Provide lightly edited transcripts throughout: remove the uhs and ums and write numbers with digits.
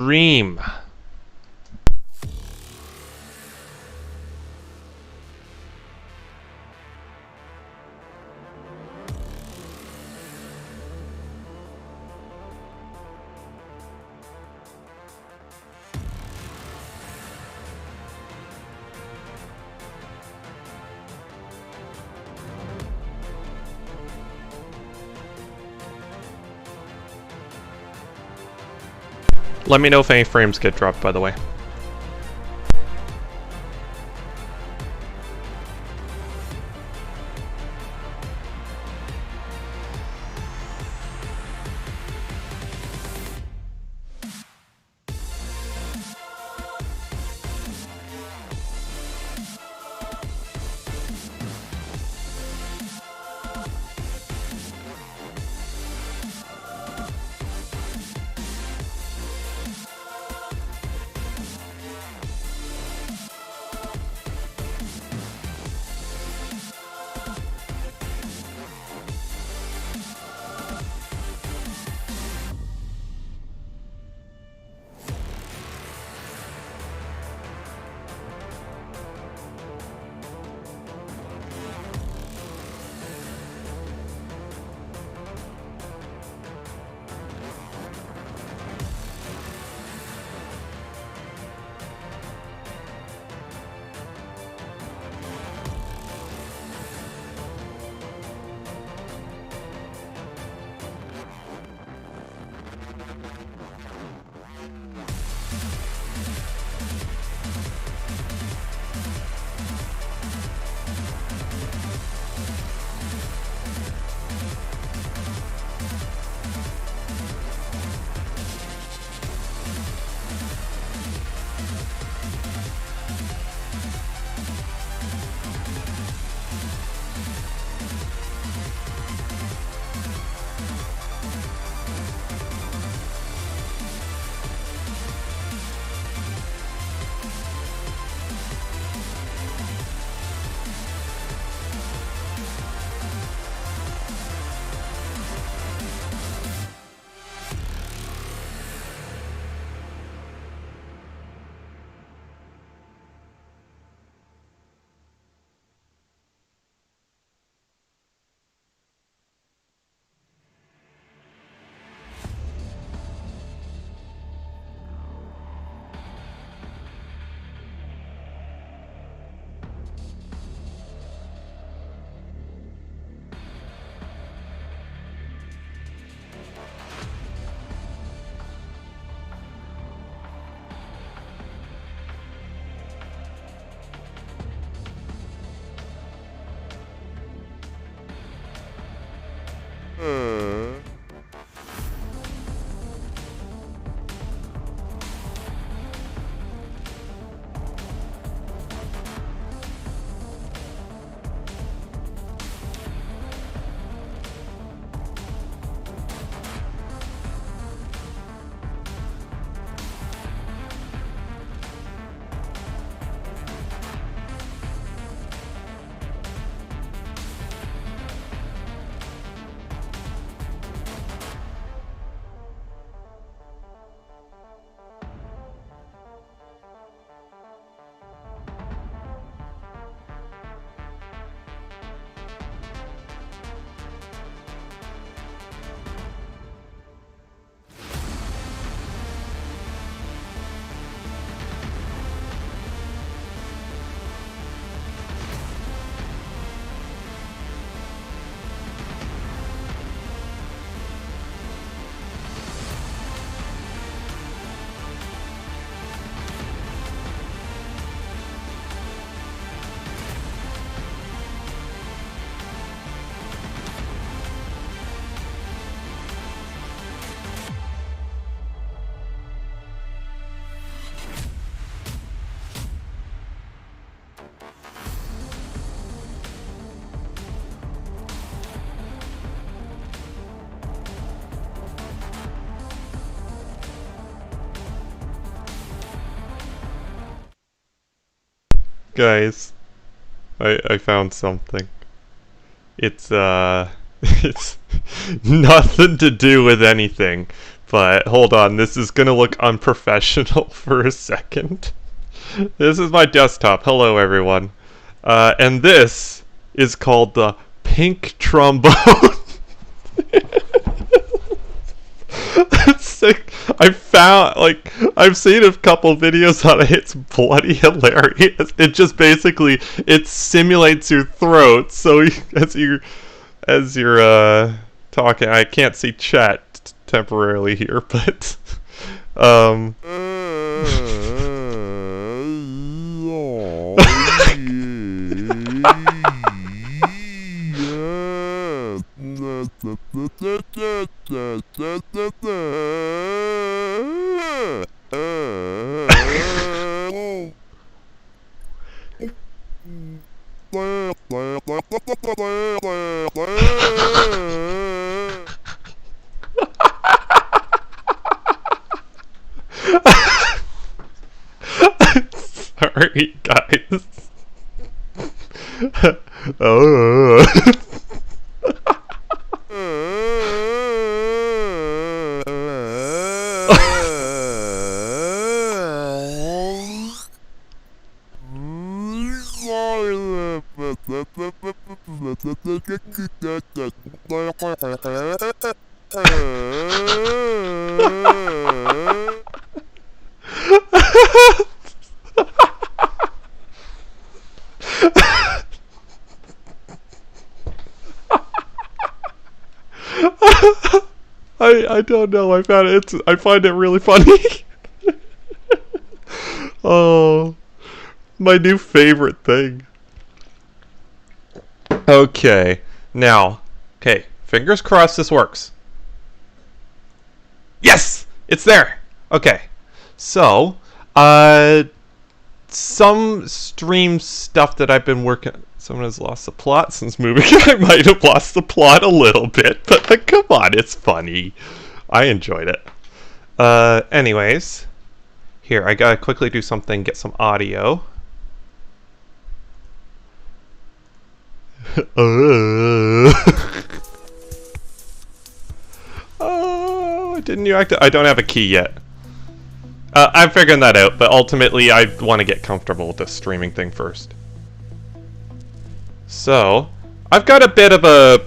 Dream. Let me know if any frames get dropped, by the way. Guys, I found something. It's it's nothing to do with anything, But hold on, this is gonna look unprofessional for a second. This is my desktop. Hello, everyone. And this is called the pink trombone. That's sick. I've seen a couple videos on it. It's bloody hilarious. It just basically, it simulates your throat. So as you're talking, I can't see chat temporarily here, but sorry, guys. Oh. I don't know. I find it really funny. Oh, my new favorite thing. Okay, now, fingers crossed this works. Yes, it's there. Okay, so some stream stuff that I've been working. Someone has lost the plot since moving. I might have lost the plot a little bit, but come on, it's funny. I enjoyed it. Anyways, here, I gotta quickly do something, get some audio. Oh, didn't you act? I don't have a key yet. I'm figuring that out, but ultimately I want to get comfortable with this streaming thing first. So, I've got a bit of a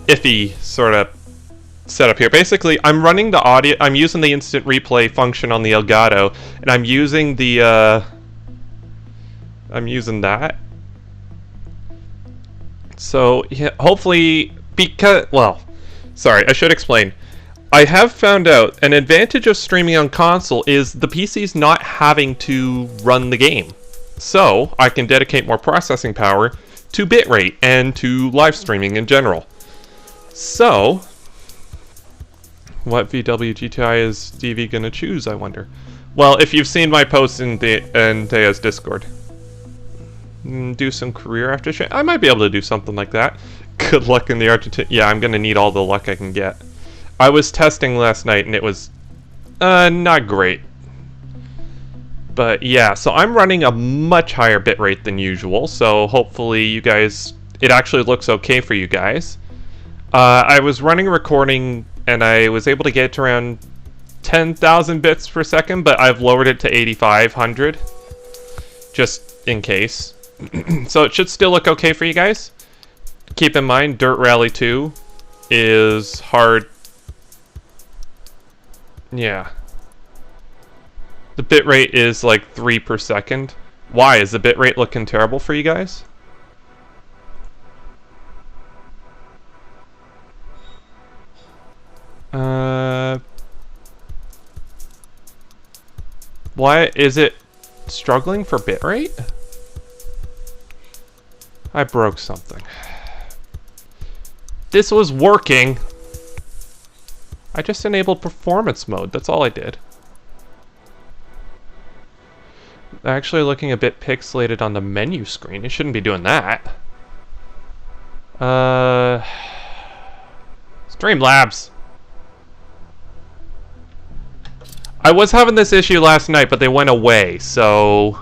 iffy sort of setup here. Basically, I'm running the audio, I'm using the instant replay function on the Elgato, and I'm using the, I'm using that. So, yeah, hopefully, well, sorry, I should explain. I have found out an advantage of streaming on console is the PC's not having to run the game. So, I can dedicate more processing power to bitrate and to live streaming in general. So, what VW GTI is DV gonna choose, I wonder? Well, if you've seen my post in Thea's Discord, do some career after shit. I might be able to do something like that. Good luck in the Argentina. Yeah, I'm gonna need all the luck I can get. I was testing last night and it was not great. But yeah, so I'm running a much higher bitrate than usual, so hopefully you guys, it actually looks okay for you guys. I was running a recording and I was able to get to around 10,000 bits per second, but I've lowered it to 8,500 just in case. So it should still look okay for you guys. Keep in mind, Dirt Rally 2 is hard. Yeah. The bitrate is like 3 per second. Why? Is the bitrate looking terrible for you guys? Why is it struggling for bitrate? I broke something. This was working. I just enabled performance mode. That's all I did. Actually looking a bit pixelated on the menu screen. It shouldn't be doing that. Streamlabs. I was having this issue last night, but they went away, so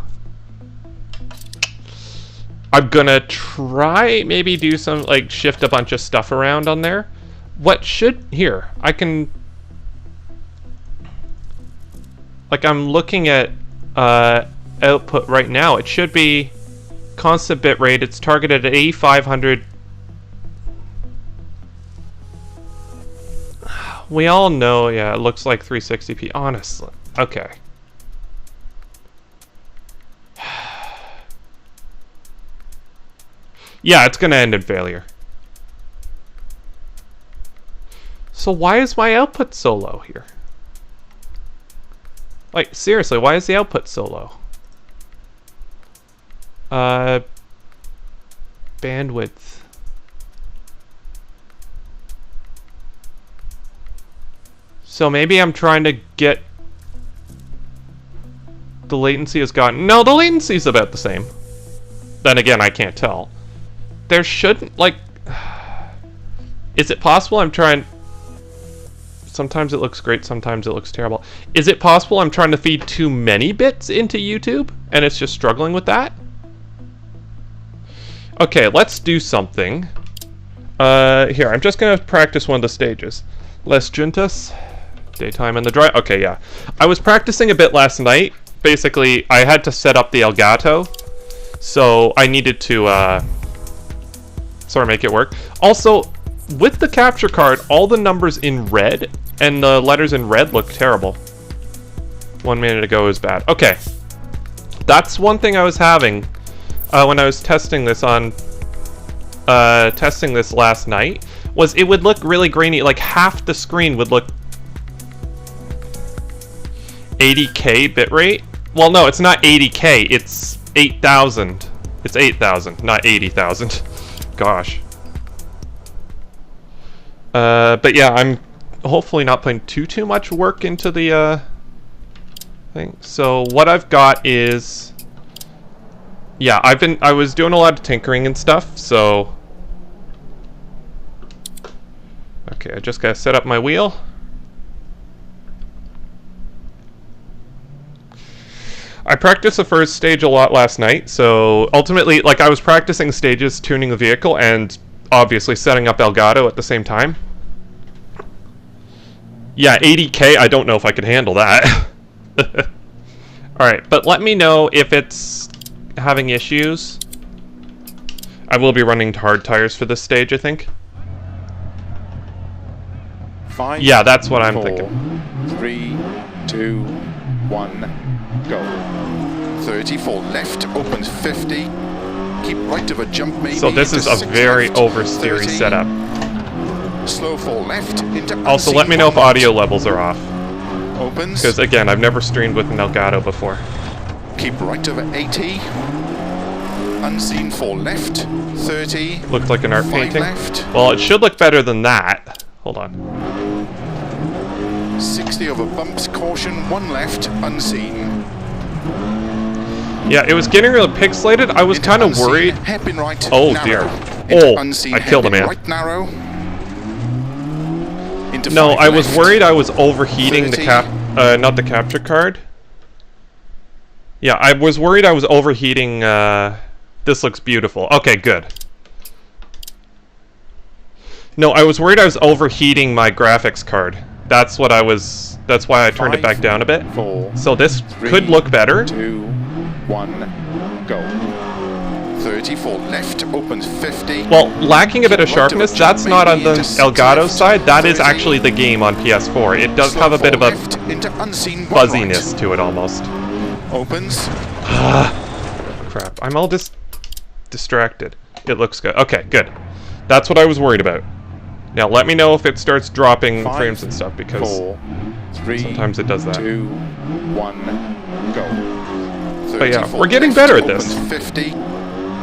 I'm gonna try maybe do some, like, shift a bunch of stuff around on there. What should, here, I can Like, I'm looking at output right now. It should be constant bitrate. It's targeted at 8500. We all know, yeah, it looks like 360p, honestly. Okay. Yeah, it's gonna end in failure. So why is my output so low here? Like, seriously, why is the output so low? Bandwidth. So maybe I'm trying to get... The latency has gotten... No, the latency is about the same. Then again, I can't tell. There shouldn't, like... Is it possible I'm trying... Sometimes it looks great, sometimes it looks terrible. Is it possible I'm trying to feed too many bits into YouTube, and it's just struggling with that? Okay, let's do something. Here, I'm just gonna practice one of the stages. Les Juntas, daytime in the dry. Okay, yeah. I was practicing a bit last night. Basically, I had to set up the Elgato, so I needed to, sort of make it work. Also, with the capture card, all the numbers in red and the letters in red look terrible. 1 minute ago was bad. Okay. That's one thing I was having when I was testing this on testing this last night, was it would look really grainy, like half the screen would look 80k bitrate. Well, no, it's not 80k, it's 8,000. It's 8,000, not 80,000. Gosh. But yeah, I'm hopefully not putting too much work into the thing. So what I've got is, yeah, I was doing a lot of tinkering and stuff. So okay, I just gotta set up my wheel. I practiced the first stage a lot last night, so ultimately, like, I was practicing stages, tuning the vehicle, and obviously setting up Elgato at the same time. Yeah, 80k, I don't know if I could handle that. Alright, but let me know if it's having issues. I will be running hard tires for this stage, I think. 5, yeah, that's what I'm 4, thinking. 3, 2, 1, go. 30 for left, opens 50. Keep right of a jump maybe. So this is a very oversteery setup. Slow for left into also, let me know if audio levels are off. Opens. Because again, I've never streamed with an Elgato before. Keep right over 80. Unseen for left. 30. Looked like an art painting. Left. Well, it should look better than that. Hold on. 60 over bumps. Caution. 1 left. Unseen. Yeah, it was getting really pixelated. I was kind of worried. Hairpin right, oh narrow. dear. Oh, unseen, I killed a man. Right, narrow. Into no, I was left. worried I was overheating 30. not the capture card. Yeah, I was worried I was overheating, this looks beautiful. Okay, good. No, I was worried I was overheating my graphics card. That's what I was, that's why I turned it back down a bit. 4, so this 3, could look better. 2, 1, go. 30 for left, opens 50. Well, lacking a bit of sharpness, that's not on the Elgato side, that is actually the game on PS4. It does have a bit of a fuzziness to it almost. Opens. Crap, I'm all distracted. It looks good. Okay, good. That's what I was worried about. Now let me know if it starts dropping 5, frames and stuff, because 4, 3, sometimes it does that. 2, 1, go. But yeah, we're getting better at this. 50.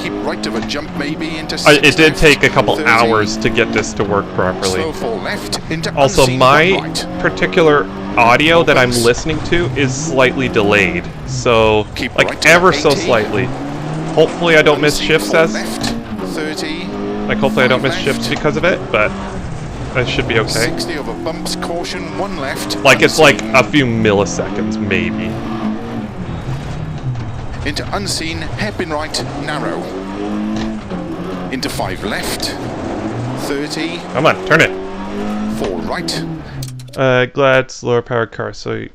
Keep right of a jump maybe into it did take a couple hours to get this to work properly. Slow for left, into also, my right. particular audio that I'm listening to is slightly delayed. So, Keep like, right ever 80. so slightly. Hopefully I don't miss shifts as... Left, 30. Like, hopefully I don't miss left. shifts because of it, but that should be okay. 60 over bumps, caution, 1 left. Like, it's like unseen. a few milliseconds, maybe. Into unseen, hairpin right, narrow. Into 5 left. 30. Come on, turn it. 4 right. Glad it's lower powered car, so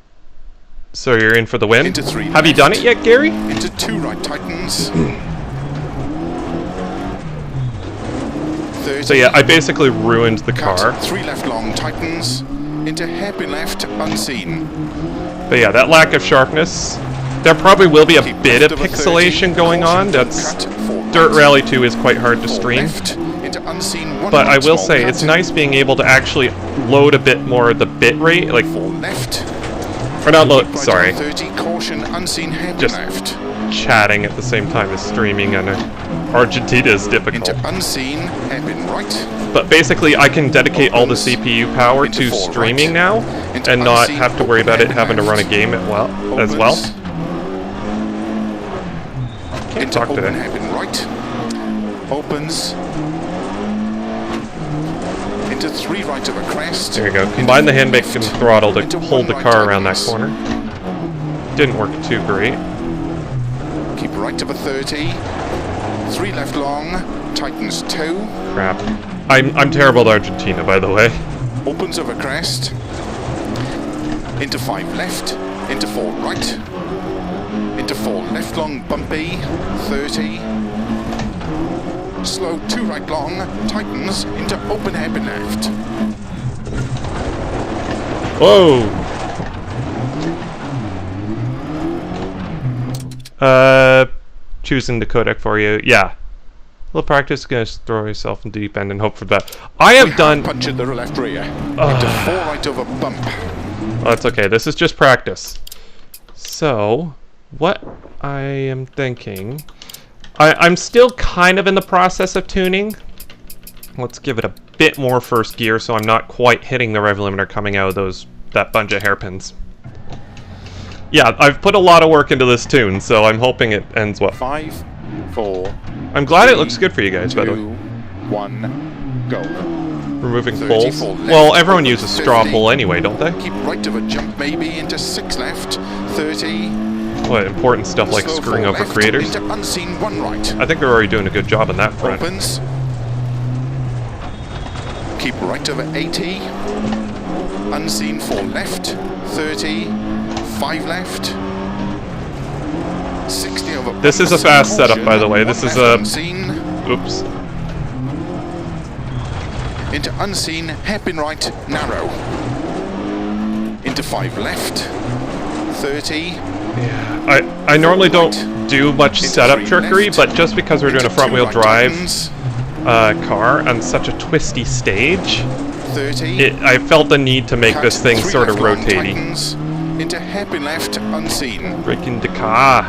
So you're in for the win? Into 3 Have you done it yet, Gary? Into 2 right tightens. 30. So yeah, I basically ruined the car. 3 left long tightens. Into hairpin left unseen. But yeah, that lack of sharpness. There probably will be a bit of pixelation going on. That's Dirt Rally 2 is quite hard to stream. But I will say, it's nice being able to actually load a bit more of the bit rate, like... Or not load, sorry. Just chatting at the same time as streaming on Argentina is difficult. But basically, I can dedicate all the CPU power to streaming now, and not have to worry about it having to run a game as well. Can't talk today. Opens into 3 right of a crest. There you go. Combine the hand brake and throttle to hold the car around that corner. Didn't work too great. Keep right of a 30. 3 left long. Tightens 2. Crap. I'm terrible at Argentina, by the way. Opens of a crest. Into 5 left. Into 4 right. Into 4 left long bumpy. 30. Slow 2 right long, tightens into open hairpin left. Whoa! Choosing the codec for you. Yeah. A little practice, gonna throw yourself in deep end and hope for that. I have done... punch in the left rear. Into 4 right over bump. Oh, that's okay. This is just practice. So, what I am thinking... I'm still kind of in the process of tuning. Let's give it a bit more first gear so I'm not quite hitting the rev limiter coming out of that bunch of hairpins. Yeah, I've put a lot of work into this tune, so I'm hoping it ends well. 5, 4. I'm glad it looks good for you guys, by the way. 1, go. Removing pulls. Well, everyone uses straw pull anyway, don't they? Keep right of a jump maybe into 6 left. 30. What, important stuff like screwing over creators? Unseen 1 right. I think they're already doing a good job on that front. Opens. Keep right over 80. Unseen 4 left. 30. 5 left. 60 over. This is a fast setup, by the way. This is a... Oops. Into unseen, hairpin right, narrow. Into 5 left. 30. Yeah, I normally don't do much setup trickery, but just because we're doing a front-wheel drive car on such a twisty stage, I felt the need to make this thing sort of rotatey. Into hairpin left, unseen. Breaking the car.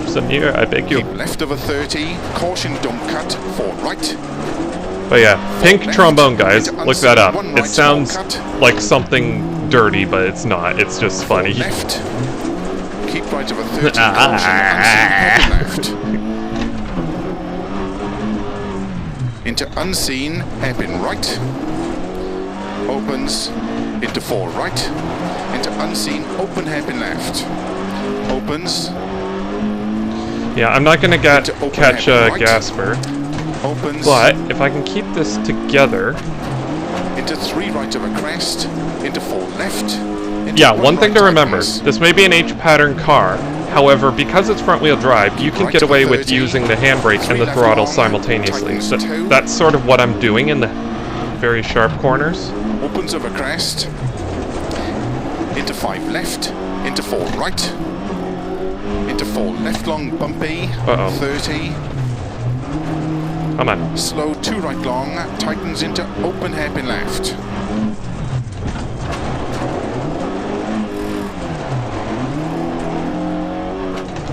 Samir, I beg you. Keep left of a 30. Caution, don't cut. 4 right. But yeah, pink trombone, guys. Look that up. It sounds like something dirty, but it's not. It's just funny. Left. Keep right of a 30. Caution, unseen, left. Into unseen, hairpin right. Opens. Into 4 right. Into unseen, open hairpin left. Opens. Yeah, I'm not gonna catch right. Gasper. Opens. But if I can keep this together. Into 3 right of a crest. Into 4 left. Yeah, one thing to remember, this may be an H-pattern car, however, because it's front-wheel drive, you can get away with using the handbrake and the throttle simultaneously. So that's sort of what I'm doing in the very sharp corners. Opens of a crest. Into 5 left. Into 4 right. Into 4 left long bumpy. 30. Come on. Slow 2 right long. Tightens into open hairpin left.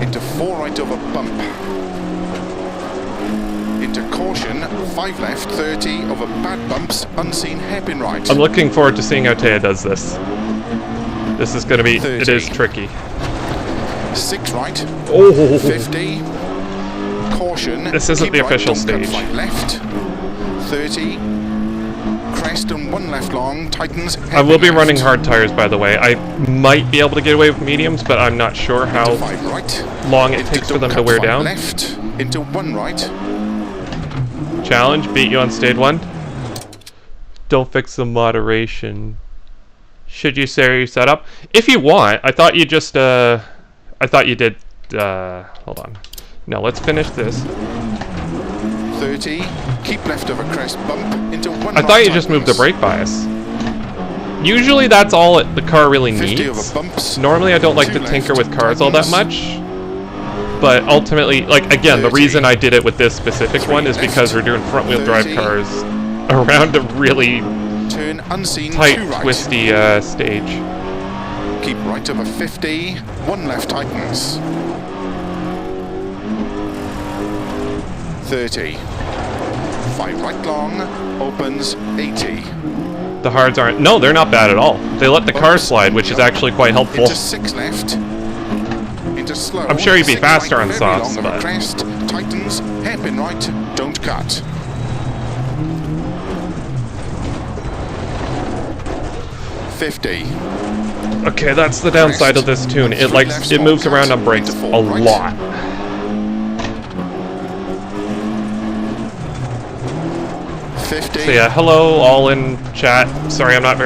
Into 4 right over bump. Into caution, 5 left, 30 over bad bumps, unseen hairpin right. I'm looking forward to seeing how Taya does this. This is going to be, 30. it is tricky. 6 right, Oh. 50. Caution. This isn't the right, official don't cut, stage. 5 left, 30. Crest and 1 left long, tightens. I will be left. running hard tires, by the way. I might be able to get away with mediums, but I'm not sure how right. long it takes for them to wear down. Left into 1 right. Challenge, beat you on stage 1. Don't fix the moderation. Should you say set up? If you want. I thought you just, I thought you did, hold on. No, let's finish this. 30. Keep left of a crest bump into 1 I thought you just moved the brake bias. Usually that's all the car really 50 needs. over bumps. Normally I don't like to 2 tinker left, with cars all that tightens. much. But ultimately, like, again, the 30. reason I did it with this specific 3 one is left, because we're doing front-wheel drive 30. cars around a really Turn unseen, tight, 2 right. twisty stage. Keep right over 50. 1 left tightens. 30. 5 right long. Opens 80. The hards aren't... No, they're not bad at all. They let the car slide, which is actually quite helpful. Into 6 left. Into slow. I'm sure you'd be 6 faster right, on very softs, long of a but... crest. Tightens. Hairpin right. Don't cut. 50. Okay, that's the downside of this tune. It it moves around on brakes a lot. 50. So yeah, hello all in chat. Sorry, I'm not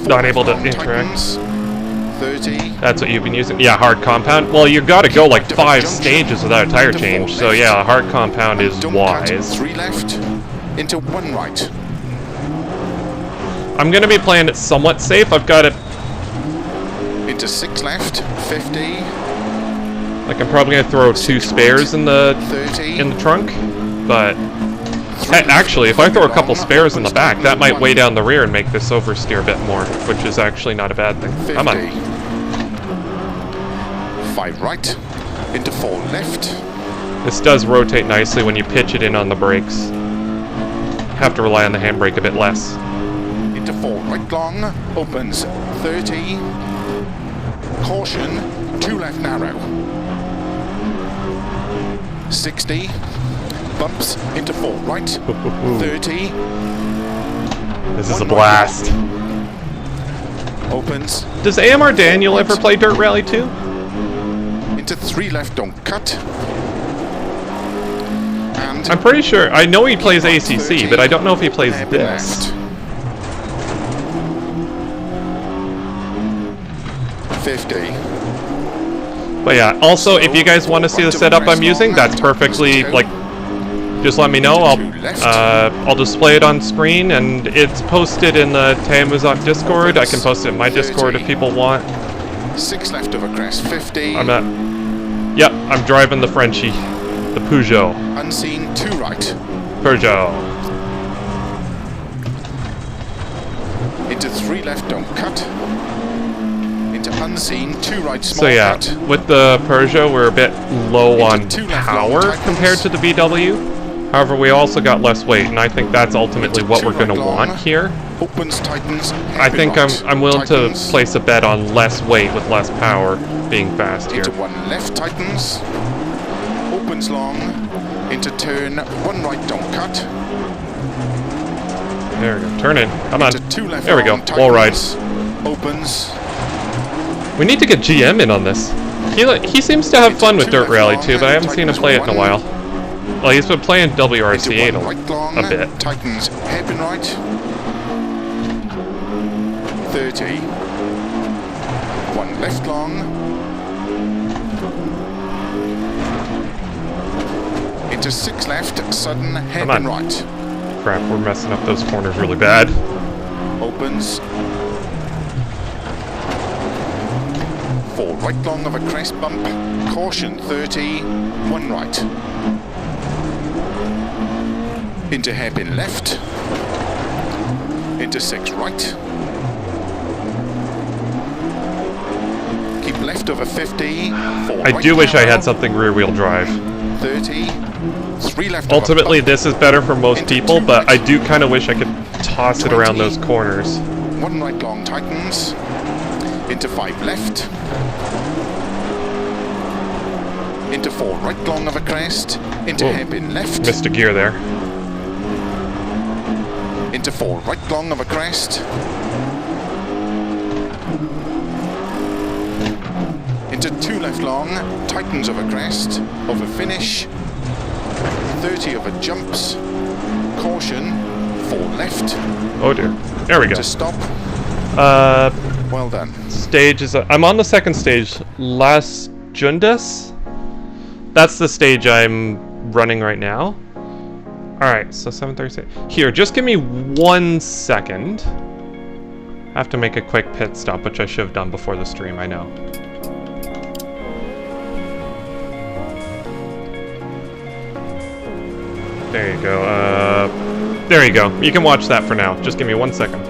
not able to interact. 30. That's what you've been using? Yeah, hard compound. Well, you gotta go like 5 stages without a tire change. So yeah, a hard compound is wise. 3 left. Into 1 right. I'm gonna be playing it somewhat safe. I've got it... Into 6 left. 50. Like, I'm probably gonna throw 2 spares in the 30. trunk, but... Actually, if I throw a couple spares in the back, that might weigh down the rear and make this oversteer a bit more, which is actually not a bad thing. 50. Come on. 5 right. Into 4 left. This does rotate nicely when you pitch it in on the brakes. Have to rely on the handbrake a bit less. Into 4 right long. Opens 30. Caution. 2 left narrow. 60. Bumps into 4 right. 30. This is a 1 blast. right. Opens. Does AMR Daniel ever play Dirt Rally 2? Into 3 left, don't cut. And I'm pretty sure. I know he plays ACC, but I don't know if he plays hairpin this. left. 50. But yeah, also, if you guys want to see the setup I'm using, that's perfectly, like, just let me know. I'll display it on screen, and it's posted in the Theamusante Discord. I can post it in my Discord if people want. 6 left of a crest, 50. I'm at... Yep, I'm driving the Frenchie. The Peugeot. Unseen, 2 right. Peugeot. Into 3 left, don't cut. Into unseen, 2 right, small So yeah, cut. with the Peugeot, we're a bit low on Into 2 left, power long compared to the VW. However, we also got less weight, and I think that's ultimately what we're going to want here. Opens, tightens, I think right. I'm willing Tightens. to place a bet on less weight with less power being fast here. Into 1 left, tightens. Opens long. Into turn 1 right, don't cut. There we go. Turn in. Come on. Into 2 left, There we go. long, Wall ride. tightens. Opens. We need to get GM in on this. He seems to have fun with Dirt Rally too, but I haven't seen him play it in a while. Well, he's been playing WRC8 Into 1 right long, a bit. Tightens, hairpin right. 30. 1 left long. Into 6 left, sudden, hairpin right. Crap, we're messing up those corners really bad. Opens. 4 right long of a crest bump. Caution 30. 1 right. Into hairpin left. Into 6 right. Keep left over 50. 4 I right do wish I narrow, had something rear-wheel drive. 30. 3 left. Ultimately, over bump. this is better for most Into people, 2 but right. I do kind of wish I could toss it around 20. those corners. 1 right long tightens. Into 5 left. Into 4 right long of a crest. Into Whoa. hairpin left. Missed a gear there. Into 4 right long of a crest. Into 2 left long. Tightens of a crest. Over finish. 30 over jumps. Caution. 4 left. Oh dear. There we go. To stop. Well done. Stage is... I'm on the second stage. Las Jundas? That's the stage I'm running right now. Alright, so 7:36. Here, just give me 1 second. I have to make a quick pit stop, which I should have done before the stream, I know. There you go, there you go. You can watch that for now. Just give me 1 second.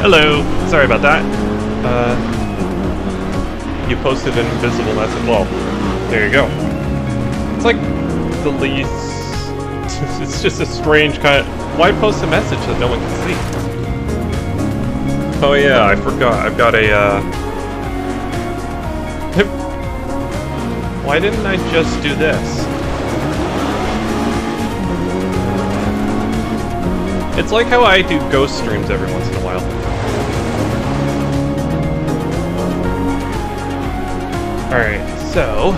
Hello. Sorry about that. You posted an invisible message. Well, there you go. It's like the least... it's just a strange kind of... Why post a message that no one can see? Oh yeah, I forgot. I've got a, Why didn't I just do this? It's like how I do ghost streams every once in a while. Alright, so...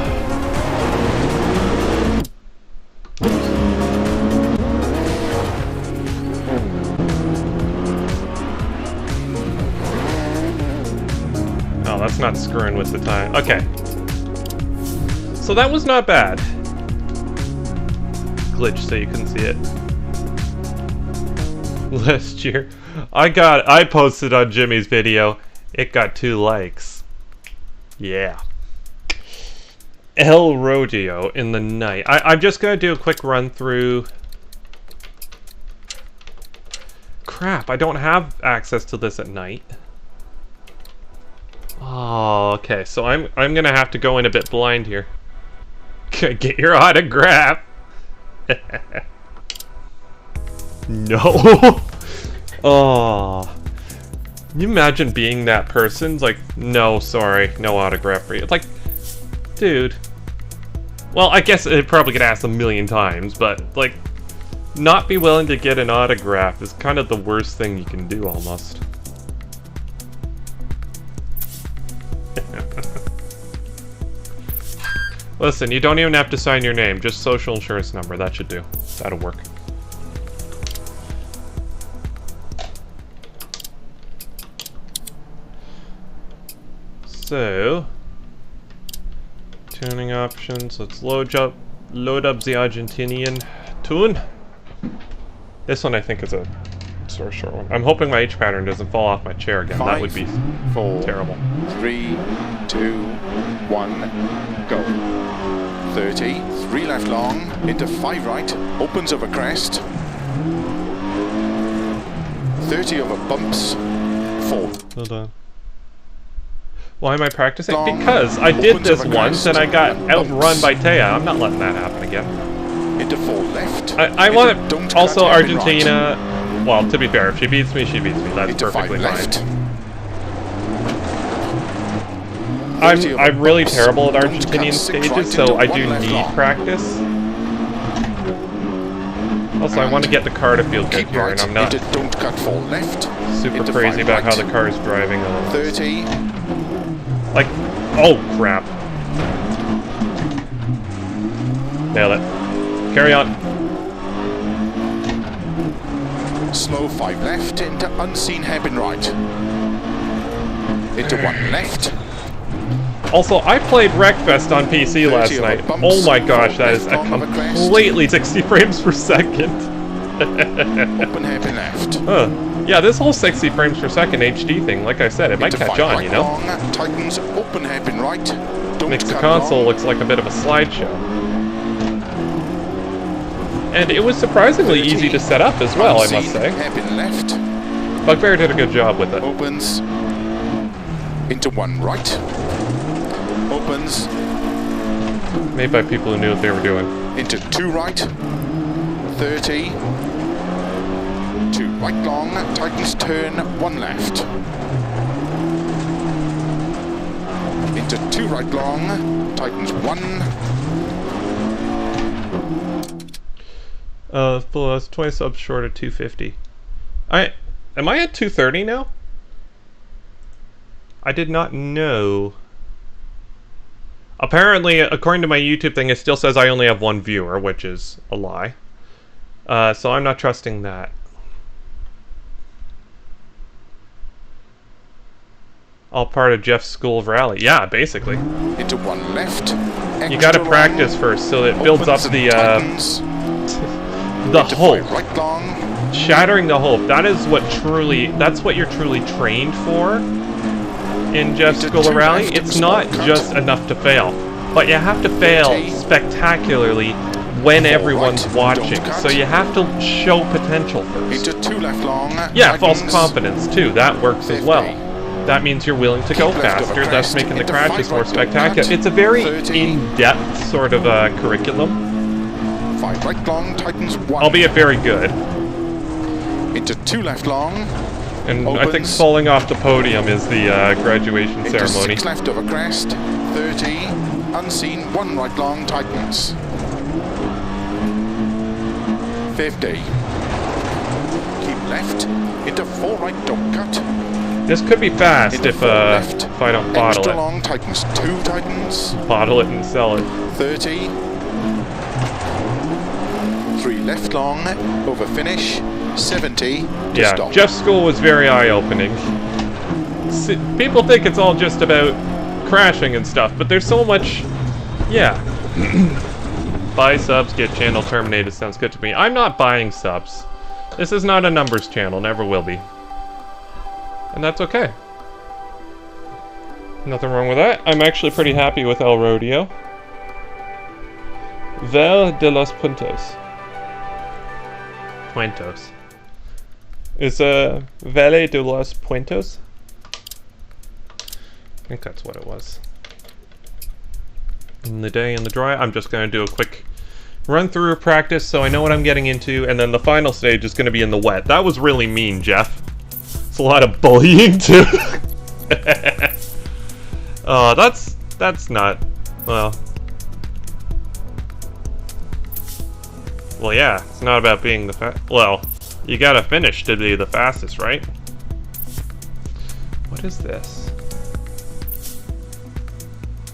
Oh, that's not screwing with the time. Okay. So that was not bad. Glitch so you couldn't see it. Last year, I posted on Jimmy's video. It got 2 likes. Yeah. El Rodeo in the night. I'm just gonna do a quick run through. Crap, I don't have access to this at night. Oh, okay. So I'm gonna have to go in a bit blind here. Get your autograph. No. Oh. Can you imagine being that person? It's like, no, sorry, no autograph for you. It's like, dude. Well, I guess it probably get asked a million times, but like, not be willing to get an autograph is kind of the worst thing you can do, almost. Listen, you don't even have to sign your name, just social insurance number. That should do. That'll work. So, tuning options. Let's load up the Argentinian tune. This one I think is a sort of short one. I'm hoping my H pattern doesn't fall off my chair again. 5, that would be 4, terrible. 3, 2, 1, go. 30, 3 left long, into 5 right, opens over crest. 30 over bumps, 4. Hold on. Why am I practicing? Long, Because I did opens this over once crest, and I got and outrun bumps. by Thea. I'm not letting that happen again. Into 4 left. I into want don't also cut hairpin Argentina. Well, to be fair, if she beats me, she beats me. That's into 5 perfectly left. fine. I'm really bumps. terrible at Don't Argentinian cut 6 stages, right so into I 1 do left need long. practice. Also, I want to get the car to feel good Keep here, right and I'm not into don't cut 4 left. super into crazy 5 about how right. the car is driving. 30. Like, oh crap. Nailed it. Carry on. Slow 5 left into unseen hairpin right. Into 1 left. Also, I played Wreckfest on PC last 30 over night. bumps, Oh my gosh, that is a left long over crest. completely 60 frames per second. Open hairpin left. Huh. Yeah, this whole 60 frames per second HD thing, like I said, it might Into catch 5 on, right you know? long, tightens, open hairpin right. Don't Makes the cut console long. looks like a bit of a slideshow. And it was surprisingly 30, easy to set up as well, I must unseen say. hairpin left. Bugbear did a good job with it. Opens. Into 1 right. Opens. Made by people who knew what they were doing. Into 2 right. 30. 2 right long. Tightens turn 1 left. Into 2 right long. Tightens 1. Full us 20 subs short of 250. Am I at 230 now? I did not know. Apparently, according to my YouTube thing, it still says I only have 1 viewer, which is a lie. So I'm not trusting that. All part of Jeff's school of rally. Yeah, basically. Into 1 left. You gotta Extra practice long, first, so it builds up opens the, and tightens. the Into hope. 5 right long. Shattering the hope. That is what that's what you're truly trained for in Jeff's Into School of 2 Rally. left, It's small not cut. just enough to fail, but you have to fail 30. spectacularly when 4 everyone's right, watching. don't cut. So you have to show potential first. Into 2 left long. Yeah, false tightens. confidence too. That works as well. 50. That means you're willing to go Keep left over faster, thus crest, making the into crashes 5 more right, don't spectacular. cut. It's a very 30. in-depth sort of curriculum, 5 right long. Tightens 1. albeit very good. Into 2 left long. And I think Opens. falling off the podium is the graduation Into ceremony. 6 left over crest. 30. Unseen. 1 right long. Tightens. 50. Keep left. Into 4 right. Don't cut. This could be fast Into if 4 left. I don't bottle Extra it. long. Tightens. 2 tightens. Bottle it and sell it. 30. 3 left long. Over finish. 70. To Yeah, stop. Jeff's school was very eye-opening. People think it's all just about crashing and stuff, but there's so much... Yeah. Buy subs, get channel terminated, sounds good to me. I'm not buying subs. This is not a numbers channel, never will be. And that's okay. Nothing wrong with that. I'm actually pretty happy with El Rodeo. Val de los Puentos. Is Valle de los Puentos? I think that's what it was. In the day in the dry, I'm just going to do a quick run through of practice so I know what I'm getting into, and then the final stage is going to be in the wet. That was really mean, Jeff. It's a lot of bullying too. Oh, that's not, well, yeah, it's not about being the well, you gotta finish to be the fastest, right? What is this?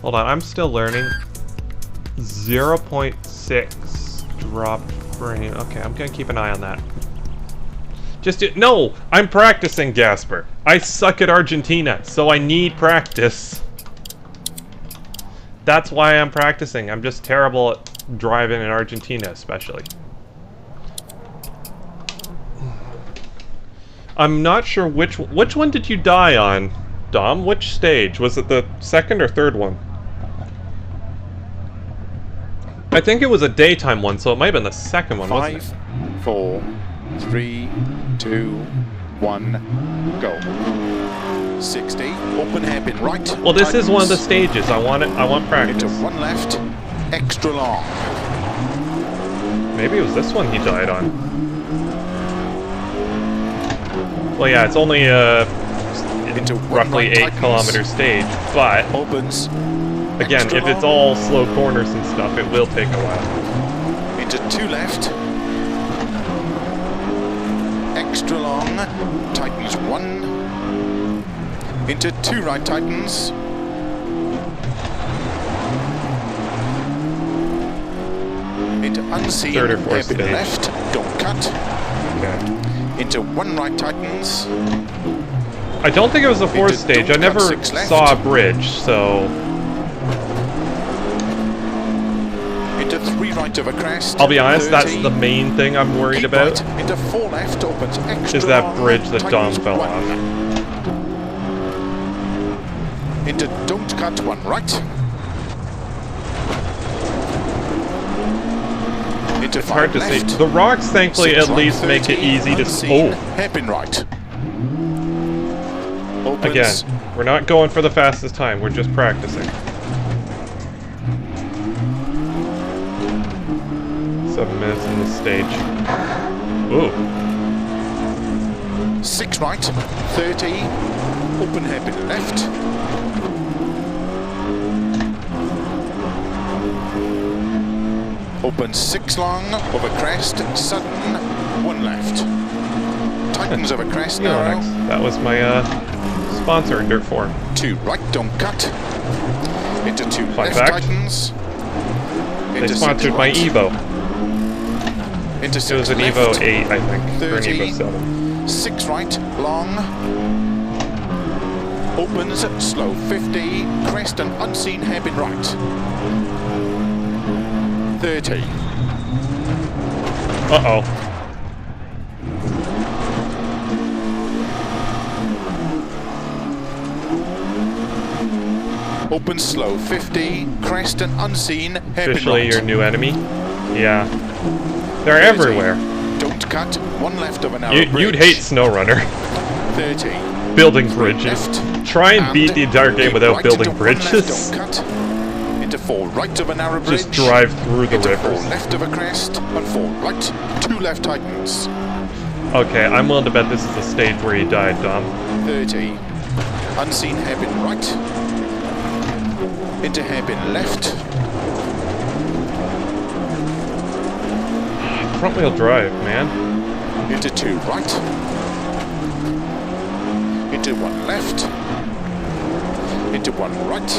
Hold on, I'm still learning. 0.6 drop frame. Okay, I'm gonna keep an eye on that. No! I'm practicing, Gasper. I suck at Argentina, so I need practice. That's why I'm practicing. I'm just terrible at driving in Argentina, especially. I'm not sure which one did you die on, Dom? Which stage? Was it the second or third one? I think it was a daytime one, so it might have been the second one, wasn't it? 5, 4, 3, 2, 1, go. 60, open hairpin right. Well, this tightens. is one of the stages. I want practice. Into 1 left, extra long. Maybe it was this one he died on. Well, yeah, it's only Into roughly right 8 tightens. kilometer stage, but Opens. again, extra if it's long. all slow corners and stuff, it will take a while. Into 2 left. Extra long. Tightens 1. Into 2 right tightens. Into unseen. Third or fourth hairpin stage. left. Don't cut. Okay. Into 1 right tightens. I don't think it was the fourth Into stage. I don't never cut 6 left. saw a bridge, so Into 3 right of a crest. I'll be honest, 30. that's the main thing I'm worried Keep about. right. Into 4 left. Opens extra Is that long, bridge that Dom tightens fell 1. off. Into don't cut 1 right. Into It's 5 hard to left. see. The rocks, thankfully, 6 at right, least make it 30, easy to... unseen, Oh, hairpin right. Opens. again, we're not going for the fastest time. We're just practicing. 7 minutes in the stage. Ooh. 6 right, 30, open hairpin left. Open 6 long, over crest, sudden, 1 left. Tightens over crest, narrow. Relax. That was my sponsor in Dirt 4. 2 right, don't cut. Into 2 Fun left, fact. tightens. They Into 6 sponsored my right. Evo. Into It 6 was an left. Evo 8, I think, or an 30. Evo 7. 6 right, long. Opens, slow, 50, crest and unseen hairpin right. 30. Uh-oh. Open, slow, 50, crest and unseen hairpin Officially right. your new enemy? Yeah. They're 30. everywhere. Don't cut, 1 left of an narrow bridge. You'd hate SnowRunner. 30. Building 3 bridges. left, Try and beat the entire game keep without right building into 1 left, bridges. don't cut. Into 4 right of a narrow bridge. Just drive through the into rivers. 4 left of a crest and 4 right, 2 left tightens. Okay, I'm willing to bet this is the stage where he died, Dom. 30. Unseen hairpin right. Into hairpin left. Front wheel drive, man. Into 2 right. Into 1 left. Into 1 right.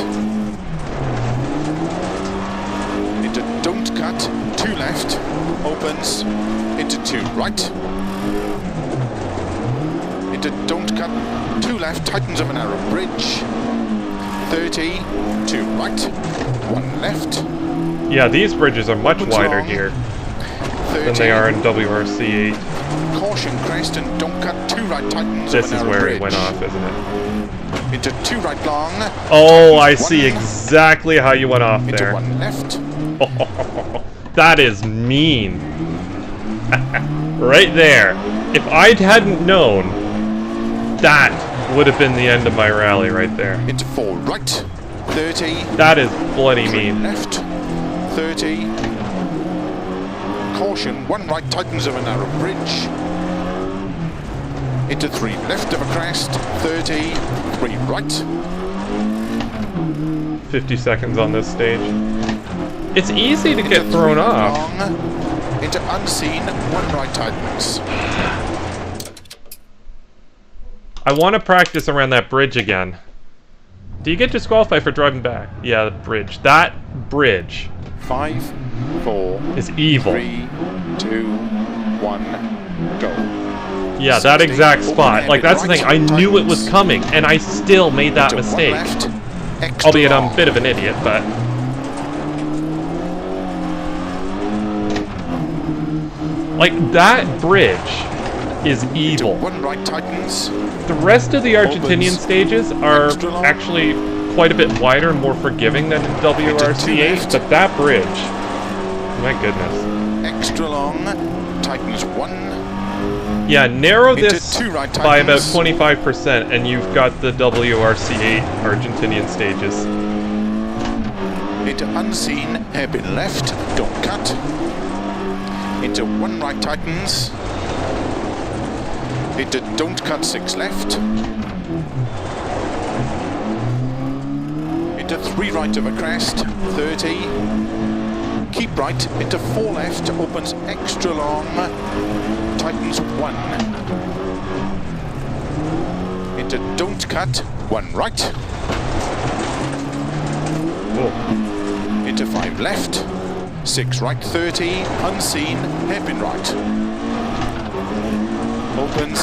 Into don't cut. 2 left. Opens. Into 2 right. Into don't cut. 2 left. Tightens of a narrow bridge. 30. 2 right. 1 left. Yeah, these bridges are much Opens wider long. here 30. than they are in WRC 8. Caution crest and don't cut. 2 right tightens This of a is narrow where bridge. it went off, isn't it? Into 2 right long. Oh, I see 1 exactly how you went off into there. 1 left. That is mean. Right there. If I hadn't known, that would have been the end of my rally right there. Into 4 right. 30. That is bloody 3 mean. left. 30. Caution. 1 right tightens of a narrow bridge. Into 3 left of a crest. 30. 3 right. 50 seconds on this stage. It's easy to get Into thrown 3 off. long. Into unseen. 1 right tightens. I want to practice around that bridge again. Do you get disqualified for driving back? Yeah, the bridge. That bridge 5, 4, is evil. 3, 2, 1, go. Yeah, that 60, exact open spot. Like, that's the right, thing. I knew it was tightens. coming, and I still made that Into 1 mistake. left, extra Albeit I'm long. a bit of an idiot, but... Like, that bridge is Into evil. 1 right tightens. The rest of the Argentinian Opens. stages are Extra long. actually quite a bit wider and more forgiving than in WRC8, left. but that bridge My goodness. Extra long, tightens 1. Yeah, narrow Into this 2 right by about tightens. 25% and you've got the WRC8 Argentinian stages. Into unseen, hairpin left, don't cut. Into 1 right tightens. Into don't cut 6 left. Into 3 right of a crest, 30. Keep right, into 4 left, opens extra long, tightens 1. Into don't cut, 1 right. Cool. Into 5 left, 6 right, 30, unseen, hairpin right. Opens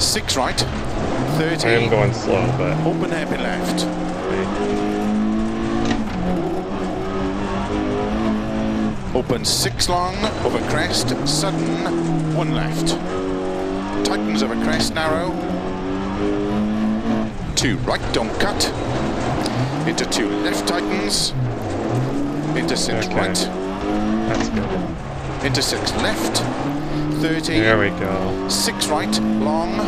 6 right, 30. I am going slow, but... Open hairpin left. Open 6 long, over crest, sudden, 1 left. Tightens over crest, narrow. 2 right, don't cut. Into 2 left, tightens. Into 6 Okay. right. That's good. Into 6 left. 30. There we go. 6 right, long.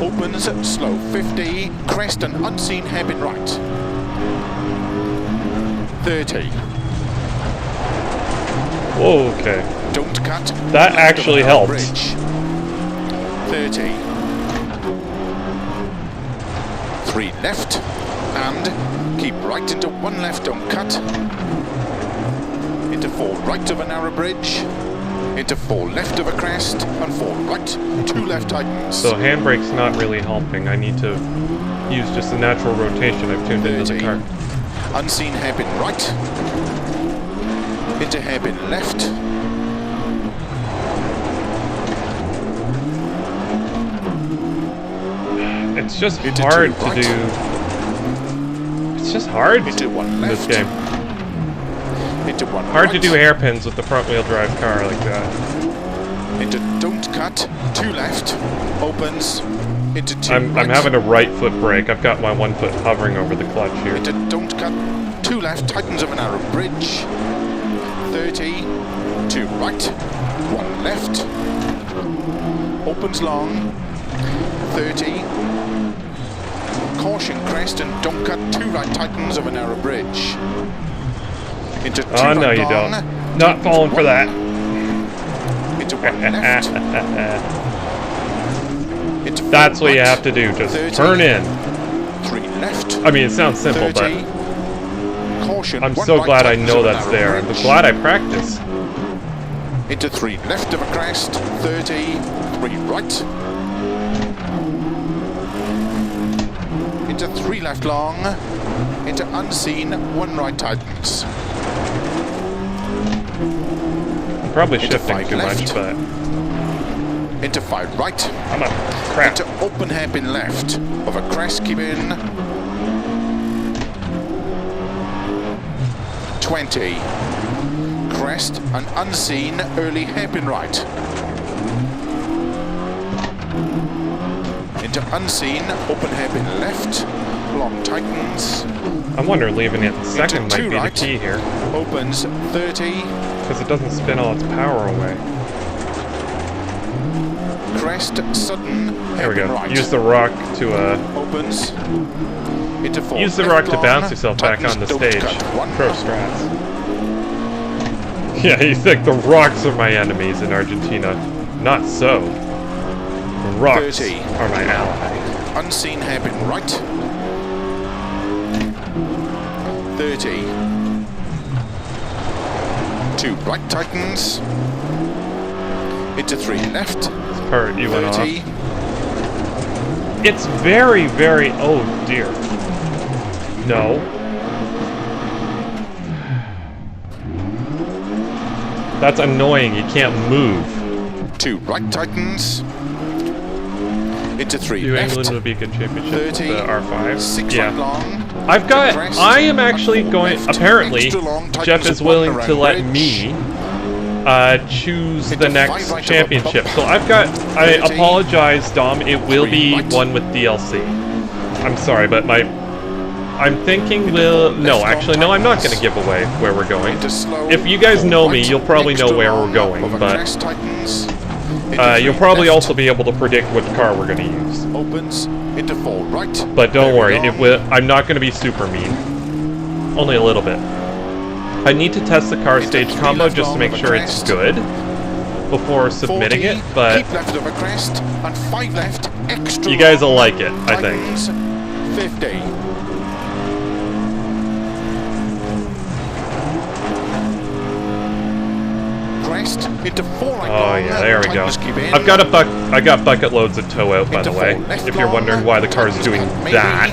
Opens, slow, 50. Crest and unseen hairpin right. 30. Whoa, okay. Don't cut. That left actually of the helped. bridge. 30. 3 left. And keep right into 1 left, don't cut. Into 4 right of a narrow bridge. Into 4 left of a crest. And 4 right, 2 left tightens. So handbrake's not really helping. I need to use just the natural rotation I've tuned into the 30. car. Unseen hairpin right. Into hairpin left. It's just Into hard 2 to right. do. It's just hard Into 1 in this left. game. Into 1 Hard right. to do hairpins with the front-wheel drive car like that. Into don't cut. 2 left. Opens. Into 2 I'm right. having a right foot brake. I've got my 1 foot hovering over the clutch here. Into don't cut. 2 left. Tightens of a narrow bridge. 30. 2 right. 1 left. Opens long. 30. Caution crest and don't cut. 2 right. Tightens of a narrow bridge. Into 2 Oh, right no, you long. don't. Not falling for that. Into 1 left. Into 4 That's what you right. have to do. Just 30. turn in. 3 left. I mean, it sounds simple, 30. but Caution. I'm 1 so right glad I tightens know of a that's narrow there. I'm bridge. glad I practice. Into 3 left of a crest. 30. 3 right. Into 3 left long. Into unseen. 1 right tightens. I'm probably Into shifting 5 too left. much, but Into 5 right. I'm a crap. Into open hairpin left of a crest. Keep in. 20. Crest and unseen. Early hairpin right. Into unseen. Open hairpin left. Long tightens. I'm wondering leaving it second Into might 2 be right. the key here, Opens 30. because it doesn't spin all its power away. Crest sudden. There we hairpin go. Right. Use the rock to Opens. Into 4. use the left rock to long, bounce yourself back tightens, on the don't stage. cut. 1. Pro strats. Yeah, you think the rocks are my enemies in Argentina? Not so. The rocks 30. are my ally. Unseen hairpin right. 30. 2 right tightens. Into 3 left. This part you went off. 30. It's very, very... Oh, dear. No. That's annoying. You can't move. 2 right tightens. Into 3 New left. England would be a good championship 30. with the R5. 6 Yeah. right long. I've got... Crest, I am actually and going... left, Apparently, extra long, Jeff tightens is 1 willing to around let bridge. me choose Into the 5 next right of a championship. bump. So I've got... I 30. apologize, Dom. It will 3 be right. one with DLC. I'm sorry, but my I'm thinking no, actually, no, I'm not going to give away where we're going. If you guys know me, you'll probably know where we're going, but you'll probably also be able to predict which car we're going to use. Opens into 4 right. But don't worry, I'm not going to be super mean. Only a little bit. I need to test the car stage combo just to make sure it's good before submitting it, but keep left of a crest and 5 left extra. You guys will like it, I think. 50. Crest into 4 right. Oh yeah, there we go. I got bucket loads of tow out, by the way. If you're wondering why the car's doing that.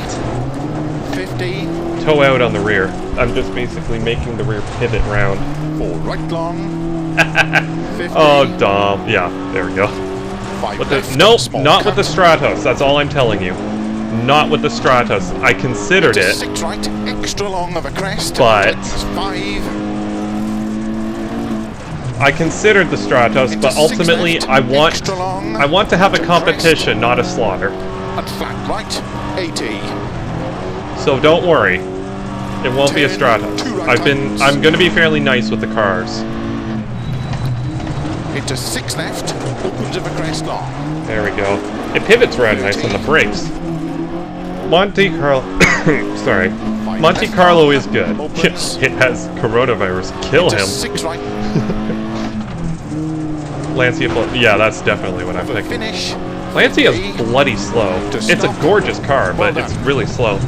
50. Tow out on the rear. I'm just basically making the rear pivot round. 4 right long. 50. Oh, Dom. Yeah, there we go. 5 With left, nope, small not cut. with the Stratos. That's all I'm telling you. Not with the Stratos. I considered it, 6 right, extra long of a crest. but 5. I considered the Stratos, but ultimately I want to have a competition, not a slaughter. And flat right, 80. So don't worry. It won't be a Stratos. I'm going to be fairly nice with the cars. Into 6 left, opens of a crest long. There we go. It pivots around nice on the brakes. Monte Carlo. Sorry. Monte Carlo is good. It has coronavirus. Kill him. 6 right. Lancia. Yeah, that's definitely what I'm thinking. Finish. Lancia is bloody slow. It's a gorgeous car, but it's really slow.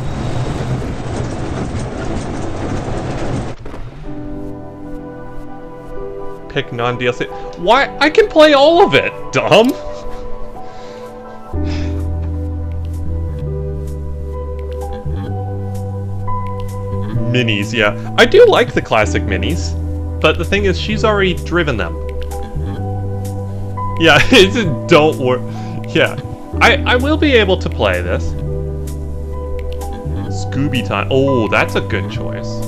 Pick non-DLC. Why? I can play all of it, dumb! Minis, yeah. I do like the classic minis, but the thing is, she's already driven them. Yeah, don't worry. Yeah, I will be able to play this. Scooby time. Oh, that's a good choice.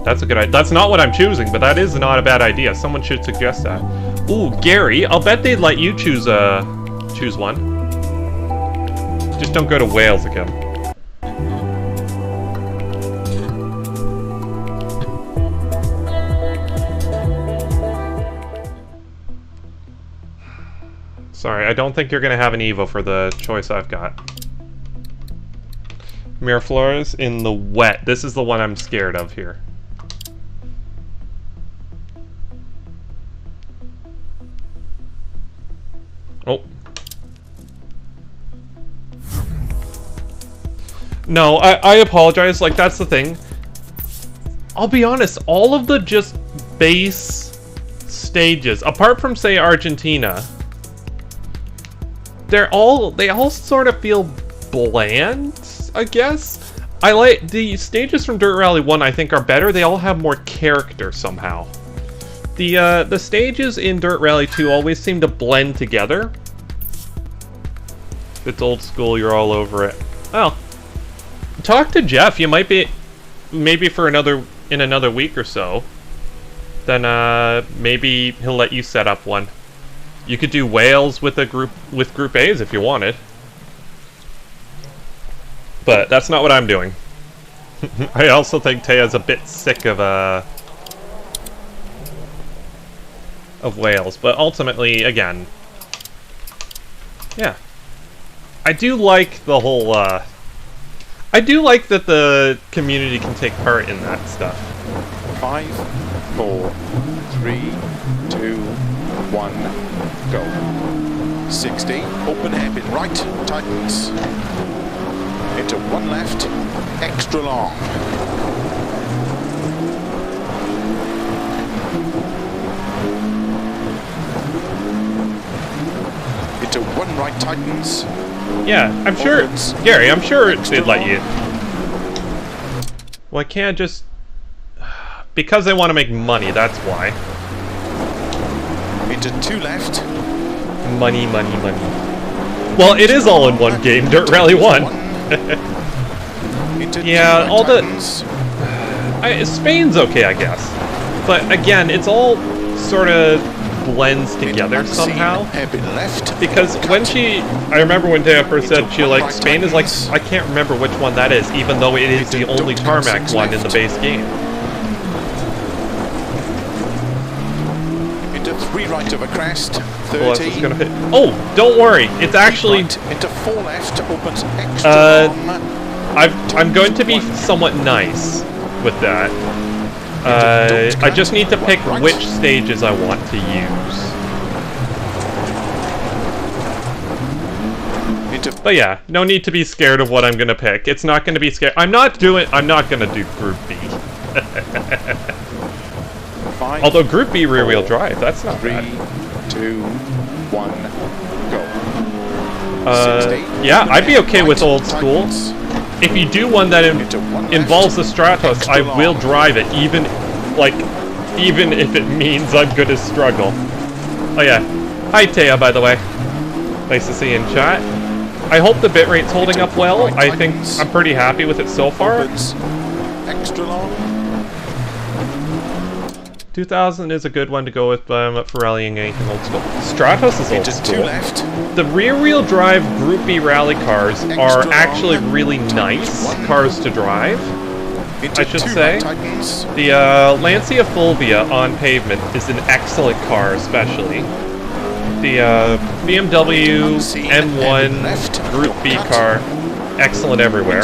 That's a good idea. That's not what I'm choosing, but that is not a bad idea. Someone should suggest that. Ooh, Gary, I'll bet they'd let you choose one. Just don't go to Wales again. Sorry, I don't think you're gonna have an Evo for the choice I've got. Miraflores in the wet. This is the one I'm scared of here. Oh. No, I apologize. Like, that's the thing. I'll be honest, all of the just base stages, apart from, say, Argentina, they all sort of feel bland, I guess. I like the stages from Dirt Rally 1, I think, are better. They all have more character somehow. The stages in Dirt Rally 2 always seem to blend together. If it's old school, you're all over it. Oh. Talk to Jeff. You might be maybe for another week or so. Then maybe he'll let you set up one. You could do Wales with Group A's if you wanted. But that's not what I'm doing. I also think Taya's a bit sick of Wales, but ultimately, again, yeah. I do like the whole, I do like that the community can take part in that stuff. 5, 4, 3, 2, 1. Go. 60, open hairpin right, tightens. Into 1 left, extra long. Into 1 right, tightens. Yeah, I'm sure, Gary, I'm sure they'd let you. Well, I can't just... Because they want to make money, that's why. Into 2 left. Money, money, money. Well, it is all in one game, Dirt Rally 1. Yeah, all the... Spain's okay, I guess. But again, it's all sort of blends together Into somehow. unseen, hairpin left. Because when I remember when Dea first said she liked Spain is like, I can't remember which one that is, even though it is the only tarmac one in the base game. Into 3 right of a crest. 30. Well, that's gonna hit. Oh, don't worry. It's actually. Right, into 4 left. Opens extra long. I'm going to be somewhat nice with that. I just need to pick which stages I want to use. But yeah, no need to be scared of what I'm gonna pick. It's not gonna be scary. I'm not gonna do Group B. Although Group B rear-wheel drive, that's not 3, bad. 2, 1, go. Yeah, I'd be okay with old school. If you do one that involves the Stratos, I will drive it, even if it means I'm gonna struggle. Oh yeah. Hi Thea, by the way. Nice to see you in chat. I hope the bitrate's holding up well. I think I'm pretty happy with it so far. Extra long. 2000 is a good one to go with, but I'm up for rallying anything old school. Stratos is old school. The rear-wheel drive Group B rally cars are actually really nice cars to drive, I should say. The Lancia Fulvia on pavement is an excellent car, especially. The BMW M1 Group B car, excellent everywhere.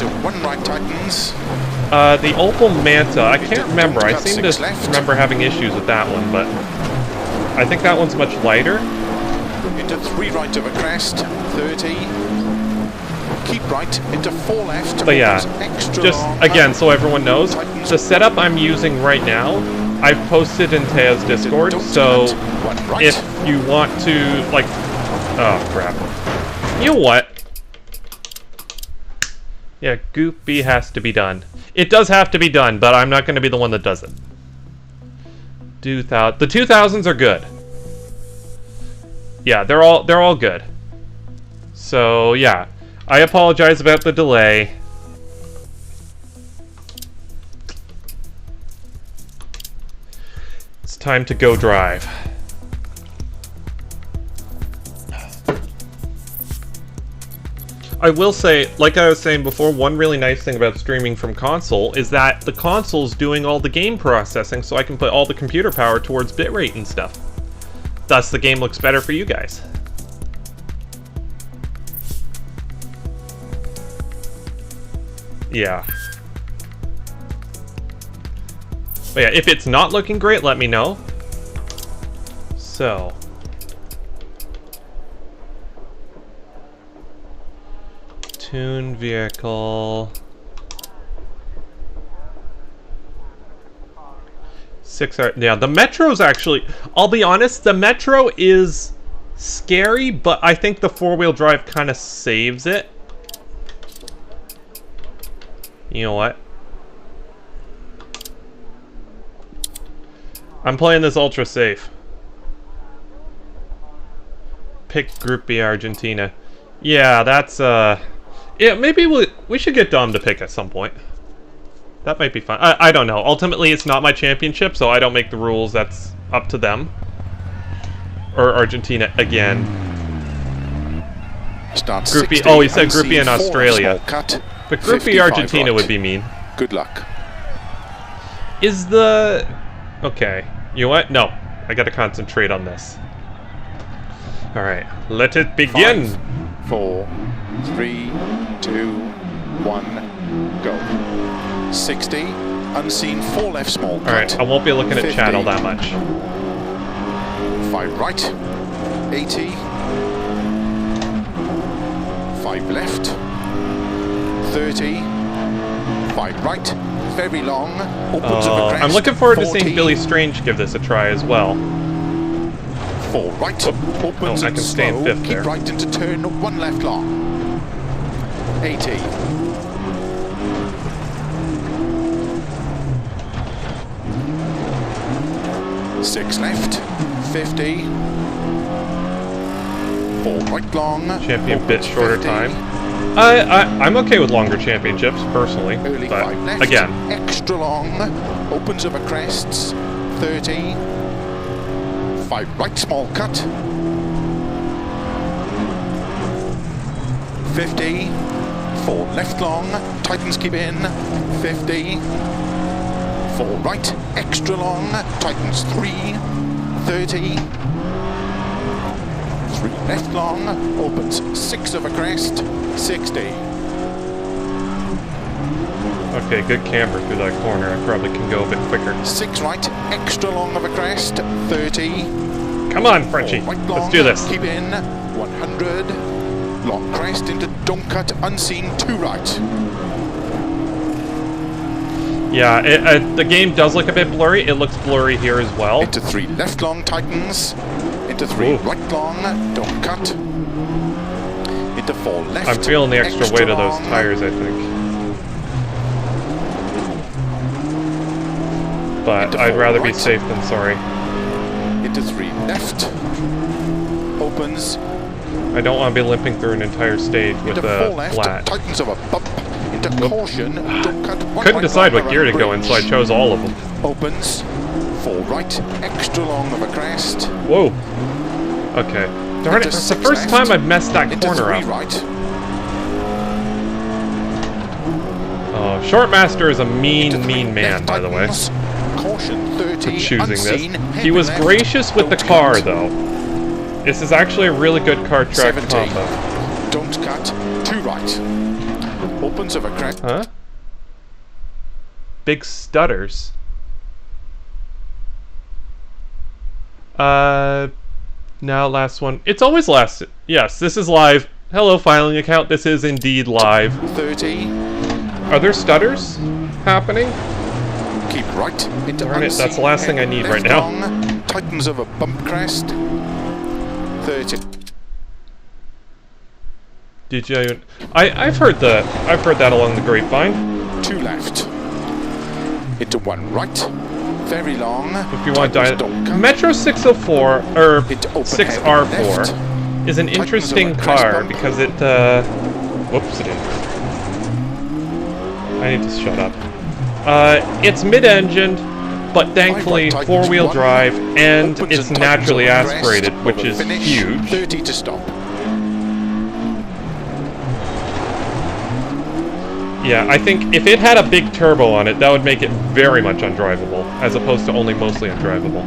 The Opel Manta, I can't remember. I seem to remember having issues with that one, but I think that one's much lighter. Into 3 right of a crest, 30. Keep right, into 4 left. But yeah, just again, so everyone knows, the setup I'm using right now, I've posted in Thea's Discord, so if you want to, like, oh crap. You know what? Yeah, Group B has to be done. It does have to be done, but I'm not going to be the one that does it. The 2000s are good. Yeah, they're all good. So yeah, I apologize about the delay. It's time to go drive. I will say, like I was saying before, one really nice thing about streaming from console is that the console's doing all the game processing, so I can put all the computer power towards bitrate and stuff. Thus, the game looks better for you guys. Yeah. But yeah, if it's not looking great, let me know. So... Tune vehicle. 6R. Yeah, the Metro's actually... I'll be honest, the Metro is scary, but I think the 4-wheel drive kind of saves it. You know what? I'm playing this ultra safe. Pick Group B Argentina. Yeah, that's yeah, maybe we should get Dom to pick at some point. That might be fun. I don't know. Ultimately, it's not my championship, so I don't make the rules. That's up to them. Or Argentina again. Start Group B. Oh, he said Group B in Australia. But Group B Argentina would be mean. Good luck. Is the... Okay. You know what? No. I gotta concentrate on this. Alright. Let it begin! 5, 4, 3, 2, 1, go. 60, unseen, 4 left, small cut. Alright, I won't be looking at 50, chat all that much. 5 right, 80, 5 left, 30, 5 right, very long, opens of a crest, I'm looking forward 40, to seeing Billy Strange give this a try as well. 4 right, opens I can stay in slow, fifth keep there. right into turn, 1 left long, 80. Six left, 50. 4 right long. Champion bit shorter 50. time. I'm okay with longer championships, personally. Early But 5 left. again, Extra long. Opens over crests. 30. 5 right, small cut. 50. 4 left long, tightens, keep in. 50. 4 right, extra long, tightens 3. 30. 3 left long, opens 6 over crest. 60. Okay, good camber through that corner. I probably can go a bit quicker. 6 right, extra long of a crest. 30. Come on, Frenchie. Right long, Let's do this. keep in. 100. Long crest into don't cut, unseen, 2 right. Yeah, the game does look a bit blurry. It looks blurry here as well. Into 3 left long, tightens. Into 3 Ooh. right long, don't cut. Into 4 left. I'm feeling the extra weight of those long. tires, I think. But Into I'd 4 rather be right. safe than sorry. Into 3 left. Opens. I don't want to be limping through an entire stage with Into 4 a left. flat. Tightens of a bump. Into caution. Don't cut. 1 Couldn't right decide long what gear to around go in, so I bridge. chose all of them. Opens. 4 right. Extra long of a crest. Whoa. Okay. Darn it, Into it's the 6 first left. time I've messed that Into corner 3 up. right. Oh, Shortmaster is a mean, Into 3 mean man, left, by the way, tightens. Caution 30. for choosing unseen, this. heavy He was left, gracious with the don't car, cut. though. This is actually a really good car track 70. combo. Don't cut. 2 right. Opens of a crest. Huh? Big stutters. Now last one. It's always last. Yes, this is live. Hello, filing account. This is indeed live. 30. Are there stutters happening? Keep right. Into Darn it, that's unseen, the last thing I need right left now. long, tightens of a bump crest. 30. Did you? I've heard that along the grapevine. 2 left. Into 1 right. Very long. If you want to tightens, don't cut. Metro 604 or Into open 6R4 left. is an interesting of a crest car bump. because it whoops it is. I need to shut up. It's mid-engined, but thankfully tightens, 4-wheel 1. drive, and Opens it's and tightens naturally over crest, aspirated, which over is finish, huge. 30 to stop. Yeah, I think if it had a big turbo on it, that would make it very much undrivable, as opposed to only mostly undrivable.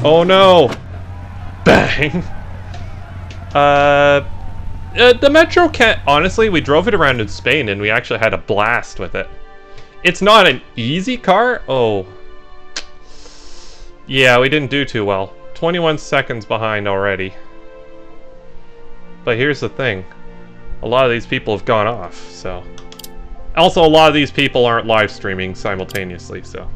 Oh no! Bang! The Metro can't... Honestly, we drove it around in Spain and we actually had a blast with it. It's not an easy car. Oh. Yeah, we didn't do too well. 21 seconds behind already. But here's the thing. A lot of these people have gone off, so... Also, a lot of these people aren't live streaming simultaneously, so...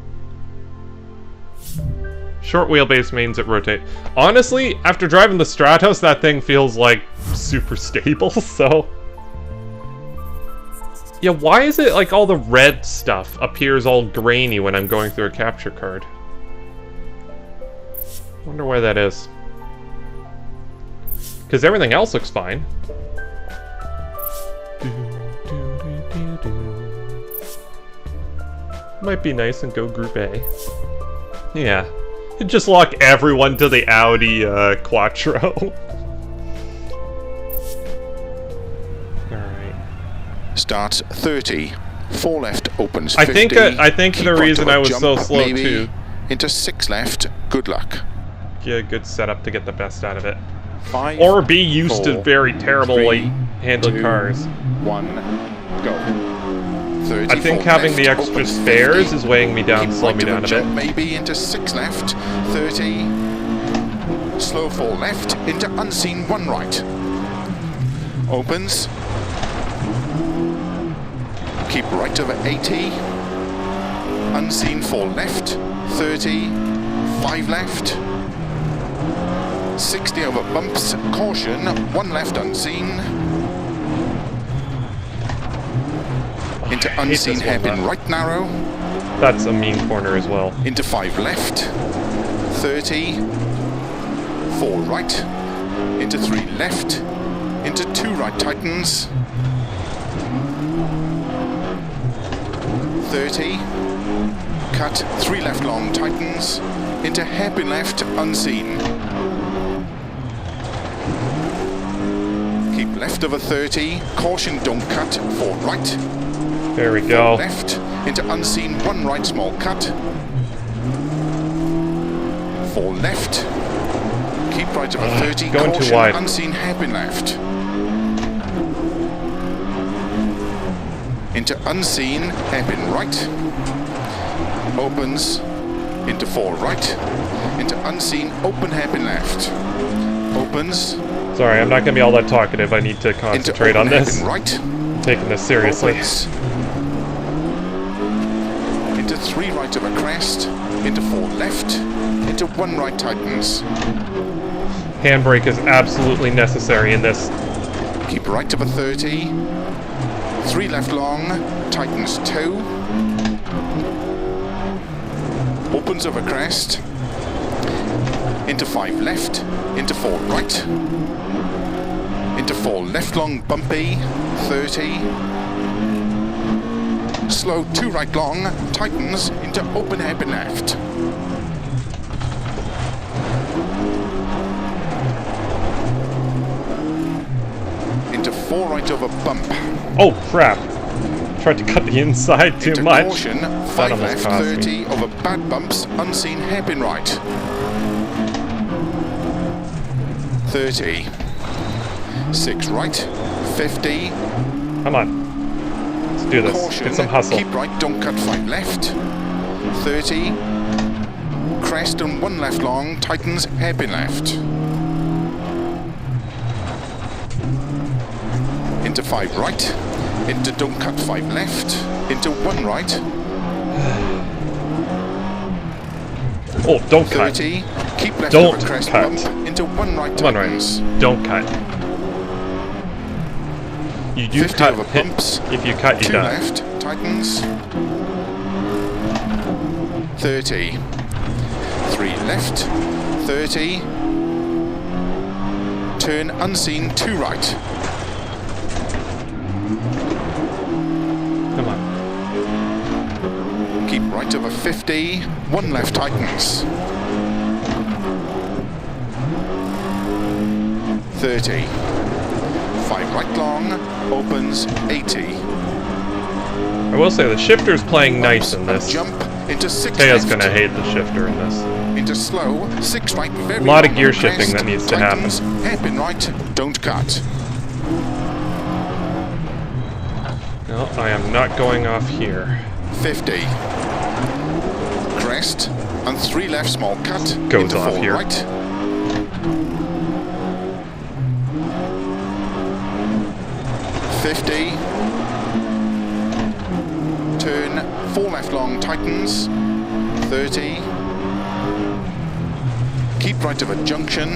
Short wheelbase means it rotate. Honestly, after driving the Stratos, that thing feels like super stable, so... Yeah, why is it like all the red stuff appears all grainy when I'm going through a capture card? Wonder why that is. Because everything else looks fine. Might be nice and go Group A. Yeah. Just lock everyone to the Audi Quattro. Alright. Starts 30. 4 left, opens 50. I think Keep the right reason to a I was jump, so slow maybe. too. Into 6 left, good luck. Yeah, good setup to get the best out of it. 5. Or be used to 4, very terribly 3, handling 2, cars. 1, go. 30, I think 4 having left, the extra opens spares 50. is weighing me down, Keep slowing me right to down a jump, bit. maybe into 6 left, 30. Slow 4 left, into unseen 1 right. Opens. Keep right over 80. Unseen 4 left, 30. 5 left. 60 over bumps, caution, 1 left unseen. Into unseen hairpin right narrow. That's a mean corner as well. Into 5 left, 30, 4 right, into 3 left, into 2 right tightens, 30, cut, 3 left long, tightens, into hairpin left, unseen. Keep left over 30, caution, don't cut, 4 right. There we go. Left, into unseen, 1 right, small cut. 4 left. Keep right over 30, going caution, too wide. unseen, hairpin left. Into unseen, hairpin right. Opens, into 4 right. Into unseen, open hairpin left. Opens. Sorry, I'm not going to be all that talkative. I need to concentrate on this. Right. I'm taking this seriously. Opens. Into 3 right of a crest. Into 4 left. Into 1 right, tightens. Handbrake is absolutely necessary in this. Keep right of a 30. 3 left long. Tightens 2. Opens over crest. Into 5 left. Into 4 right. Into 4 left long, bumpy. 30. Slow 2 right long. Tightens into open hairpin left. Into 4 right over bump. Oh crap! Tried to cut the inside too Into much. Caution, That 5 almost left, cost 30 me. over bad bumps, unseen hairpin right. 30. 6 right, 50. Come on. Let's do this. Caution, Get some hustle. keep right, don't cut 5 left. 30. Crest and 1 left long, tightens hairpin left. Into 5 right. Into don't cut 5 left. Into 1 right. Oh, don't cut. 30. Keep left Don't over crest cut. bump. Into 1 right, 1 tightens. right. Don't cut. You do 50 cut. over bumps. If you cut, you 2 die. left, tightens. 30. 3 left. 30. Turn unseen, 2 right. Come on. Keep right over 50. 1 left, tightens. 30. 5 right long, opens 80. I will say the shifter's playing nice in this. Jump into 6 Tea's left. gonna hate the shifter in this. Into slow, 6 right, very A lot of long gear crest, shifting that needs to happen. tightens, hairpin right, don't cut. No, I am not going off here. 50. Crest, and 3 left, small cut, Goes into off 4 here. right. 50. Turn 4 left long, tightens. 30. Keep right of a junction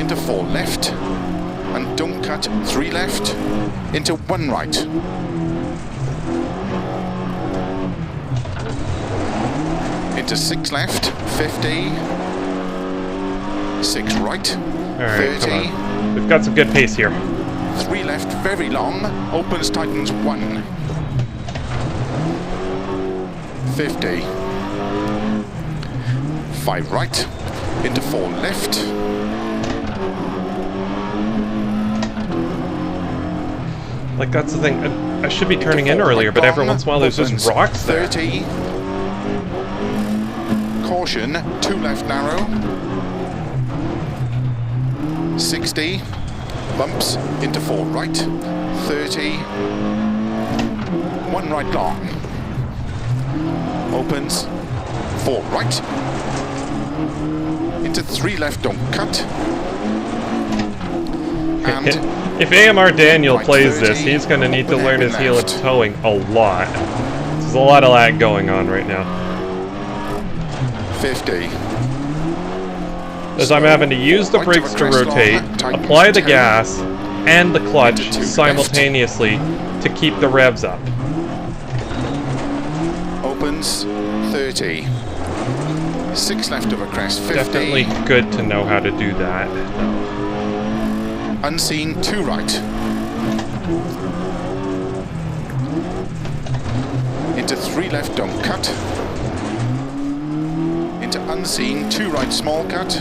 into 4 left, and don't cut 3 left into 1 right. Into 6 left, 50. 6 right, Alright, 30. come on. We've got some good pace here. 3 left, very long, opens, tightens 1. 50. 5 right, into 4 left. Like, that's the thing. I should be turning in earlier, but every once in a while there's just rocks there. 30. Caution, 2 left narrow. 60. Bumps into 4 right. 30. 1 right long. Opens. 4 right. Into 3 left, don't cut. And If AMR Daniel right plays 30, this, he's going to need to open learn his hairpin heel and left. towing a lot. There's a lot of lag going on right now. 50. As I'm having to use the Right brakes of a to crest rotate, long, tightens apply the 10, gas and the clutch into 2 simultaneously to keep the revs up. Opens 30. 6 left of a crest, 50. Definitely good to know how to do that. Unseen, 2 right. Into 3 left, don't cut. into unseen, 2 right small cut,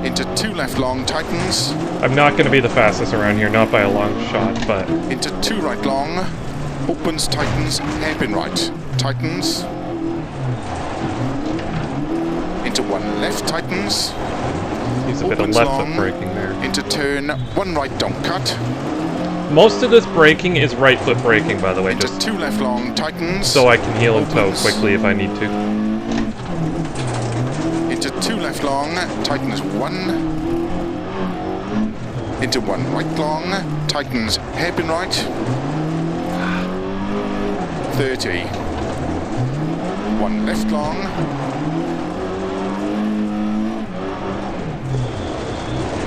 into 2 left long tightens. I'm not going to be the fastest around here, not by a long shot, but... Into 2 right long, opens, tightens, hairpin right, tightens. Into 1 left tightens. He's a bit of left foot braking there. Into turn, 1 right don't cut. Most of this braking is right foot braking, by the way, Into just 2 left long tightens. so I can heel and toe quickly if I need to. Into 2 left long, tightens 1. Into 1 right long, tightens hairpin right. 30. 1 left long.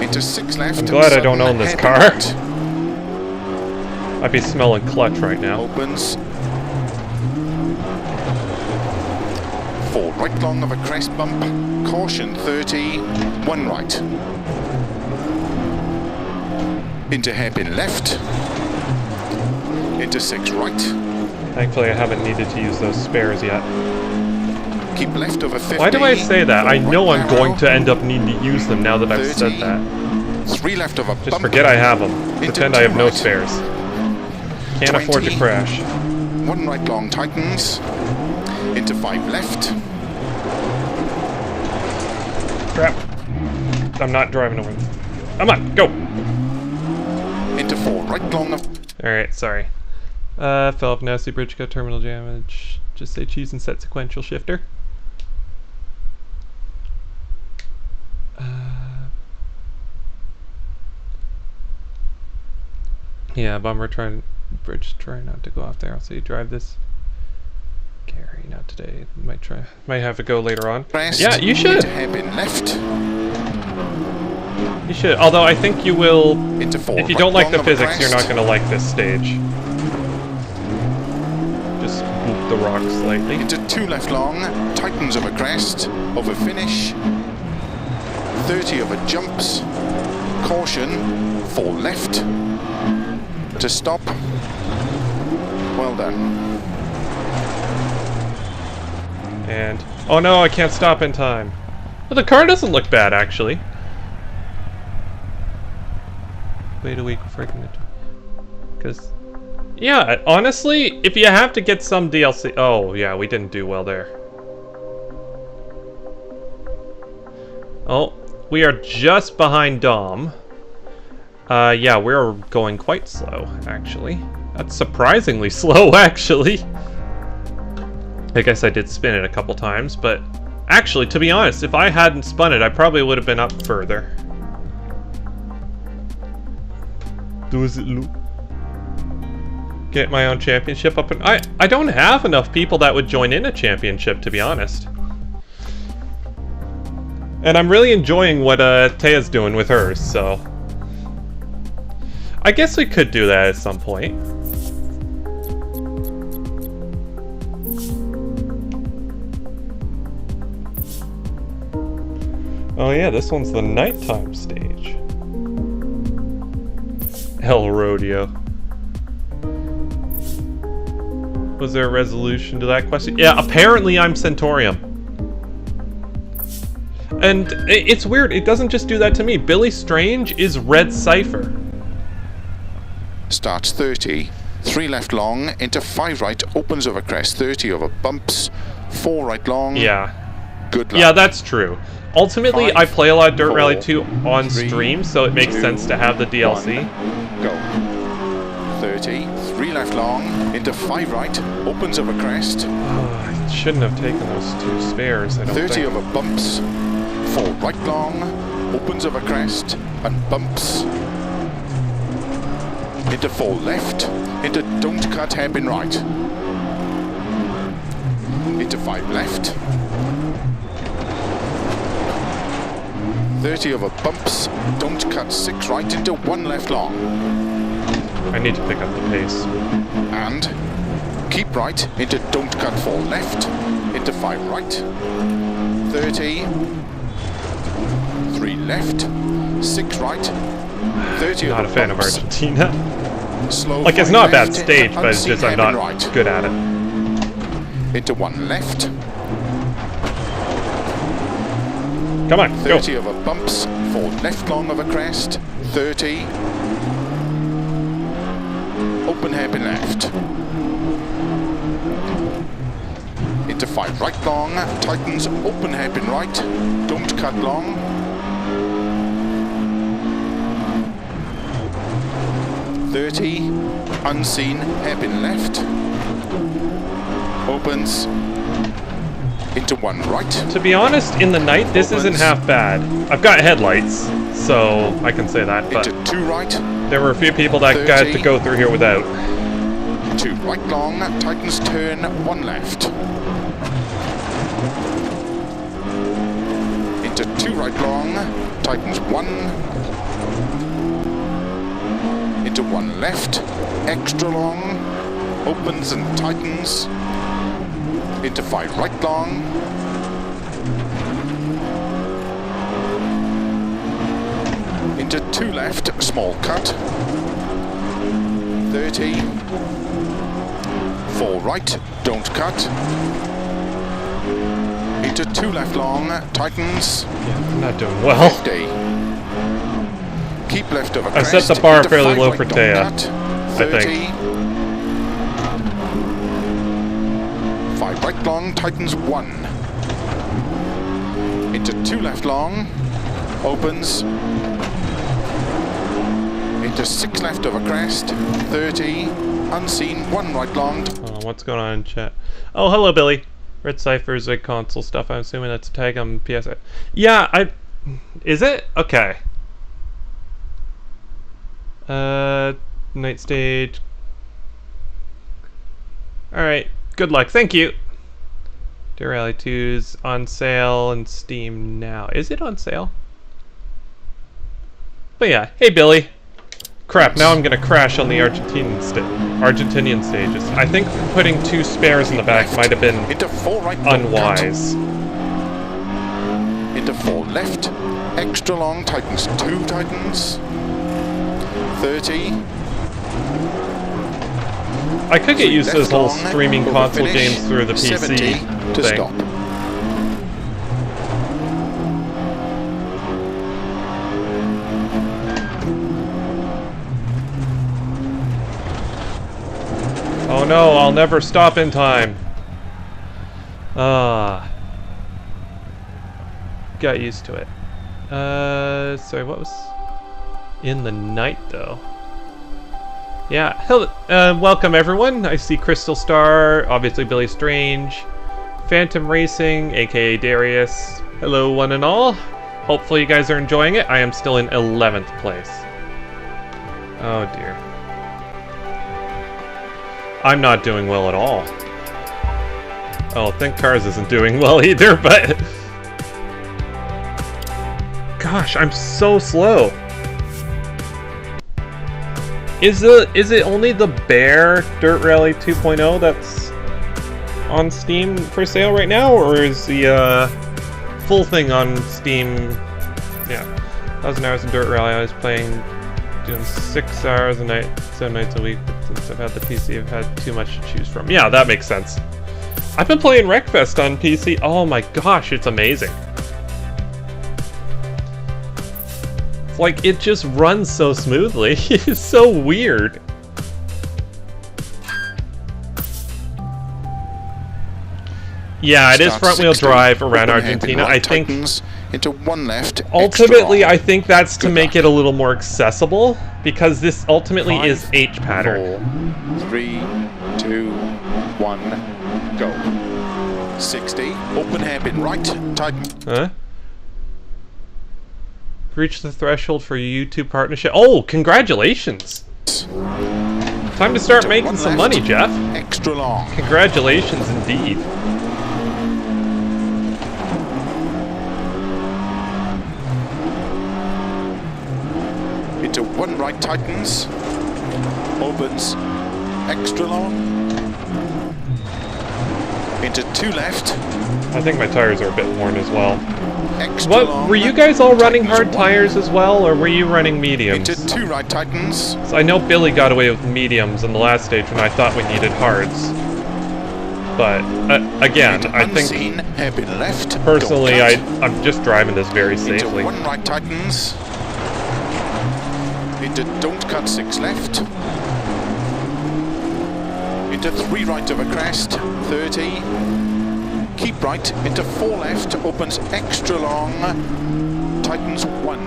Into 6 left. I'm glad I don't own this car. Right. I'd be smelling clutch right now. Opens. 4 right long of a crest bump. Caution 30. 1 right. Into hairpin left. Into 6 right. Thankfully, I haven't needed to use those spares yet. Keep left over 50. Why do I say that? I know I'm going to end up needing to use them now that I've 30, said that. 3 left of a Just bump. forget I have them. Pretend I have no right. spares. Can't 20, afford to crash. 1 right long tightens. Into 5 left. Crap. I'm not driving away. Come on, go! Into 4 right long of... Alright, sorry. Fell off nasty bridge, got terminal damage. Just say cheese and set sequential shifter. Yeah, bummer, bridge, try not to go off there. I'll say you drive this. Gary, not today. Might have to go later on. Rest. Yeah, you should. Hairpin left. You should. Although I think you will. Into 4 If you right don't like long the of a physics, you're not crest. going to like this stage. Just boot the rock slightly. Into 2 left long, tightens of a crest, over finish, 30 over jumps, caution, 4 left, to stop, well done. And oh no, I can't stop in time. Well, the car doesn't look bad actually. Wait a week before I can. Because, yeah, honestly, if you have to get some DLC. Oh yeah, we didn't do well there. Oh, we are just behind Dom. Yeah, we're going quite slow, actually. That's surprisingly slow, actually. I guess I did spin it a couple times, but actually, to be honest, if I hadn't spun it, I probably would have been up further. Does it look? Get my own championship up, and I don't have enough people that would join in a championship, to be honest. And I'm really enjoying what Thea's doing with hers, so I guess we could do that at some point. Oh yeah, this one's the nighttime stage. Hell Rodeo. Was there a resolution to that question? Yeah, apparently I'm Centaurium. And it's weird, it doesn't just do that to me. Billy Strange is Red Cypher. Starts 30, 3 left long, into 5 right, opens over crest, 30 over bumps, 4 right long. Yeah. Good luck. Yeah, that's true. Ultimately, 5, I play a lot of Dirt 4, Rally 2 on 3, stream, so it makes 2, sense to have the DLC. 1, go. 30, 3 left long, into 5 right, opens over crest. Oh, I shouldn't have taken those 2 spares, I don't 30 think. over bumps, 4 right long, opens over crest, and bumps. Into 4 left, into don't cut hairpin right. Into 5 left. 30 over bumps, don't cut 6 right, into 1 left long. I need to pick up the pace. And keep right, into don't cut 4 left, into 5 right. 30, 3 left, 6 right, 30 Not a over fan of bumps. Argentina. Slow Like, it's 5 not a bad left, stage, but it's unseen just I'm hairpin not right. good at it. Into 1 left, Come on, go. 30 over bumps, 4 left long of a crest, 30. Open hairpin left. Into 5 right long, tightens, open hairpin right, don't cut long. 30, unseen, hairpin left. Opens. Into 1 right. To be honest, in the night, this isn't half bad. I've got headlights, so I can say that, but into 2 right. There were a few people that 30. got to go through here without. 2 right long, tightens turn, 1 left. Into 2 right long, tightens 1. Into 1 left, extra long, opens and tightens. Into 5 right long. Into 2 left, small cut. 30. 4 right, don't cut. Into 2 left long, tightens. Yeah, I'm not doing well. 50. Keep left over I crest. set the bar into fairly 5 low right, for don't Thea, cut. I 30. think. 5 right long, tightens 1. Into 2 left long, opens. Into 6 left over crest, 30. Unseen, 1 right long. What's going on in chat? Oh, hello, Billy. Red Cypher's like console stuff. I'm assuming that's a tag on PSA. Yeah, is it? Okay. Night stage. Alright, good luck. Thank you. DiRT Rally 2's on sale and Steam now. Is it on sale? But yeah, hey Billy. Crap, now I'm gonna crash on the Argentinian stages. I think putting 2 spares in the back might have been into 4 right, unwise. Into 4 left, extra long, tightens 2 tightens. 30. I could get used to this whole long, streaming console finish, games through the PC 70 to thing. stop. Oh no, I'll never stop in time. Got used to it. Sorry, what was in the night though? Yeah, hello, welcome everyone. I see Crystal Star, obviously Billy Strange, Phantom Racing, aka Darius. Hello one and all. Hopefully you guys are enjoying it. I am still in 11th place. Oh dear. I'm not doing well at all. Oh, Think Cars isn't doing well either, but... Gosh, I'm so slow. Is it only the bare DiRT Rally 2.0 that's on Steam for sale right now, or is the full thing on Steam? Yeah, 1,000 hours in DiRT Rally. I was doing 6 hours a night, 7 nights a week. But since I've had the PC, I've had too much to choose from. Yeah, that makes sense. I've been playing Wreckfest on PC. Oh my gosh, it's amazing. It's like it just runs so smoothly. It's so weird. Yeah, it is front-wheel drive around Argentina. I think into 1 left. Ultimately, I think that's to make it a little more accessible, because this ultimately is H pattern. 4, 3, 2, 1, go. 60. Open hairpin right. Tighten. Huh? Reach the threshold for YouTube partnership. Oh, congratulations! Time to start making some money, Jeff. Extra long. Congratulations indeed. Into 1 right tightens. Opens. Extra long. Into 2 left. I think my tires are a bit worn as well. Extra long. Were you guys all running hard tires as well, or were you running mediums? Into 2 right tightens. So I know Billy got away with mediums in the last stage when I thought we needed hards. But again, I unseen, think hairpin left. personally, Don't cut. I'm just driving this very Into safely. 1 right tightens. Into don't cut 6 left. Into 3 right of a crest, 30. Keep right, into 4 left, opens extra long, tightens 1.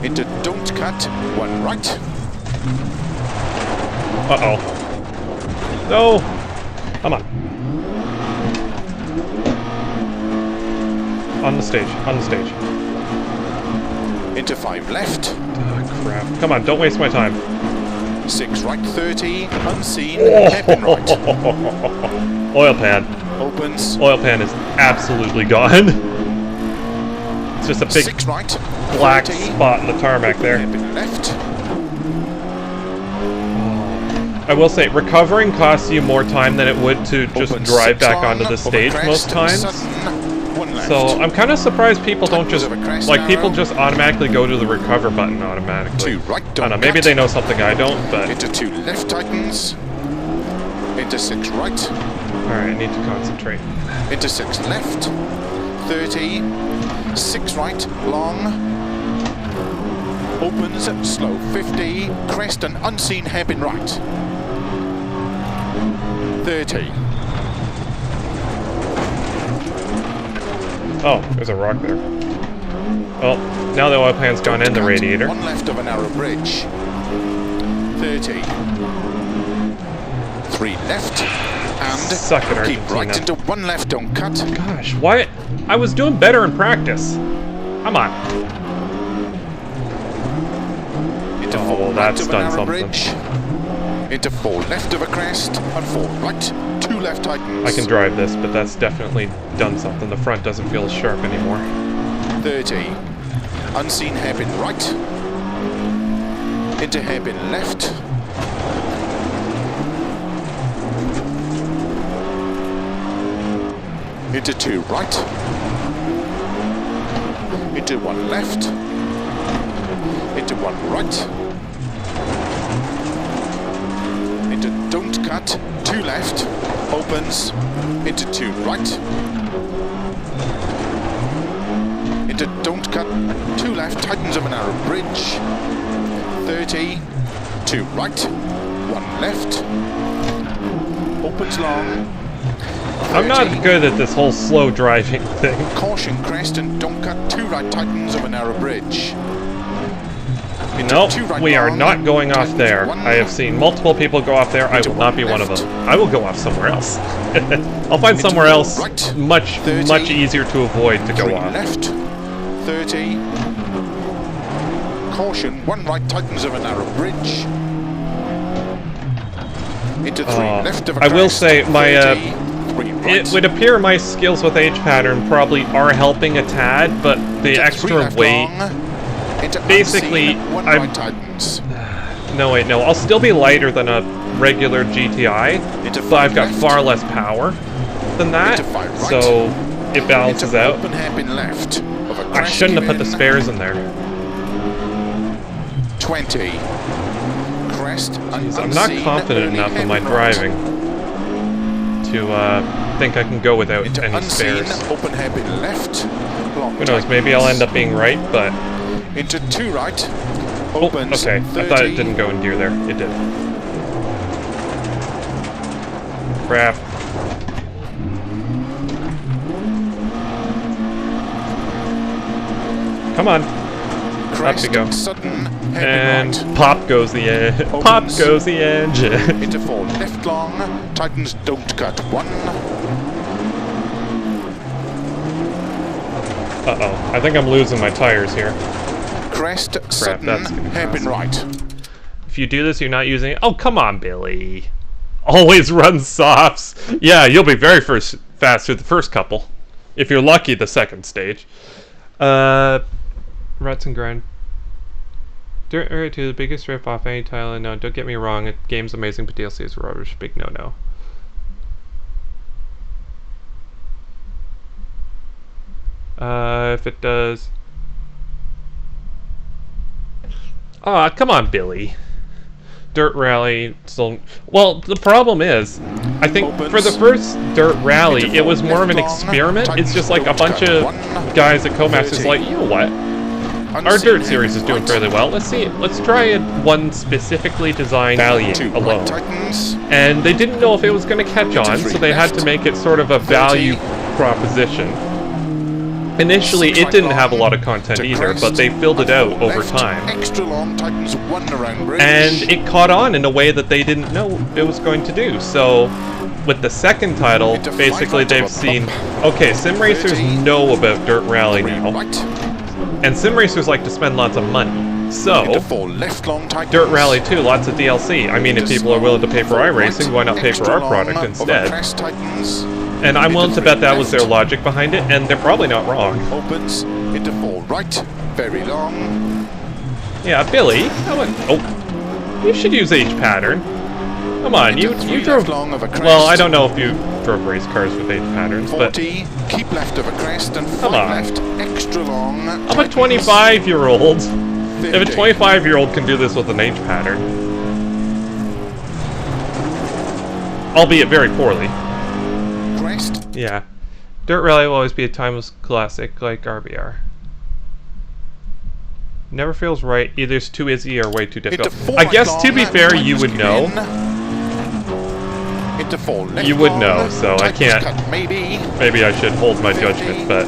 Into don't cut, 1 right. Uh-oh. No! Come on. On the stage, on the stage. Into 5 left. Oh, crap. Come on, don't waste my time. 6 right, 30, unseen, hairpin right. Oil pan. Opens. Oil pan is absolutely gone. It's just a big 6 right, black 30, spot in the tarmac there. hairpin left. I will say, recovering costs you more time than it would to just Opens drive 6 back long, onto the over stage crest, most times. sudden, 1 left. So I'm kind of surprised people don't Tightens just, over crest like, people narrow. just automatically go to the recover button automatically. 2 right, I don't don't know, maybe cut. they know something I don't, but... Into 2 left tightens. Into 6 right. Alright, I need to concentrate. Into 6 left. 30. 6 right, long. Opens, slow, 50. Crest and unseen hairpin right. 30. Oh, there's a rock there. Well, now the oil pan's gone in the Cut. radiator. 1 left of a narrow bridge. 30. 3 left. And Suck it, keep right Argentina. into 1 left, don't cut. Gosh, why? I was doing better in practice. Come on. Into Oh, 4 well, right that's of a done narrow something. bridge. Into 4 left of a crest. And 4 right. 2 left tightens. I can drive this, but that's definitely done something. The front doesn't feel as sharp anymore. 30. Unseen hairpin right. Into hairpin left. Into 2 right. Into 1 left. Into 1 right. Into don't cut. 2 left. Opens. Into 2 right. Into don't cut. 2 left. Tightens of a narrow bridge. 30. 2 right. 1 left. Opens long. 30. I'm not good at this whole slow driving thing. Caution crest and don't cut. 2 right tightens of a narrow bridge. Into Nope, 2 right we are long, not going off tightens there. 1. I have seen multiple people go off there. I Into will not be 1 one of left. them. I will go off somewhere else. I'll find Into somewhere 4 else right. much 30. much easier to avoid to 3 go off. left. 30. Caution 1 right tightens of a narrow bridge. Into 3 left of a I will crest, say my 30, 3 right. it would appear my skills with H pattern probably are helping a tad, but the Into 3 extra left weight. long. Into Basically, unseen, 1 I'm- right tightens. No, wait, no. I'll still be lighter than a regular GTI, Into but I've 5 got left. far less power than that, Into 5 right. so it balances Into out. open hairpin left. Of a I crest shouldn't have put the give in. spares in there. 20. Crest and I'm not unseen, confident early enough in my hairpin right. driving to think I can go without Into any unseen, spares. open hairpin left. Long Who knows? Maybe I'll tightens. end up being right, but Into 2 right. oh, Opens. okay. 30. I thought it didn't go in gear there. It did. Crap. Come on. Crest, Up we go. sudden, hairpin And right. pop goes the pop Opens. goes the engine. Into 4 left long. Tightens don't cut 1. Uh-oh. I think I'm losing my tires here. Crest, sudden, that's gonna hairpin cost. right. If you do this, you're not using it. Oh, come on, Billy. Always run softs. Yeah, you'll be very fast through the first couple. If you're lucky, the second stage. Ruts and Grind. DiRT 2, the biggest rip off any title. No, don't get me wrong. The game's amazing, but DLC is rubbish. Big no-no. If it does... Aw, come on, Billy. Dirt Rally still... Well, the problem is, I think for the first Dirt Rally, it was more of an experiment. It's just like a bunch of guys at Codemasters like, you know what? Our Dirt series is doing fairly well. Let's see. Let's try one specifically designed rallying alone. And they didn't know if it was going to catch on, so they had to make it sort of a value proposition. Initially, it didn't have a lot of content either, but they filled it out over time. And it caught on in a way that they didn't know it was going to do. So, with the second title, basically they've seen, okay, sim racers know about Dirt Rally now, and sim racers like to spend lots of money. So, Dirt Rally 2, lots of DLC. I mean, if people are willing to pay for iRacing, why not pay for our product instead? And I'm willing to bet that was their logic behind it, and they're probably not wrong. Opens into 4 right, very long. Yeah, Billy, oh, you should use H pattern. Come on, you drove... Well, I don't know if you drove race cars with H patterns, 40, but... keep left of a crest and 5 left, extra long. I'm a 25-year-old. If a 25-year-old can do this with an H pattern. Albeit very poorly. Yeah. Dirt Rally will always be a timeless classic like RBR. Never feels right. Either it's too easy or way too difficult. I guess, to be fair, you would know. You would know, so I can't... Maybe I should hold my judgment, but...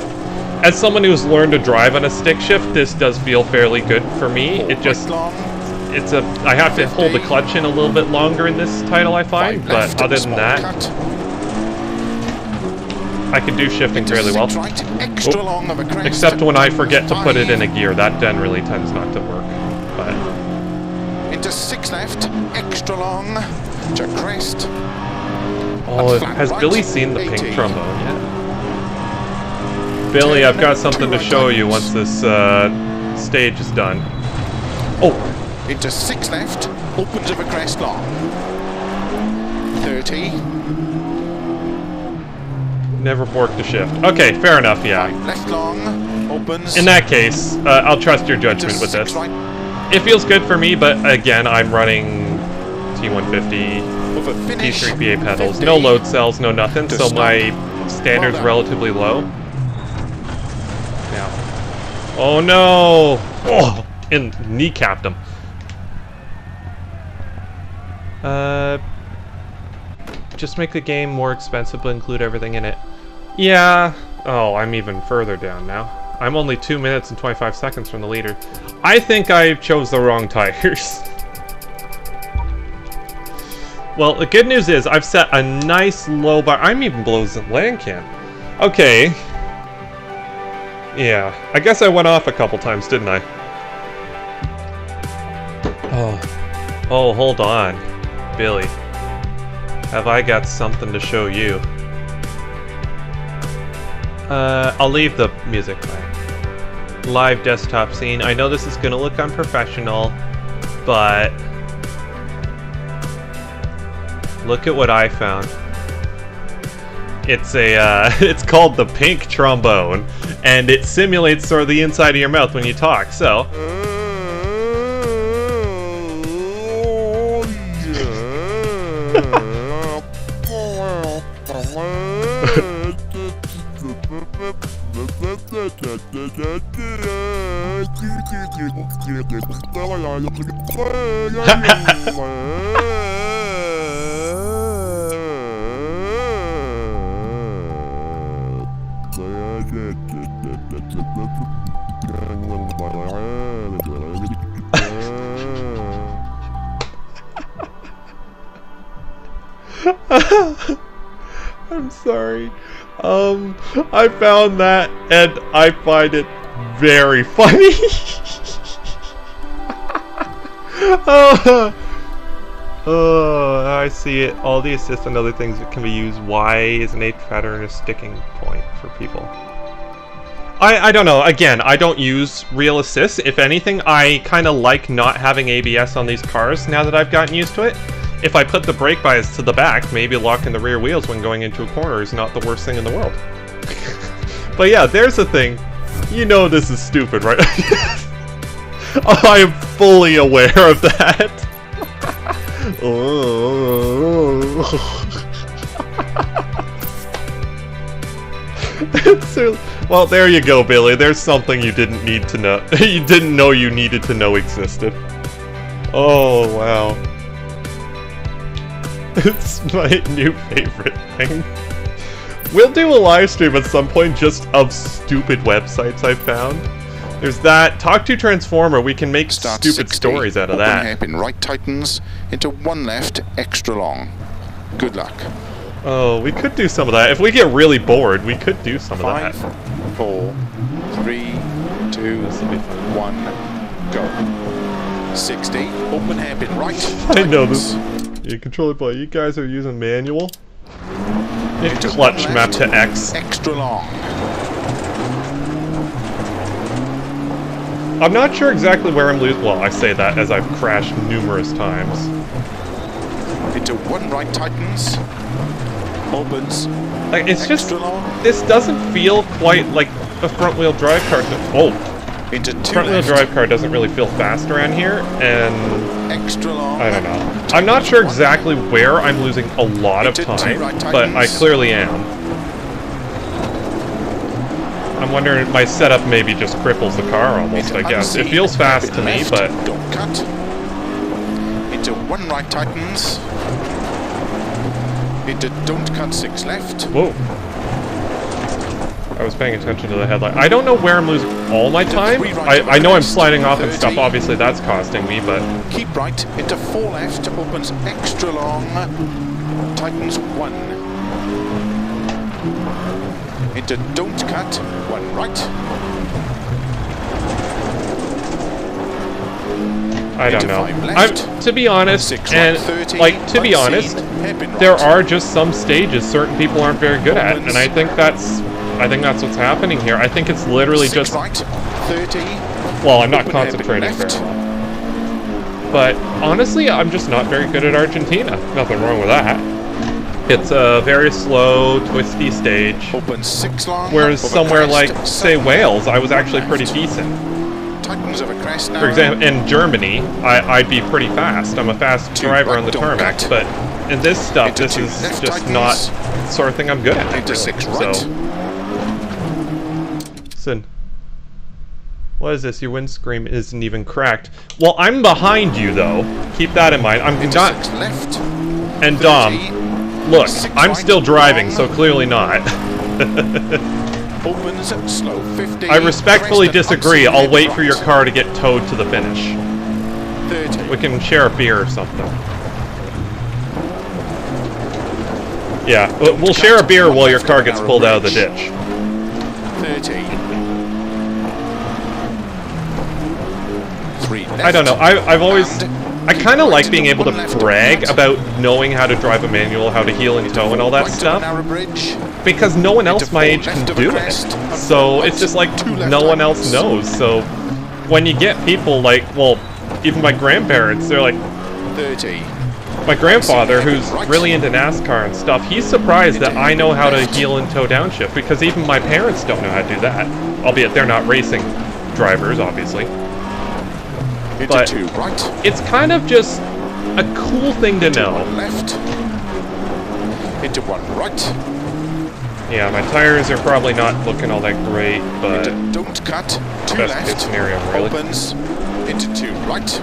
As someone who's learned to drive on a stick shift, this does feel fairly good for me. It just... I have to hold the clutch in a little bit longer in this title, I find, but other than that... I can do shifting fairly well. Except when I forget to put it in a gear. That generally tends not to work. But into 6 left, extra long to crest. Oh, has Billy seen the pink trombone yet? Billy, I've got something to show you once this stage is done. Oh! Into 6 left, opens of a crest long. 30. Never forked a shift. Okay, fair enough, yeah. Left long, opens. In that case, I'll trust your judgment with this. It feels good for me, but again, I'm running T150, T3PA pedals, no load cells, no nothing, so my standard's relatively low. Now. Oh no! Oh! And kneecapped him. Just make the game more expensive but include everything in it. Yeah. Oh, I'm even further down now. I'm only 2 minutes and 25 seconds from the leader. I think I chose the wrong tires. Well, the good news is I've set a nice low bar. I'm even below the land cam. Okay. Yeah. I guess I went off a couple times, didn't I? Oh. Oh, hold on. Billy. Have I got something to show you? I'll leave the music playing. Live desktop scene. I know this is gonna look unprofessional, but look at what I found. It's a it's called the pink trombone, and it simulates sort of the inside of your mouth when you talk. So. I'm sorry. I found that and I find it very funny. Oh, I see it. All the assists and other things that can be used. Why is an H pattern a sticking point for people? I don't know. Again, I don't use real assists. If anything, I kind of like not having ABS on these cars now that I've gotten used to it. If I put the brake bias to the back, maybe locking the rear wheels when going into a corner is not the worst thing in the world. But yeah, there's the thing. You know this is stupid, right? I am fully aware of that. Well, there you go, Billy. There's something you didn't need to know. You didn't know you needed to know existed. Oh, wow. It's my new favorite thing. We'll do a live stream at some point just of stupid websites I found. There's that. Talk to Transformer. We can make stupid 60. stories out of Open that. hairpin right tightens into 1 left, extra long. Good luck. Oh, we could do some of that. If we get really bored, we could do some of 5, that. 4, 3, 2, This will be fun. 1, go. 60. Open hairpin right. I know tightens. this. You control it, but you guys are using manual. Into Clutch 1 map left, to X. extra long. I'm not sure exactly where I'm losing. Well, I say that as I've crashed numerous times. Into 1 right tightens. Opens. Like, it's just, Extra long. this doesn't feel quite like a front-wheel drive car. Into 2 Front-wheel left. drive car doesn't really feel fast around here, and Extra long. I don't know. I'm not sure exactly where I'm losing a lot of Into 2 time, right but I tightens. clearly am. I'm wondering if my setup maybe just cripples the car almost, I Into guess. It unseen, feels fast to hairpin me, left, but don't cut. Into 1 right tightens. Into don't cut 6 left. whoa. I was paying attention to the headlight. I don't know where I'm losing all my time. I know I'm sliding off and stuff. 30. Obviously, that's costing me, but Keep right. Into 4 left. Opens extra long. Tightens 1. Into don't cut 1 right. I don't Into know. 5 left. To be honest, 6 and right, 30. like to be honest, Unseen, hairpin right. there are just some stages certain people aren't very good at, Opens. and I think that's what's happening here. I think it's literally 6 just right. 30. well, I'm not Open hairpin concentrating left. very well. But honestly, I'm just not very good at Argentina. Nothing wrong with that. It's a very slow, twisty stage. Opens 6 long. Whereas over somewhere crest, like, say, 7 Wales, I was actually left. pretty decent. Tightens over crest now. For example, in Germany, I'd be pretty fast. I'm a fast 2 driver right, on the don't tarmac, cut. but in this stuff, Into this 2 is left just tightens. not the sort of thing I'm good at. Into really. 6 right. So, listen, what is this? Your windscreen isn't even cracked. Well, I'm behind you, though. Keep that in mind. I'm Into not. 6 left. And 30. look, 6 I'm right, still driving, long. so clearly not. Opens slow 50. I respectfully crest and disagree. unseen I'll wait for your right. car to get towed to the finish. 30. We can share a beer or something. Yeah, we'll share a beer while your car gets pulled out of the ditch. 30. 3 left. I don't know. I've always... And I kind of keep like right being into able to 1 left brag right. about knowing how to drive a manual, how to heel and toe and all that Right of a stuff, narrow bridge. because no one else Into my 4 age left can of a do it. crest, and So 4 it's just like 2 left no one else tightens. knows. So when you get people like, well, even my grandparents, they're like, 30. my grandfather, who's Right. really into NASCAR and stuff, he's surprised that I know how to Left. heel and toe downshift, because even my parents don't know how to do that. Albeit they're not racing drivers, obviously. Into But 2 right. it's kind of just a cool thing to know. 1 left. Into 1 right. Yeah, my tires are probably not looking all that great, but Into don't cut. 2 best left. case scenario, really. Opens. Into 2 right.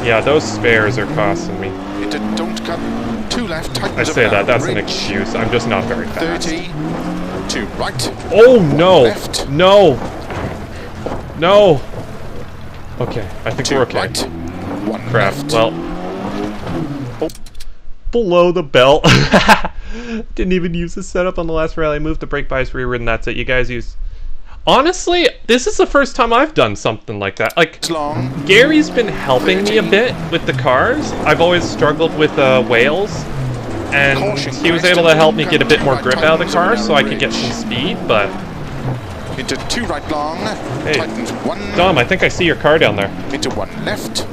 Yeah, those spares are costing me. Into don't cut. 2 left. Tightens I say over that, that's an bridge. excuse. I'm just not very fast. 30. 2 right. Oh no! left. No! No! Okay, I think 2 we're okay. right. 1 Crap. left. Well, Oh. below the belt. Didn't even use the setup on the last rally. I moved the brake bias rearward, and that's it. You guys use... Honestly, this is the first time I've done something like that. Like, It's long. Gary's been helping me a 30. bit with the cars. I've always struggled with Wales, and Caution, he was crest able to help me and get a bit more right grip out of the tightens car over so I could get bridge. some speed, but... Into 2 right long. Hey, Tightens 1. Dom, I think I see your car down there. Into 1 left.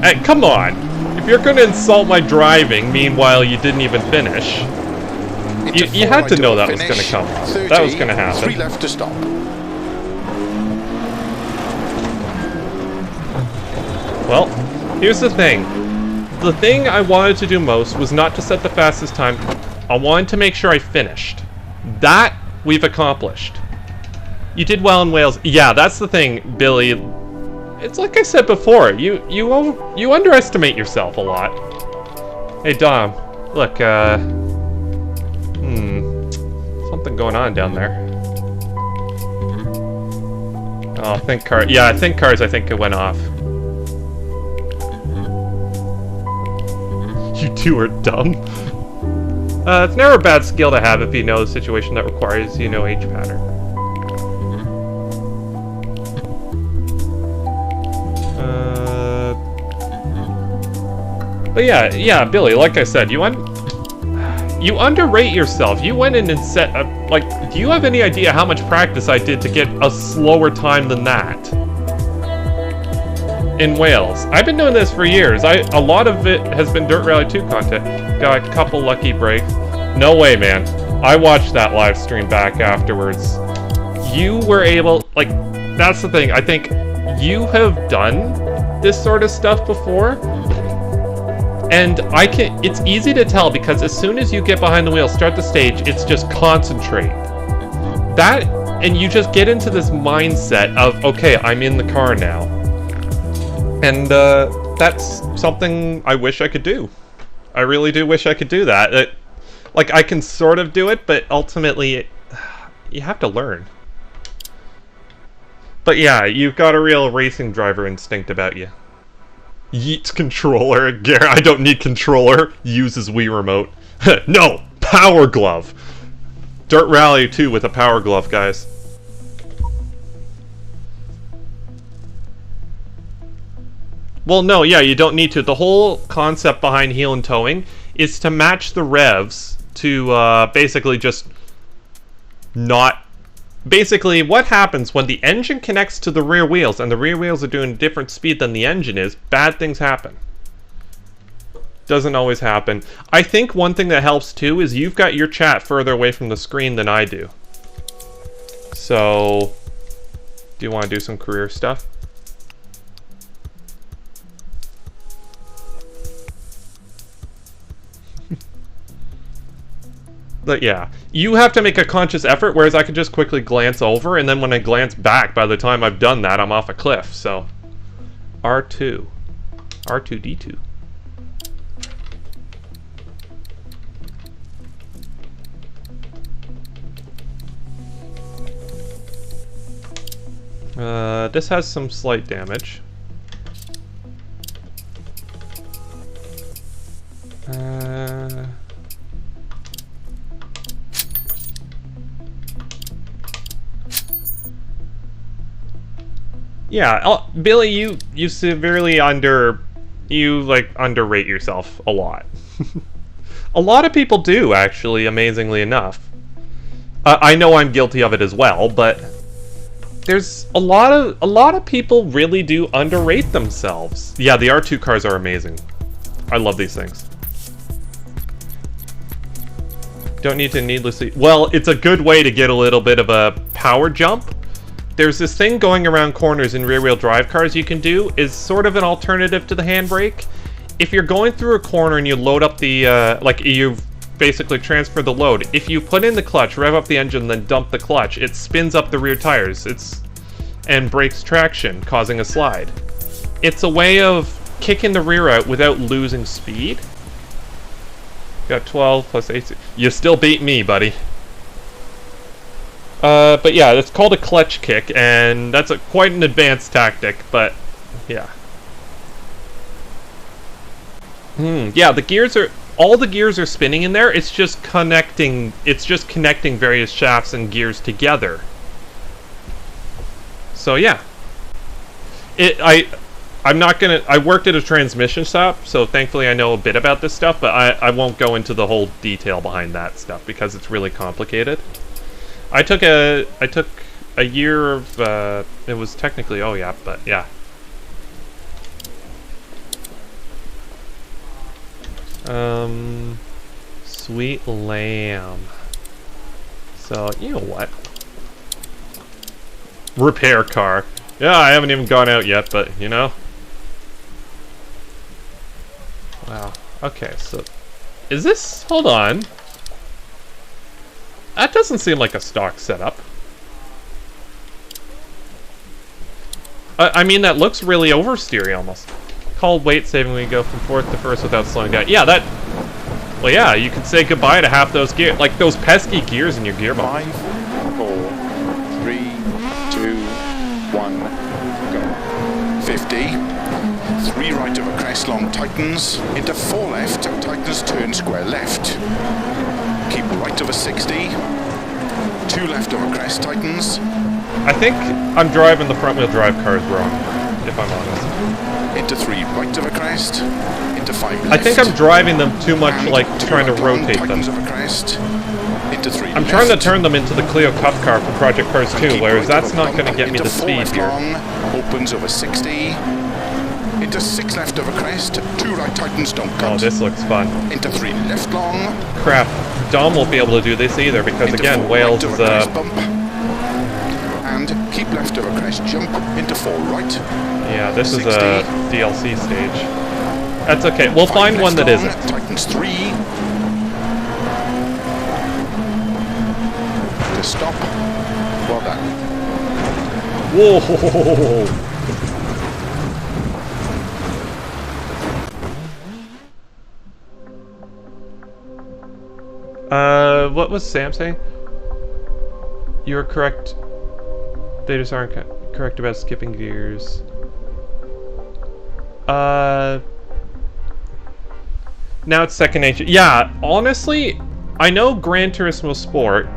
Hey, come on! If you're gonna insult my driving, meanwhile you didn't even finish, Into you 4 had to right know over that was gonna finish. come. 30. That was gonna 3 happen. left to stop. Well, here's the thing. The thing I wanted to do most was not to set the fastest time. I wanted to make sure I finished. That we've accomplished. You did well in Wales. Yeah, that's the thing, Billy. It's like I said before. You underestimate yourself a lot. Hey, Dom. Look, something going on down there. Oh, I think cars. Yeah, I think it went off. You two are dumb. It's never a bad skill to have if you know the situation that requires you know each pattern. But yeah, Billy, like I said, you underrate yourself. You went in and set up, like, do you have any idea how much practice I did to get a slower time than that? In Wales. I've been doing this for years. A lot of it has been Dirt Rally 2 content. Got a couple lucky breaks. No way, man. I watched that live stream back afterwards. You were able, like, that's the thing. I think you have done this sort of stuff before. And it's easy to tell because as soon as you get behind the wheel, start the stage, it's just concentrate. And you just get into this mindset of, okay, I'm in the car now. And that's something I wish I could do. I really do wish I could do that. Like, I can sort of do it, but ultimately, you have to learn. But yeah, you've got a real racing driver instinct about you. Yeets controller. Garrett, I don't need controller. Uses Wii remote. No! Power glove! Dirt Rally 2 with a power glove, guys. Well, no, yeah, you don't need to. The whole concept behind heel and towing is to match the revs to basically just not... Basically, what happens when the engine connects to the rear wheels and the rear wheels are doing a different speed than the engine is, bad things happen. Doesn't always happen. I think one thing that helps too is you've got your chat further away from the screen than I do. So, do you want to do some career stuff? But yeah, you have to make a conscious effort, whereas I can just quickly glance over, and then when I glance back, by the time I've done that, I'm off a cliff, so... R2. R2-D2. This has some slight damage. Yeah, Billy, you severely underrate yourself a lot. A lot of people do, actually, amazingly enough. I know I'm guilty of it as well, but there's a lot of people really do underrate themselves. Yeah, the R2 cars are amazing. I love these things. Don't need to needlessly... Well, it's a good way to get a little bit of a power jump. There's this thing going around corners in rear-wheel drive cars you can do, is sort of an alternative to the handbrake. If you're going through a corner and you load up the, like, you basically transfer the load, if you put in the clutch, rev up the engine, then dump the clutch, it spins up the rear tires, and breaks traction, causing a slide. It's a way of kicking the rear out without losing speed. Got 12 plus 8. You still beat me, buddy. But yeah, it's called a clutch kick, and that's quite an advanced tactic, but yeah. Yeah, all the gears are spinning in there, it's just connecting various shafts and gears together. So yeah. I worked at a transmission shop, so thankfully I know a bit about this stuff, but I won't go into the whole detail behind that stuff, because it's really complicated. I took a year of, it was technically, oh yeah, but yeah. Sweet lamb. So, you know what? Repair car. Yeah, I haven't even gone out yet, but, you know. Wow. Okay, so... Is this... Hold on. That doesn't seem like a stock setup. I mean, that looks really oversteery almost. Called weight saving when you go from fourth to first without slowing down. Yeah, that... Well, yeah, you could say goodbye to half those gears. Like, those pesky gears in your gearbox. 5, 4, 3, 2, 1, go. 50. 3 right over crest, long tightens. Into 4 left, tightens, turn square left. Keep right over 60. 2 left over crest, tightens. I think I'm driving the front-wheel drive cars wrong, if I'm honest. Into 3 right over crest. Into 5 left. I think I'm driving them too much, And like, 2 trying to right on, rotate them. tightens over crest. Into 3 I'm left. trying to turn them into the Clio Cup car from Project Cars 2, Keep whereas right that's over not going to bump, get me into the 4 speed left here. long, opens over 60. Into 6 left over crest. 2 right tightens, don't cut. Oh, this looks fun. Into 3 left long. Crap. Dom won't be able to do this either, because Into again, 4 Wales right is, over crest bump. And keep left over crest, jump into 4 right. yeah, this is 60. a DLC stage. That's okay. We'll 5 find one left that long, isn't. Tightens 3. To stop. Well done. Whoa! What was Sam saying? You were correct. They just aren't correct about skipping gears. Now it's second nature. Yeah, honestly, I know Gran Turismo Sport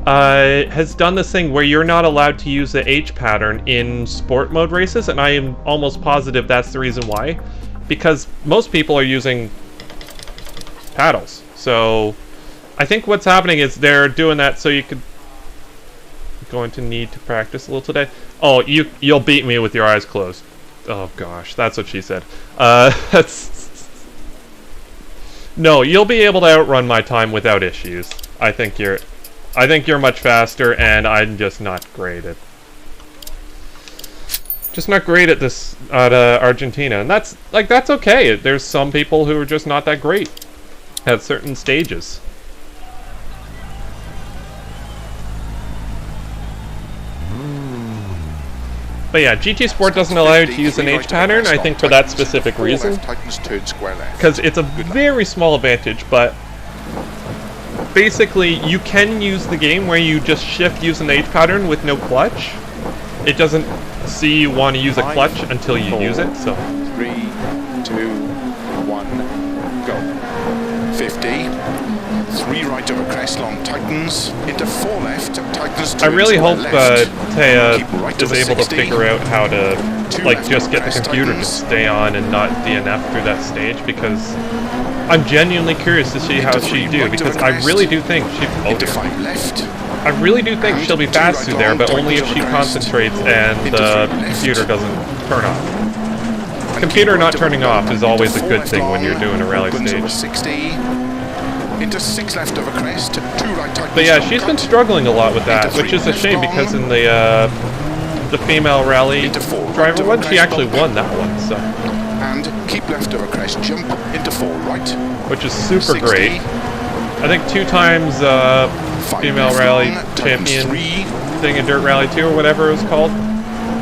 has done this thing where you're not allowed to use the H pattern in sport mode races, and I am almost positive that's the reason why. Because most people are using paddles. So I think what's happening is they're doing that so you could... Going to need to practice a little today. Oh, you'll beat me with your eyes closed. Oh gosh, that's what she said. That's... No, you'll be able to outrun my time without issues. I think you're much faster, and I'm just not great at... Just not great at this at Argentina, and that's okay. There's some people who are just not that great at certain stages. But yeah, GT Sport doesn't allow you to use an H pattern, I think for that specific reason. Because it's a very small advantage, but basically you can use the game where you just shift use an H pattern with no clutch. It doesn't see you want to use a clutch until you use it, so... 3, 2, 1, go. 50. 3 right over crest, long tightens. Into 4 left, tightens. I really hope Thea right is able 60. to figure out how to, like, just get the crest, computer to tightens. stay on and not DNF through that stage, because I'm genuinely curious to see how Into 3 she'd do, right because over I crest. really do think she... Oh Into dear. 5 left. I really do think And she'll be 2 fast right through there, long, but only if tightens she over crest. concentrates and Into the 3 left. computer doesn't turn off. And Computer keep not right turning over off bump. is always a Into good 4 thing left when you're long, doing a rally opens over stage. 60. Into 6 left over crest, 2 right tightens. But yeah, don't she's been cut. struggling a lot with that, Into which 3 is a left shame long. because in the female rally Into 4 right driver over one, she crest actually bump. won that one, so And keep left over crest, jump into 4 right. which is super 60. great. I think 2 times 5 female left rally long, tightens champion 3. thing in Dirt Rally 2 or whatever it was called.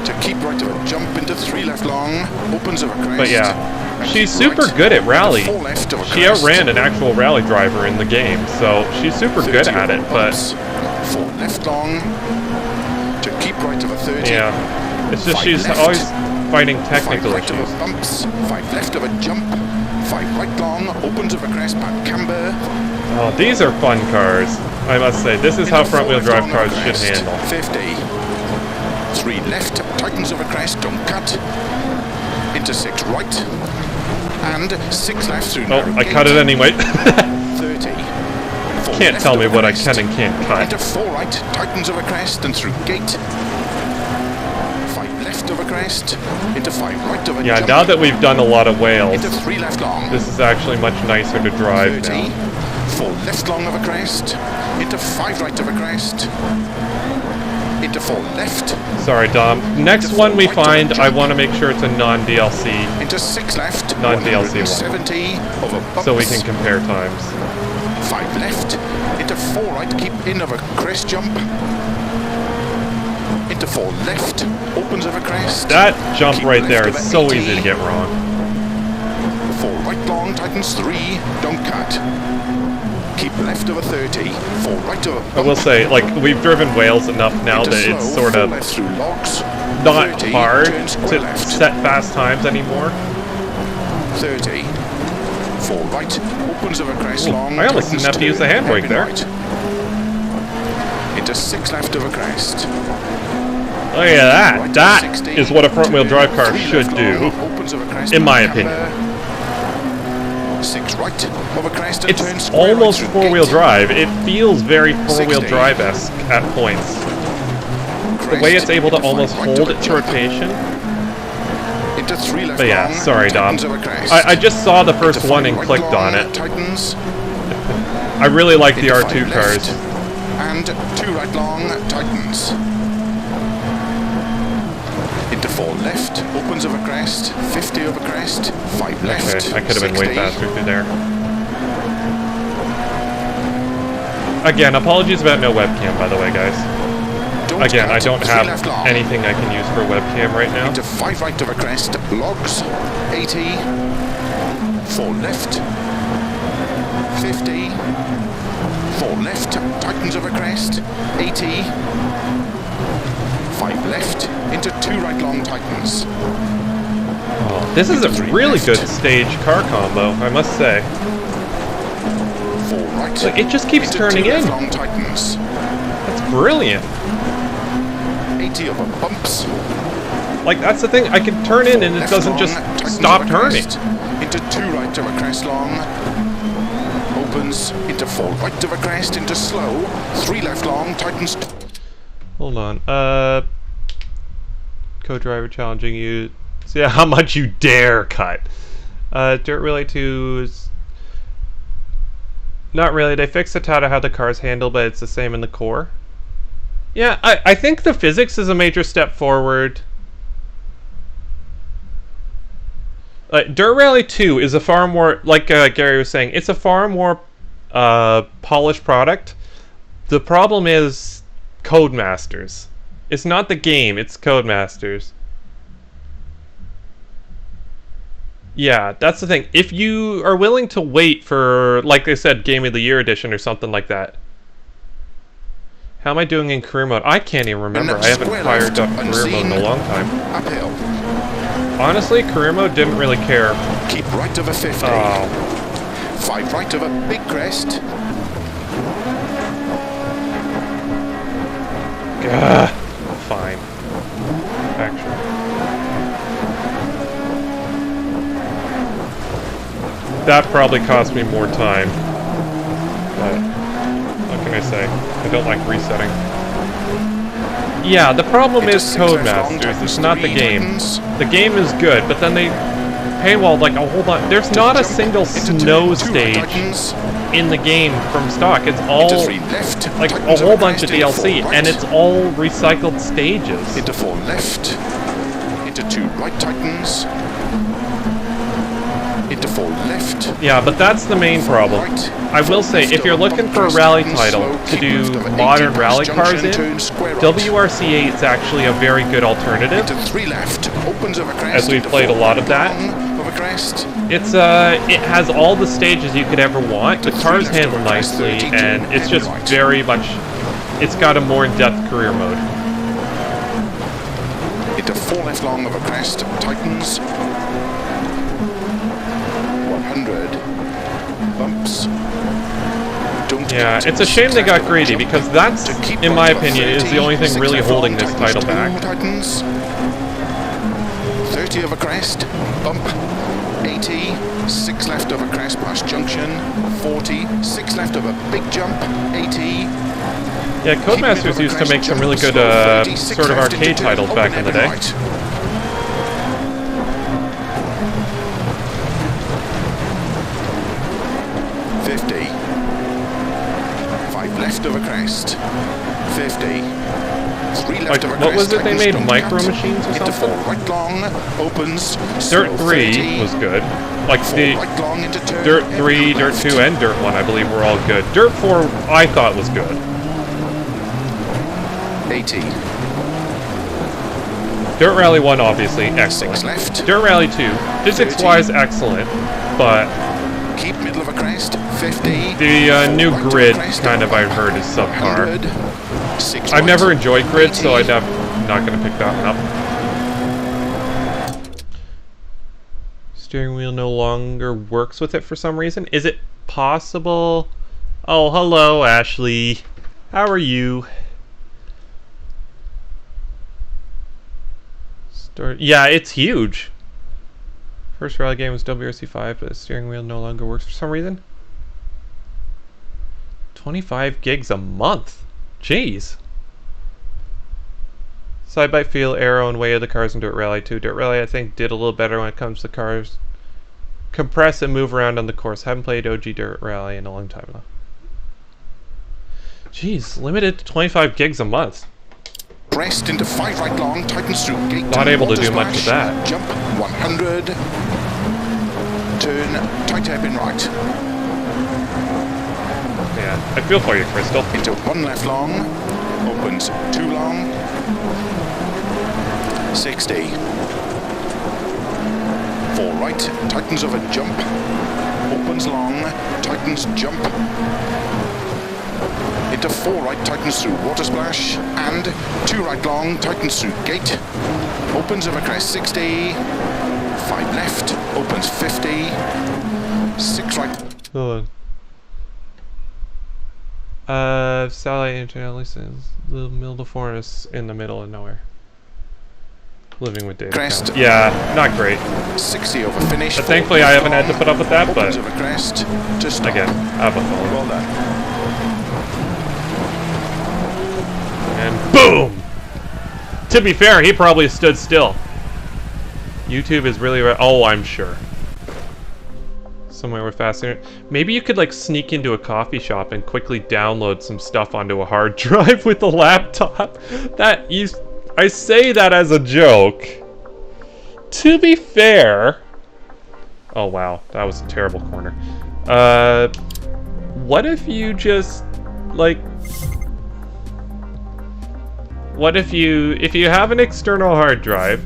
To keep right over jump into 3 left long, opens over crest. But yeah, And she's keep super right good at rally. into 4 left over She crest. outran an actual rally driver in the game, so she's super good 30 at it, over but bumps. 4 left long. To keep right over 30. yeah, it's just 5 she's left. always fighting 5 technical right over issues. bumps. 5 left over jump. 5 right long, opens over crest, back camber. Oh, these are fun cars, I must say. This is how Into 4 front-wheel left drive long cars over should crest. handle. 50. 3 left, tightens over crest, don't cut. Into 6 right. And 6 left through Oh, narrow I gate. cut it anyway. 30. 4 Can't left tell me over what I crest. can and can't cut. Into 4 right, tightens over crest and through gate. 5 left over crest. Into 5 right over Yeah, jump. now that we've done a lot of Wales, Into 3 left long. this is actually much nicer to drive 30. now. 4 4 left long over crest, into 5 right over crest. 5 left over jump, 5 right long, opens over crest, back camber. Oh, these are fun cars, I must say. This is actually much nicer to drive now. 30, 4 left long over crest, into 5 right over crest, 4 left long over crest, into 5 right over jump, 5 left long over crest. into 4 left. Sorry, Dom. Next one we find, I want to make sure it's a non-DLC. Into 6 left. Non-DLC 170 over bumps. So we can compare times. 5 left. Into 4 right. Keep in of a crest jump. Into 4 left. Opens of a crest. That jump Keep right left there of is a so 80. easy to get wrong. 4 right long, tightens 3, don't cut. Keep left of a 30, 4 right of a bump. I will say, like, we've driven Wales enough now Into that it's slow, sort 4 of left through logs. not 30, hard turn square to left. set fast times anymore. 30, 4 right, opens of a crest Ooh, long. I almost didn't have to use the handbrake there. Right. Into 6 left of a crest. Look at that. Right That 60, is what a front-wheel drive car 3 should left do, long, opens of a crest in my on opinion. camber. 6 right of a crest and turn It's square almost right through four-wheel gate. drive. It feels very four-wheel 60. drive-esque at points. The way it's able to almost hold its rotation. Into 3 left But yeah, long, sorry, Dom. tightens of a crest. I just saw the first Into one 5 and right clicked long, on it. Tightens. I really like the Into R2 5 cars. left, and 2 right long, tightens. Into 4 left, opens of a crest, 50 of a crest, 5 left. Okay, I could have been way 60. faster through there. Again, apologies about no webcam, by the way, guys. Don't Again, cut, I don't 3 have left long. anything I can use for webcam right now. Into 5 right of a crest, logs, 80, 4 left, 50, 4 left, tightens of a crest, 80, 5 left, into 2 right long, tightens. Oh, this is a really good stage car combo, I must say. 4 right, Like, it just keeps into turning 2 left in. long, tightens. That's brilliant. 80 over bumps. Like, that's the thing, I can turn in and it Left doesn't long, just tightens stop of a turning. crest, into 2 right of a crest long. Opens into 4 right of a crest, into slow. 3 left long, tightens. Hold on, co-driver challenging you. See how much you dare cut. Dirt Rally 2 is... Not really, they fixed the how the cars handle, but it's the same in the core. Yeah, I think the physics is a major step forward. Dirt Rally 2 is a far more, like Gary was saying, it's a far more polished product. The problem is Codemasters. It's not the game, it's Codemasters. Yeah, that's the thing. If you are willing to wait for, like they said, Game of the Year edition or something like that. How am I doing in career mode? I can't even remember. I haven't fired up career mode in a long time. Uphill. Honestly, career mode didn't really care. Keep right of a 50. Oh. 5 right of a big crest. Gah. Fine. Actually. That probably cost me more time. But what can I say? I don't like resetting. Yeah, the problem is Codemasters. It's not the game. The game is good, but then they paywalled like a whole lot. There's not a single snow stage in the game from stock. It's all like a whole bunch of DLC, and it's all recycled stages. Into 4 left. Into 2 right, tightens. Into 4 left. Yeah, but that's the main problem. I will say, if you're looking for a rally title to do modern rally cars in, WRC8 is actually a very good alternative, Into 3 left. Opens of a crest. as we've played a lot of that. It's it has all the stages you could ever want. The cars handle nicely, and it's just very much. It's got a more in-depth career mode. Into 4 left long of a crest. Tightens. 100. Bumps. Yeah, it's a shame they got greedy, because that's, in my opinion, is the only thing really holding this title back. 30 of a crest, bump, 80, 6 left of a crest past junction, 40, 6 left of a big jump, 80. Yeah, Codemasters used to make some really good sort of arcade titles back in the day. 50. 5 left of a crest. 50. 3 Like, left of a what was crest, it they tightens made? strong Micro cut. machines or Into 4 something? right long, opens. Dirt slow 3 30, was good. Like 4 the right long into turn. Dirt 3, heavy Dirt left. 2, and Dirt 1, I believe, were all good. Dirt 4, I thought was good. 80. Dirt Rally 1, obviously, 6 excellent. left. Dirt Rally 2, physics-wise, excellent, but Keep middle of a crest. 50. the new Right of a grid, crest, kind of, I've heard, is subpar. 100. 6 I've right. never enjoyed grid, so 80. I'm not going to pick that one up. Steering wheel no longer works with it for some reason. Is it possible? Oh, hello, Ashley. How are you? Yeah, it's huge. First rally game was WRC5, but the steering wheel no longer works for some reason. 25 gigs a month. Jeez. Side by feel, aero, and way of the cars in Dirt Rally 2. Dirt Rally, I think, did a little better when it comes to cars. Compress and move around on the course. Haven't played OG Dirt Rally in a long time though. Jeez, limited to 25 gigs a month. Pressed into 5 right long, tightens through gate. Not able to do water much with splash, that. Jump 100. Turn tight hairpin right. Yeah, I feel for you, Crystal. Into 1 left long. Opens 2 long. 60. 4 right, tightens over jump. Opens long, tightens jump. Into 4 right, tightens through water splash, and 2 right long, tightens through gate, opens over crest 60, 5 left, opens 50, 6 right. Hold on. Satellite internet license. The Mildifornis in the middle of nowhere. Living with data. Crest. Count. Yeah, not great. 60 over finish. But thankfully I haven't had to put up with that, opens but over crest to stop. again, I have a phone. Well done. And boom! To be fair, he probably stood still. YouTube is really... Oh, I'm sure. Somewhere with fast internet. Maybe you could, like, sneak into a coffee shop and quickly download some stuff onto a hard drive with a laptop. I say that as a joke. To be fair... Oh, wow. That was a terrible corner. What if you just, like... What if you have an external hard drive,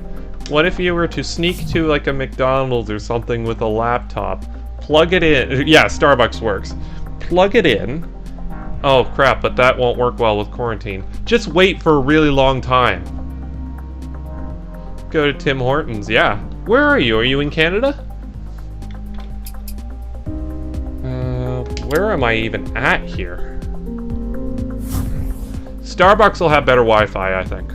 what if you were to sneak to like a McDonald's or something with a laptop, plug it in, yeah, Starbucks works, plug it in, oh crap, but that won't work well with quarantine, just wait for a really long time. Go to Tim Hortons, yeah. Where are you? Are you in Canada? Where am I even at here? Starbucks will have better Wi-Fi, I think.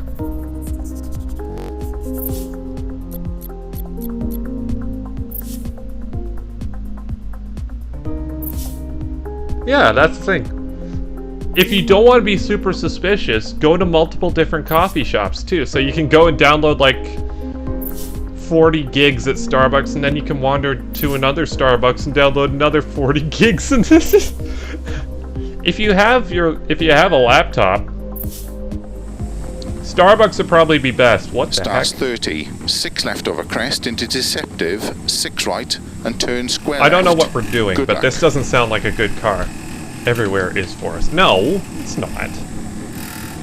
Yeah, that's the thing. If you don't want to be super suspicious, go to multiple different coffee shops too. So you can go and download like 40 gigs at Starbucks, and then you can wander to another Starbucks and download another 40 gigs. And this is, if you have a laptop, Starbucks would probably be best. What the Starts heck? 30, 6 left over crest into deceptive, 6 right, and turn square I don't know left. what we're doing, Good but luck. this doesn't sound like a good car. Everywhere is for us. No, it's not.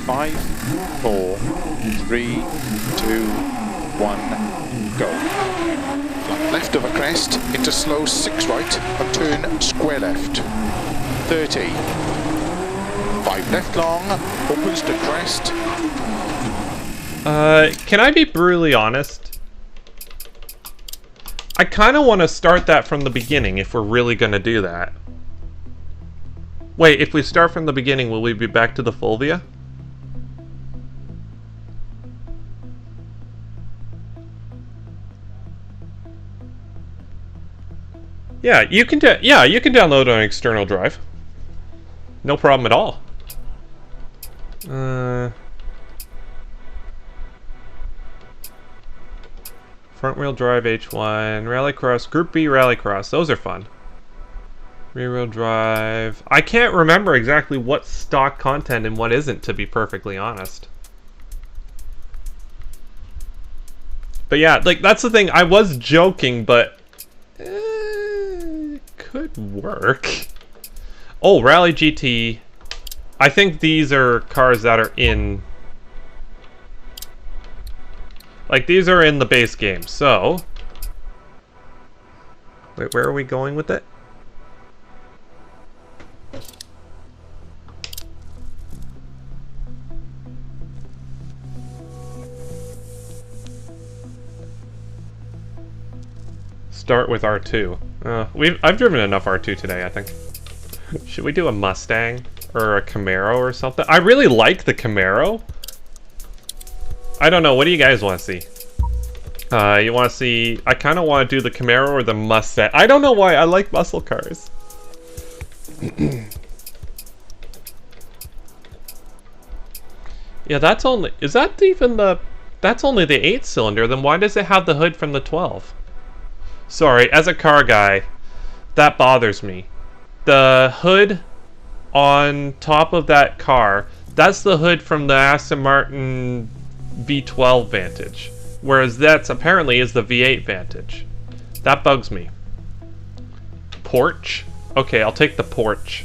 5, 4, 3, 2, 1, go. Flat left over crest into slow 6 right and turn square left. 30. 5 left long, opens to crest. Can I be brutally honest? I kind of want to start that from the beginning if we're really going to do that. Wait, if we start from the beginning, will we be back to the Fulvia? Yeah, you can download on an external drive. No problem at all. Front wheel drive H1, Rallycross, Group B Rallycross, those are fun. Rear wheel drive. I can't remember exactly what's stock content and what isn't, to be perfectly honest. But yeah, like, that's the thing. I was joking, but it could work. Oh, Rally GT. I think these are cars that are in... Like, these are in the base game, so... Wait, where are we going with it? Start with R2. I've driven enough R2 today, I think. Should we do a Mustang? Or a Camaro or something? I really like the Camaro. I don't know, what do you guys want to see? You want to see... I kind of want to do the Camaro or the Mustang. I don't know why, I like muscle cars. Yeah, that's only... Is that even the... That's only the 8-cylinder, then why does it have the hood from the 12? Sorry, as a car guy, that bothers me. The hood on top of that car, that's the hood from the Aston Martin V12 Vantage. Whereas that's apparently is the V8 Vantage. That bugs me. Porch? Okay, I'll take the porch.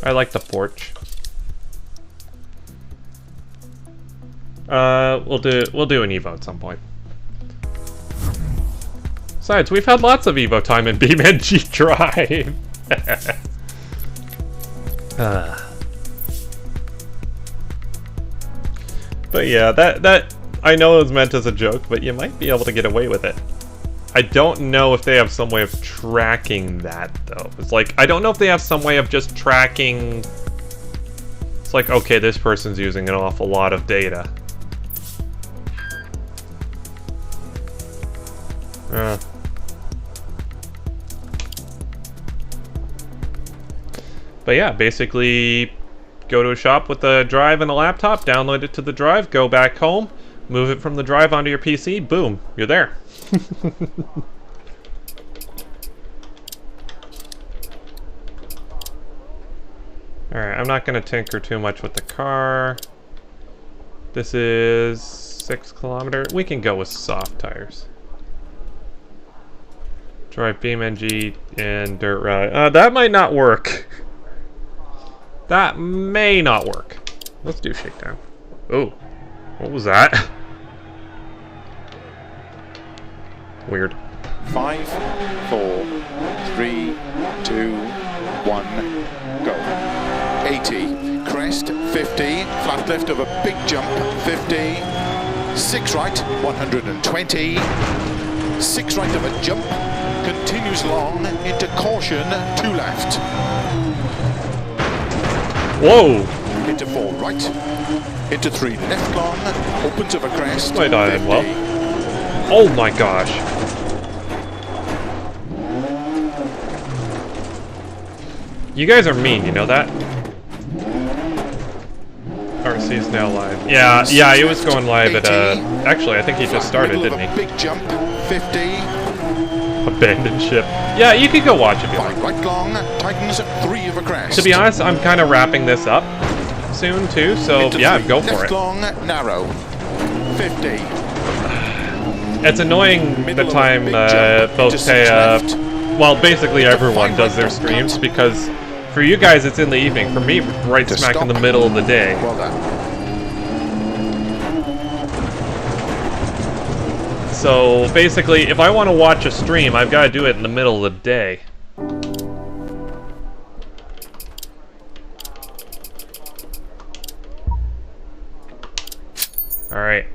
I like the porch. We'll do an Evo at some point. Besides, we've had lots of Evo time in BeamNG Drive. But yeah, that I know it was meant as a joke, but you might be able to get away with it. I don't know if they have some way of tracking that, though. It's like, I don't know if they have some way of just tracking... It's like, okay, this person's using an awful lot of data. But yeah, basically go to a shop with a drive and a laptop, download it to the drive, go back home, move it from the drive onto your PC, boom, you're there. Alright, I'm not going to tinker too much with the car. This is 6 kilometers. We can go with soft tires. Drive BeamNG and dirt ride. That might not work. That may not work. Let's do shakedown. Oh, what was that? Weird. 5, 4, 3, 2, 1, go. 80, crest, 50, flat left of a big jump, 50, 6 right, 120, 6 right of a jump, continues long, into caution, 2 left. Whoa! Into 4 right, into 3 left long, opens of a crest, Might not end well. 50. Oh my gosh. You guys are mean, you know that? RC's now live. Yeah, he was going live at, actually, I think he just started, didn't he? Big jump, 50. Abandoned ship. Yeah, you could go watch if you like. Right long, tightens 3 of a crest. To be honest, I'm kind of wrapping this up soon, too, so into yeah, 3, go for left it. long, narrow, 50. It's annoying the time both Thea, well, basically everyone does their streams, because for you guys it's in the evening. For me, right smack in the middle of the day. Well done. So basically, if I want to watch a stream, I've got to do it in the middle of the day. Alright.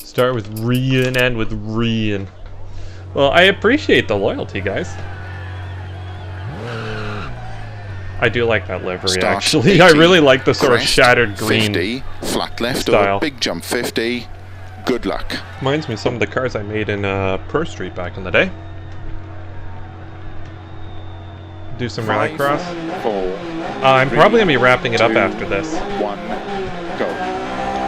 Start with Re and end with Re. Well, I appreciate the loyalty, guys. I do like that livery, Start actually. 80, I really like the sort of crest, shattered green 50, flat left style. over big jump, 50. Good luck. Reminds me of some of the cars I made in Pro Street back in the day. Do some 5, rallycross. 4, I'm 3, probably going to be wrapping it up 2, after this. 1, go.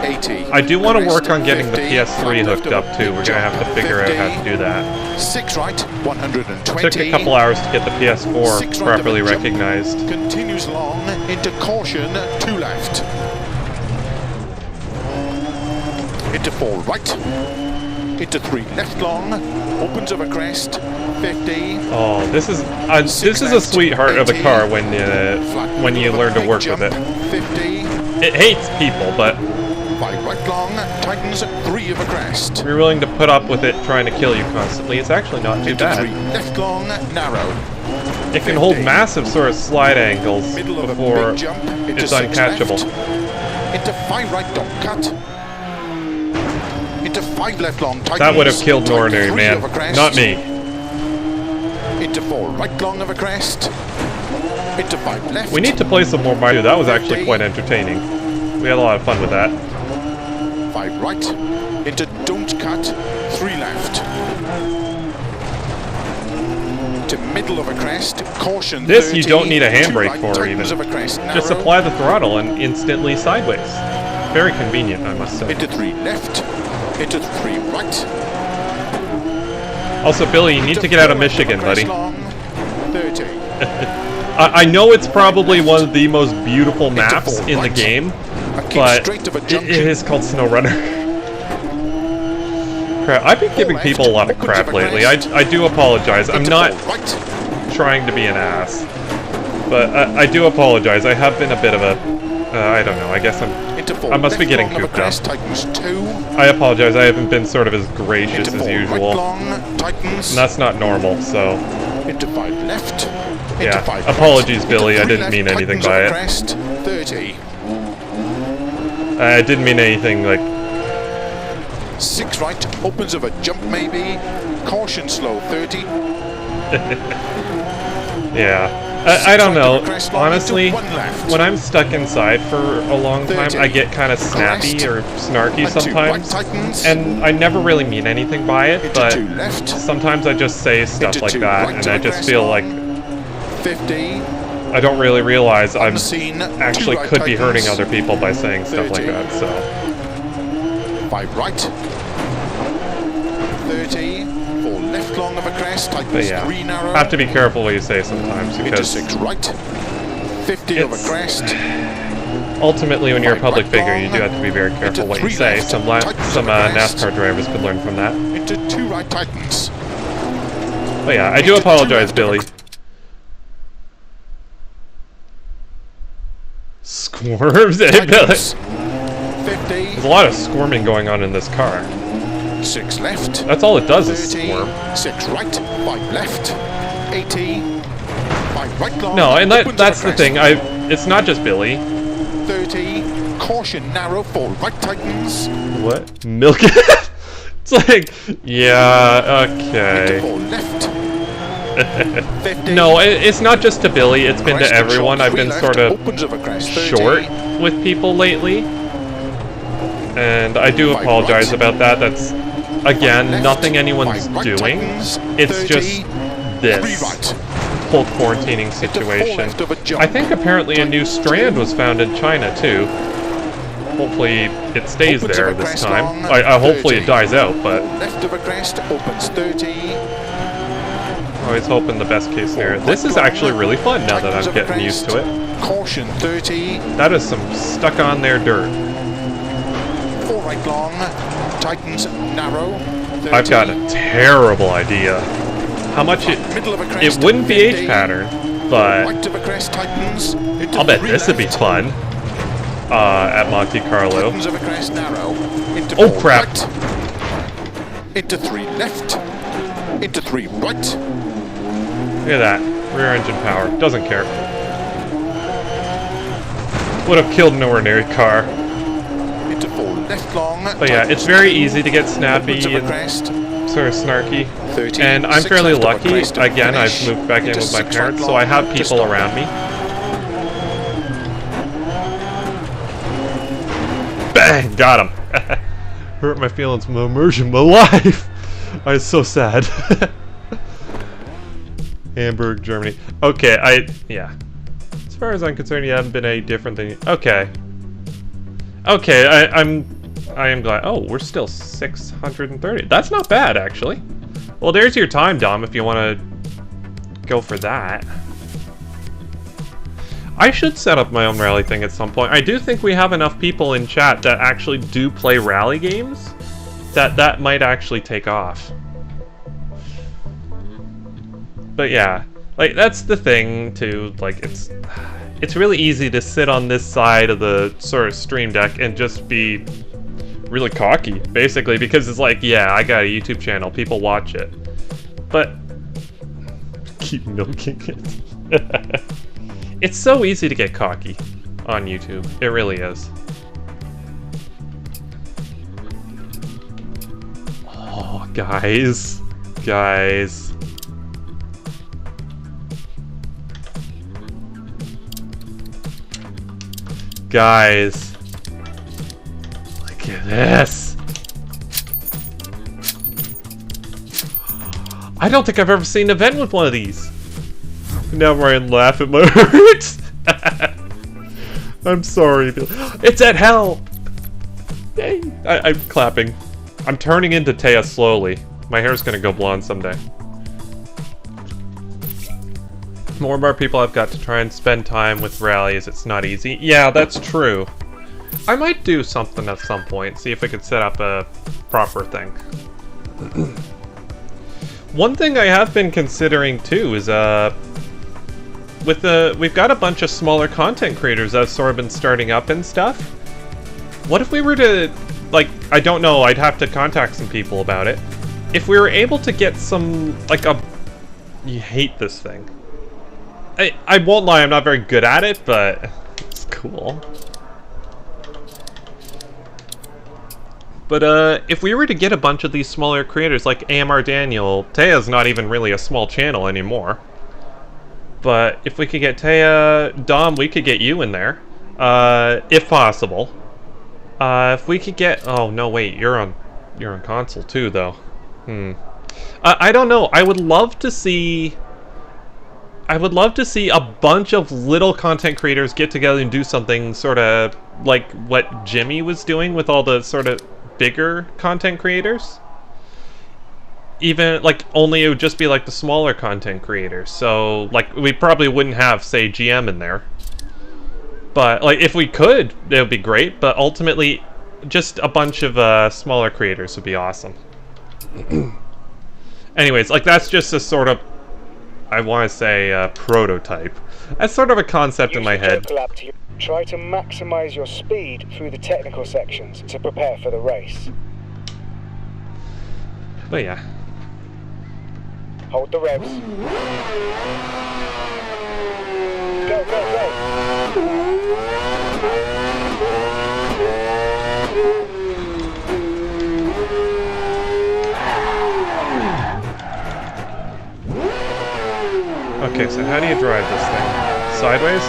80. I do want to Crest, work on getting the 50, PS3 hooked up too. We're gonna have to figure out how to do that. 6 right, 120. It took a couple hours to get the PS4 6 right properly of a jump. recognized. Continues long into caution, 2 left. Into 4 right. Into 3 left long. Opens of a crest, 50. Oh, this is a sweetheart of a car when you learn to work with it. 50. It hates people, but 5 right long, tightens 3 of a crest. you're willing to put up with it trying to kill you constantly. It's actually not too Into 3 bad. left long, narrow. It can hold 50. massive sort of slide angles Middle of a before big jump. Into it's 6 uncatchable. left. Into 5 right, don't cut. Into 5 left long, tightens. That would have killed an tight ordinary 3 man, of a crest. not me. Into 4 right long of a crest. Into 5 left. We need to play some more Mario. That was actually quite entertaining. We had a lot of fun with that. 5 right. Into don't cut. 3 left. To middle of a crest. Caution. This 30, you don't need a 2 handbrake right, for tightens even. of a crest, Just narrow. apply the throttle and instantly sideways. Very convenient, I must say. Into 3 left. Into 3 right. Also, Billy, you need to get out of Michigan, buddy. Long, 30. I know it's probably one of the most beautiful maps in the game, but it is called SnowRunner. Crap, I've been giving people a lot of crap lately. I do apologize. I'm not trying to be an ass, but I do apologize. I have been a bit of a, I don't know, I guess I must be getting cooped up. I apologize, I haven't been sort of as gracious as usual. And that's not normal, so... Into 5 left. Yeah, apologies, Billy, I didn't mean anything by it. 30. I didn't mean anything, like... 6 right, opens of a jump maybe. Caution slow, 30. Yeah. I don't know. Honestly, when I'm stuck inside for a long time, I get kind of snappy or snarky sometimes. And I never really mean anything by it, but sometimes I just say stuff like that, and I just feel like 50. I don't really realize I'm Unseen, actually 2 right could be hurting tightens. other people by saying stuff like 30. that, so... 5 right. 30. 4 left long of a crest. But Tightens yeah, 3 narrow. have to be careful what you say sometimes, Into because 6 right. 50 of a it's- crest. ultimately when you're a 5 public right figure, you long. do have to be very careful Into what you 3 say. left. Some Tightens of a crest. NASCAR drivers could learn from that. Into 2 right tightens. But yeah, I do Into 2 apologize, left. Billy. Squirms, eh, Billy? Tightens. 50. There's a lot of squirming going on in this car. 6 left. That's all it does is 30. squirm. 6 right. 5 left. 80. 5 right long. No, and opens of that's a the thing. crest. It's not just Billy. 30. Caution narrow. 4 right tightens. What? Milk it? It's like, yeah, Into okay. 4 left. 50. No, it's not just to Billy. It's been to Crest and everyone. short, I've 3 been left, sort of opens of a crest. 30. short with people lately. And I do 5 apologize right. about that. That's, again, Left. nothing anyone's 5 right doing. tightens. It's 30. just 3 this right. whole quarantining Into 4 situation. left of a jump. I think apparently a new Tightens strand 2. was found in China, too. Hopefully it stays Opens there of a this crest time. long, Hopefully it 30. dies out, but Left of a crest opens 30. always hoping the best case scenario. Right This is long, actually really fun now that tightens I'm of a getting used to it. crest. Caution 30. That is some stuck on there dirt. 4 right long. Tightens narrow. 30. I've got a terrible idea. How much Middle of a it crest. wouldn't be 50. H-pattern, but Right of a crest tightens. Into I'll bet 3 this would be left. fun at Monte Carlo. Tightens of a crest narrow. Into Oh, 4 crap. right. Into 3 left. Into 3 right. Look at that. Rear engine power. Doesn't care. Would have killed an ordinary car. Into 4 left long. But yeah, it's very easy to get snappy Opens of a and crest. sort of snarky. 30. And I'm 6 fairly left of a lucky. crest to Again, I've finish. moved back in Into with my 6 parents, right so I long have to people stop. around me. Bang! Got him! Hurt my feelings, my immersion, my life! I was so sad. Hamburg, Germany. Okay, yeah. As far as I'm concerned, you haven't been any different than... Okay. Okay, I'm I am glad. Oh, we're still 630. That's not bad, actually. Well, there's your time, Dom, if you want to go for that. I should set up my own rally thing at some point. I do think we have enough people in chat that actually do play rally games that might actually take off. But yeah, like, that's the thing, too. Like, it's really easy to sit on this side of the sort of stream deck and just be really cocky, basically, because it's like, yeah, I got a YouTube channel, people watch it. But keep milking it. It's so easy to get cocky on YouTube. It really is. Oh, guys. Guys. Guys. Look at this. I don't think I've ever seen an event with one of these. Now Ryan laugh at my hurts. I'm sorry. It's at hell. Yay. I'm clapping. I'm turning into Taya slowly. My hair's gonna go blonde someday. More and more people I've got to try and spend time with rallies. It's not easy. Yeah, that's true. I might do something at some point. See if we could set up a proper thing. One thing I have been considering too is we've got a bunch of smaller content creators that have sort of been starting up and stuff. What if we were to, like, I don't know, I'd have to contact some people about it. If we were able to get some, like you hate this thing. I won't lie, I'm not very good at it, but it's cool. But if we were to get a bunch of these smaller creators like AMR Daniel, Taya's not even really a small channel anymore. But if we could get Taya, Dom, we could get you in there, if possible. If we could get, oh no, wait, you're on console too, though. I don't know. I would love to see a bunch of little content creators get together and do something sort of like what Jimmy was doing with all the sort of bigger content creators. Even, like, only it would just be, like, the smaller content creators. So, like, we probably wouldn't have, say, GM in there. But, like, if we could, it would be great. But ultimately, just a bunch of smaller creators would be awesome. Anyways, like, that's just a sort of, I want to say, prototype. That's sort of a concept in my head. Try to maximize your speed through the technical sections to prepare for the race. But yeah. Hold the revs. Go, go, go. Okay, so how do you drive this thing? Sideways?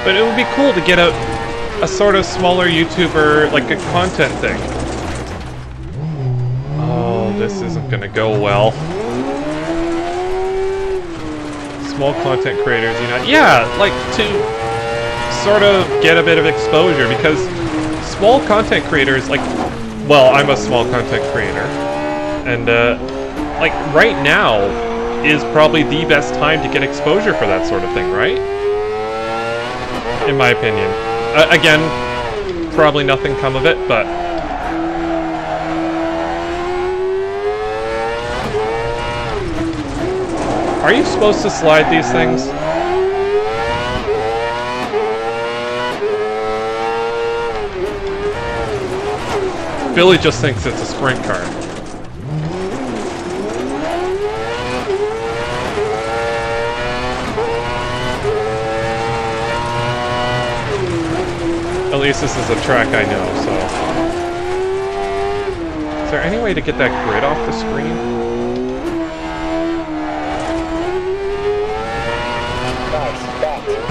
But it would be cool to get a sort of smaller YouTuber, like a content thing. Oh, this isn't gonna go well. Small content creators, you know? Yeah, like to sort of get a bit of exposure, because small content creators, like, well, I'm a small content creator, and like right now is probably the best time to get exposure for that sort of thing, right? In my opinion. Again, probably nothing come of it, but... Are you supposed to slide these things? Billy just thinks it's a sprint car. At least this is a track I know, so... Is there any way to get that grid off the screen?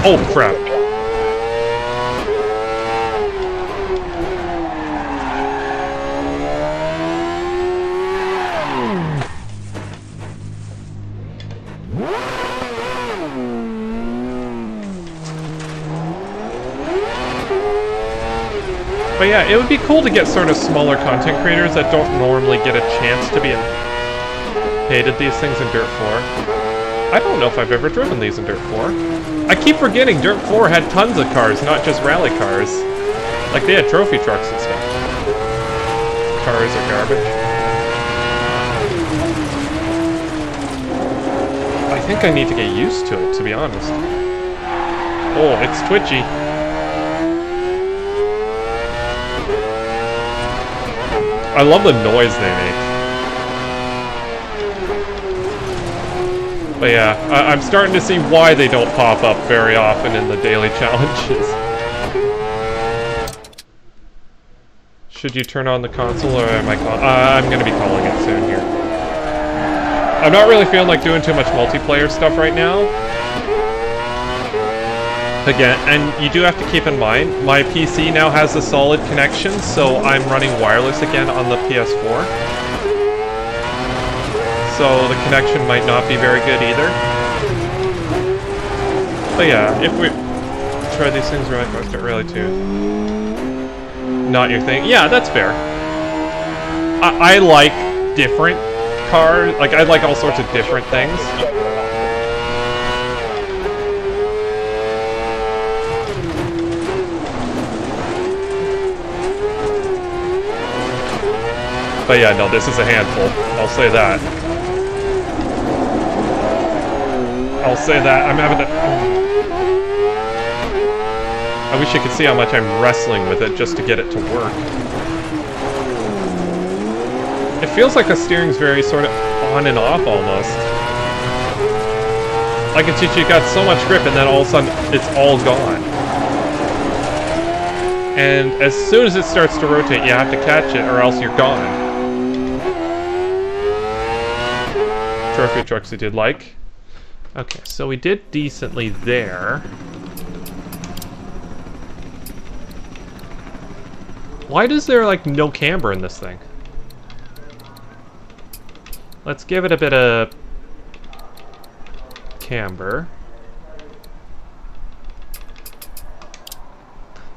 Oh, crap. But yeah, it would be cool to get sort of smaller content creators that don't normally get a chance to be hated these things in Dirt 4. I don't know if I've ever driven these in Dirt 4. I keep forgetting Dirt 4 had tons of cars, not just rally cars. Like, they had trophy trucks and stuff. Cars are garbage. I think I need to get used to it, to be honest. Oh, it's twitchy. I love the noise they make. But yeah, I'm starting to see why they don't pop up very often in the daily challenges. Should you turn on the console, or am I calling? I'm going to be calling it soon here. I'm not really feeling like doing too much multiplayer stuff right now. Again, and you do have to keep in mind, my PC now has a solid connection, so I'm running wireless again on the PS4. So the connection might not be very good either. But yeah, if we try these things really fast, Dirt Rally 2. Not your thing. Yeah, that's fair. I like different cars, like I like all sorts of different things. But yeah, no, this is a handful. I'll say that. I'll say that. I'm having to... I wish you could see how much I'm wrestling with it just to get it to work. It feels like the steering's very sort of on and off almost. Like it's just you got so much grip and then all of a sudden it's all gone. And as soon as it starts to rotate, you have to catch it or else you're gone. Trophy trucks we did like. Okay, so we did decently there. Why is there like no camber in this thing? Let's give it a bit of camber.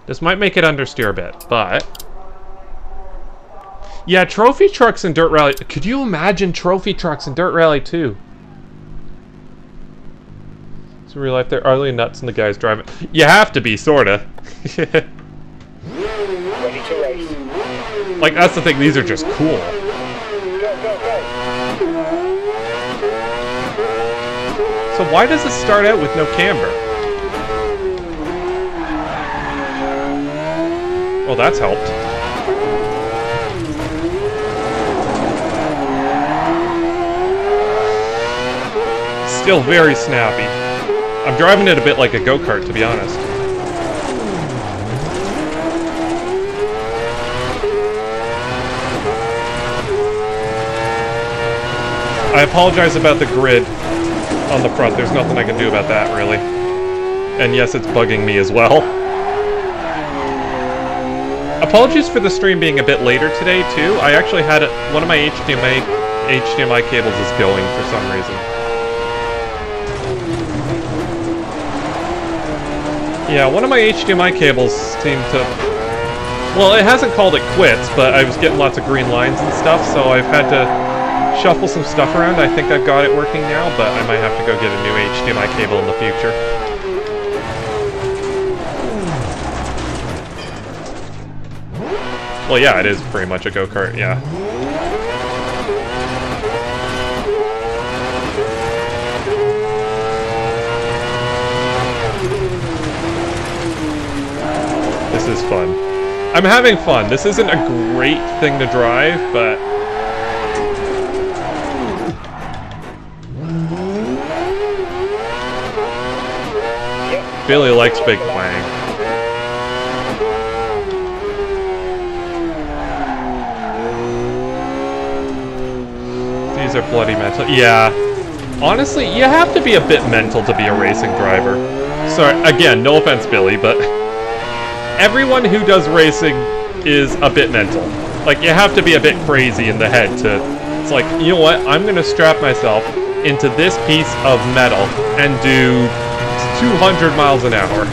This might make it understeer a bit, but... Yeah, trophy trucks in Dirt Rally... Could you imagine trophy trucks in Dirt Rally 2? It's real life, there are really nuts and the guys driving. You have to be, sorta. Ready to race. Like, that's the thing, these are just cool. Go, go, go. So why does it start out with no camber? Oh, that's helped. Still very snappy. I'm driving it a bit like a go-kart, to be honest. I apologize about the grid on the front. There's nothing I can do about that, really. And yes, it's bugging me as well. Apologies for the stream being a bit later today, too. I actually had one of my HDMI cables is going for some reason. Yeah, one of my HDMI cables seemed to... Well, it hasn't called it quits, but I was getting lots of green lines and stuff, so I've had to shuffle some stuff around. I think I've got it working now, but I might have to go get a new HDMI cable in the future. Well, yeah, it is pretty much a go-kart, yeah. This is fun. I'm having fun. This isn't a great thing to drive, but... Billy likes big playing. These are bloody mental. Yeah. Honestly, you have to be a bit mental to be a racing driver. Sorry, again, no offense, Billy, but... Everyone who does racing is a bit mental. Like, you have to be a bit crazy in the head to... It's like, you know what? I'm gonna strap myself into this piece of metal and do 200 miles an hour.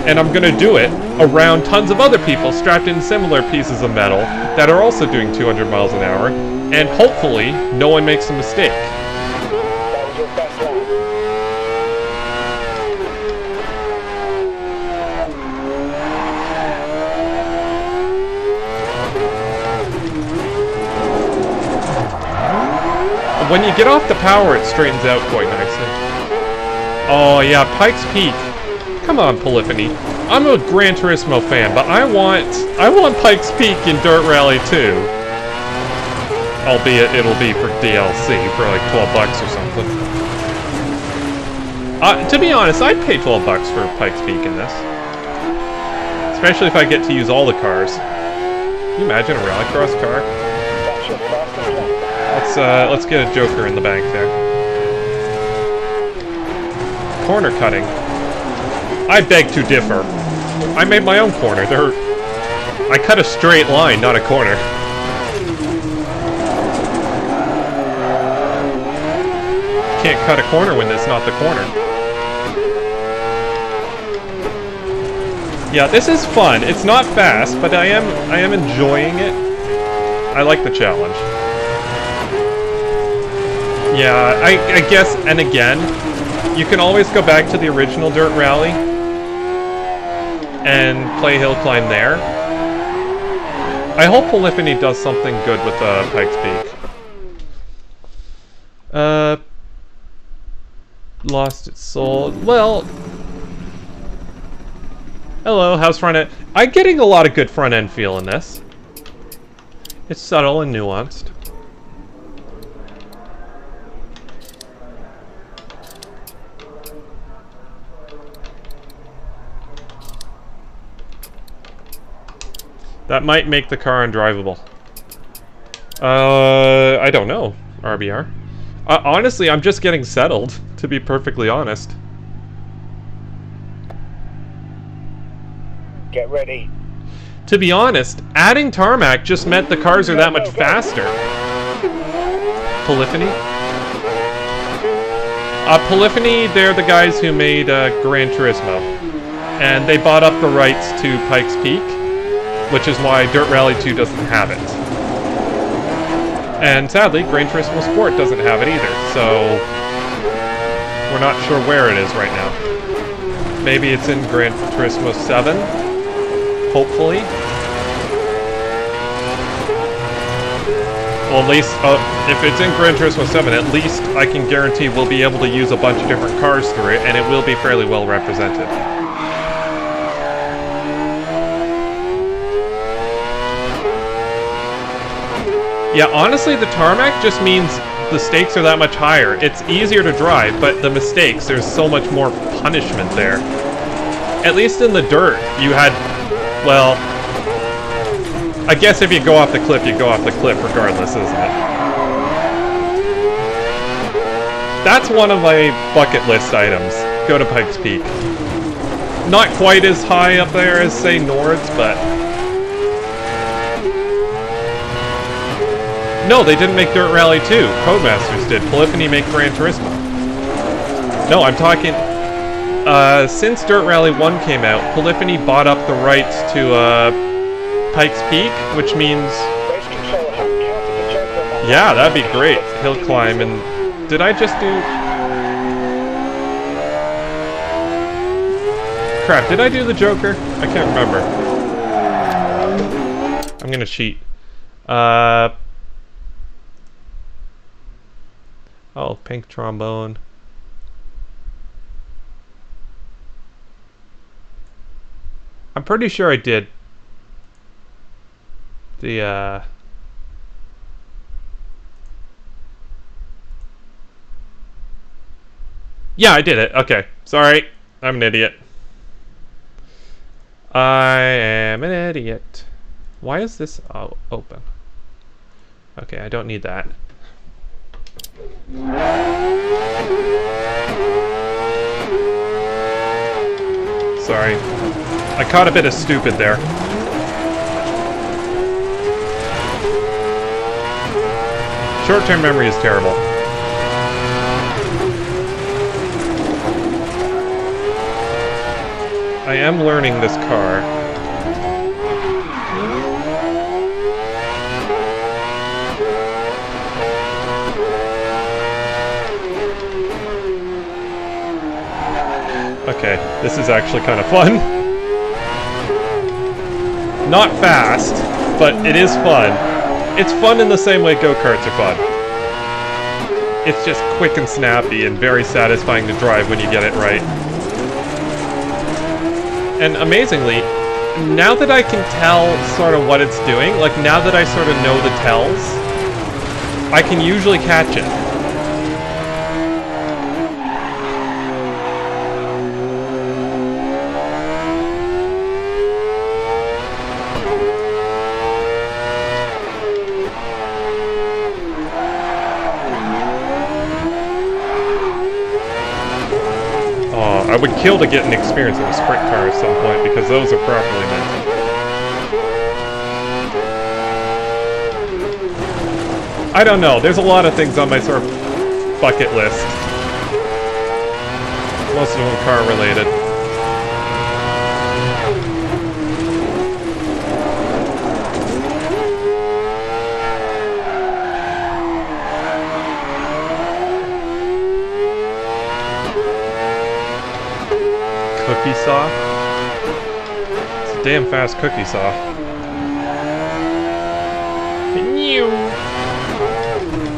And I'm gonna do it around tons of other people strapped in similar pieces of metal that are also doing 200 miles an hour, and hopefully no one makes a mistake. That was your best lap. When you get off the power, it straightens out quite nicely. Oh yeah, Pikes Peak. Come on, Polyphony. I'm a Gran Turismo fan, but I want Pikes Peak in Dirt Rally 2. Albeit it'll be for DLC for like 12 bucks or something. To be honest, I'd pay 12 bucks for Pikes Peak in this. Especially if I get to use all the cars. Can you imagine a rallycross car? That's your fastest lap. Let's get a Joker in the bank there. Corner cutting. I beg to differ. I made my own corner. I cut a straight line, not a corner. Can't cut a corner when it's not the corner. Yeah, this is fun. It's not fast, but I am enjoying it. I like the challenge. Yeah, I guess, and again, you can always go back to the original Dirt Rally and play Hill Climb there. I hope Polyphony does something good with Pikes Peak. Lost its soul. Well, hello, how's front end? I'm getting a lot of good front end feel in this. It's subtle and nuanced. That might make the car undrivable. I don't know, RBR. Honestly, I'm just getting settled, to be perfectly honest. Get ready. To be honest, adding tarmac just meant the cars are that much faster. Polyphony? Polyphony, they're the guys who made Gran Turismo. And they bought up the rights to Pikes Peak, which is why Dirt Rally 2 doesn't have it. And sadly, Gran Turismo Sport doesn't have it either, so we're not sure where it is right now. Maybe it's in Gran Turismo 7, hopefully. Well, at least, if it's in Gran Turismo 7, at least I can guarantee we'll be able to use a bunch of different cars through it, and it will be fairly well represented. Yeah, honestly, the tarmac just means the stakes are that much higher. It's easier to drive, but the mistakes, there's so much more punishment there. At least in the dirt, you had, well, I guess if you go off the cliff, you go off the cliff regardless, isn't it? That's one of my bucket list items. Go to Pikes Peak. Not quite as high up there as, say, Nords, but... No, they didn't make Dirt Rally 2. Codemasters did. Polyphony made Gran Turismo. No, I'm talking... since Dirt Rally 1 came out, Polyphony bought up the rights to, Pikes Peak, which means... Yeah, that'd be great. Hill climb, and... Did I just do... Crap, did I do the Joker? I can't remember. I'm gonna cheat. Oh, pink trombone. I'm pretty sure I did the, Yeah, I did it. Okay. Sorry. I'm an idiot. I am an idiot. Why is this open? Okay, I don't need that. Sorry. I caught a bit of stupid there. Short-term memory is terrible. I am learning this car. Okay, this is actually kind of fun. Not fast, but it is fun. It's fun in the same way go-karts are fun. It's just quick and snappy and very satisfying to drive when you get it right. And amazingly, now that I can tell sort of what it's doing, like now that I sort of know the tells, I can usually catch it. I would kill to get an experience in a sprint car at some point, because those are properly mental. I don't know, there's a lot of things on my sort of bucket list. Most of them car related. Cookie saw? It's a damn fast cookie saw.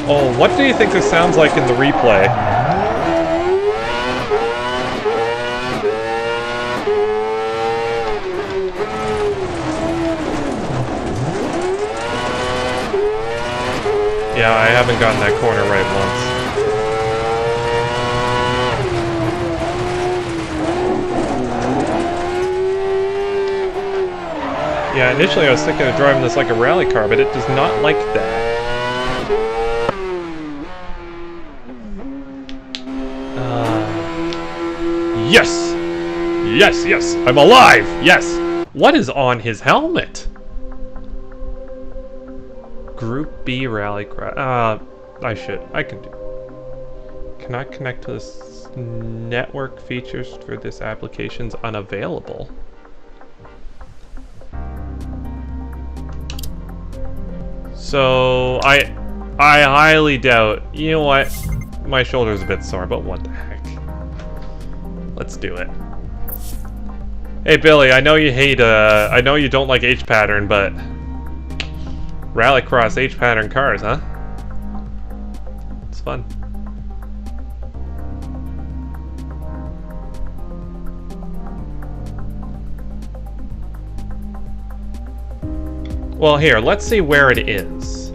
Oh, what do you think this sounds like in the replay? Yeah, I haven't gotten that corner right once. Yeah, initially I was thinking of driving this like a rally car, but it does not like that. Yes! Yes, yes! I'm alive! Yes! What is on his helmet? Group B rally car. I can do. Cannot connect to this network features for this application's unavailable. So, I highly doubt... You know what? My shoulder's a bit sore, but what the heck. Let's do it. Hey, Billy, I know you hate, I know you don't like H-pattern, but... Rallycross H-pattern cars, huh? It's fun. Well, here, let's see where it is.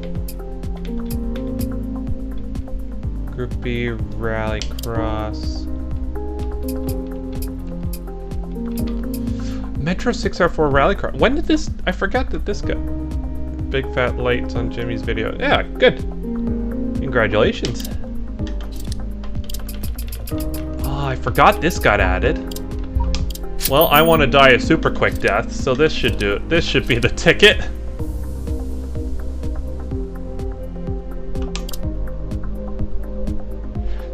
Group B, Rallycross. Metro 6R4 Rallycross. When did this... I forgot that this got... Big fat lights on Jimmy's video. Yeah, good. Congratulations. Oh, I forgot this got added. Well, I want to die a super quick death, so this should do it. This should be the ticket.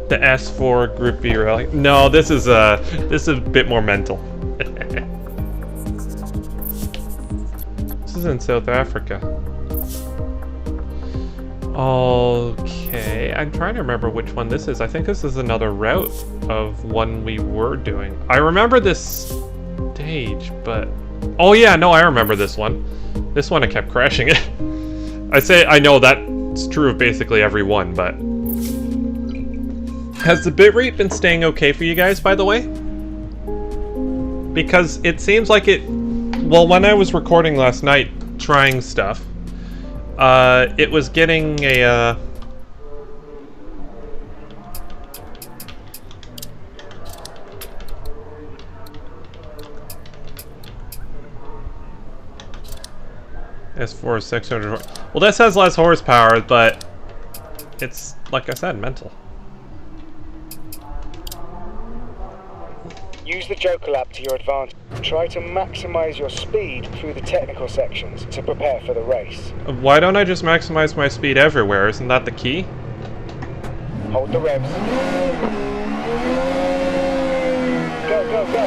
The S4 Group B rally. No, this is a bit more mental. This is in South Africa. Okay, I'm trying to remember which one this is. I think this is another route of one we were doing. I remember this stage, but... Oh yeah, no, I remember this one. This one I kept crashing it. I know that's true of basically every one, but... Has the bitrate been staying okay for you guys, by the way? Because it seems like it... Well, when I was recording last night, trying stuff, it was getting a, S4 is 600. Well, this has less horsepower, but it's, like I said, mental. Use the Joker lap to your advantage. Try to maximize your speed through the technical sections to prepare for the race. Why don't I just maximize my speed everywhere? Isn't that the key? Hold the revs. Go, go, go.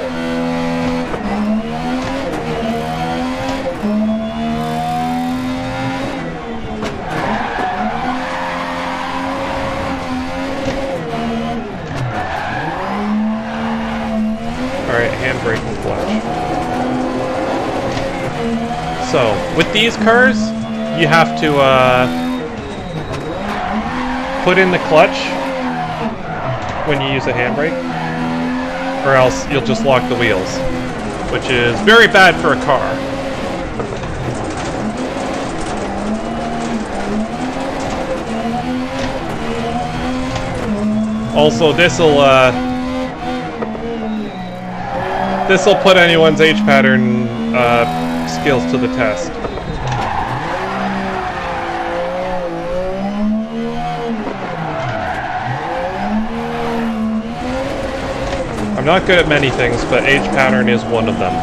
with these cars, you have to put in the clutch when you use a handbrake, or else you'll just lock the wheels, which is very bad for a car. Also, this'll put anyone's H pattern skills to the test. I'm not good at many things, but H pattern is one of them.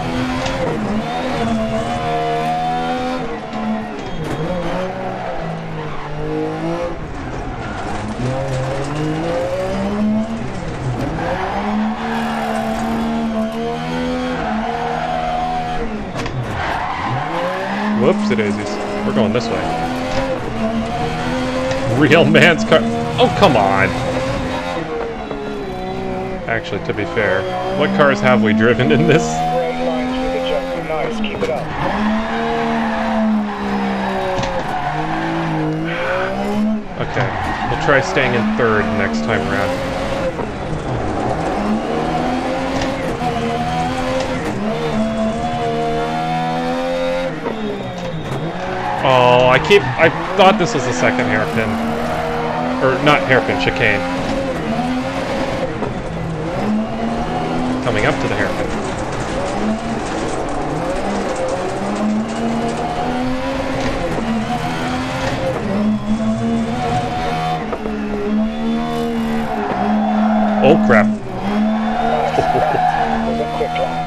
Whoopsie-daisies. We're going this way. Real man's car. Oh, come on. Actually, to be fair, what cars have we driven in this? Great lines with the jump. Nice, keep it up. Okay, we'll try staying in third next time around. Oh, I thought this was the second hairpin. Or, not hairpin, chicane. Coming up to the hairpin. Oh, crap. Nice, that was a quick lap.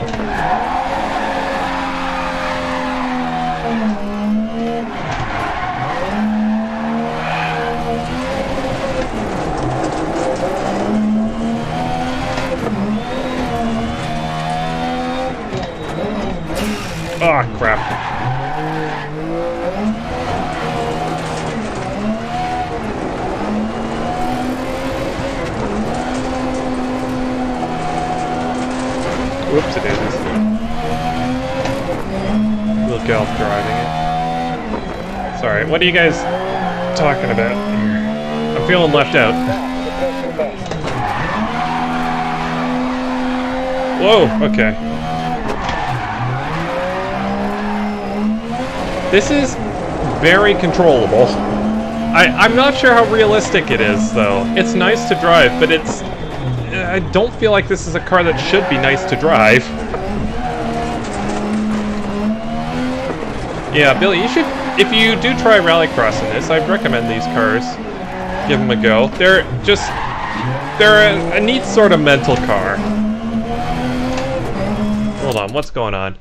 Ah, crap. Whoopsie-daisies. Will Gelb driving it. Sorry, what are you guys talking about here? I'm feeling left out. Whoa, okay. This is very controllable. I'm not sure how realistic it is, though. It's nice to drive, but it's... I don't feel like this is a car that should be nice to drive. Yeah, Billy, you should... If you do try rallycross in this, I'd recommend these cars. Give them a go. They're just... They're a neat sort of mental car. Hold on, what's going on?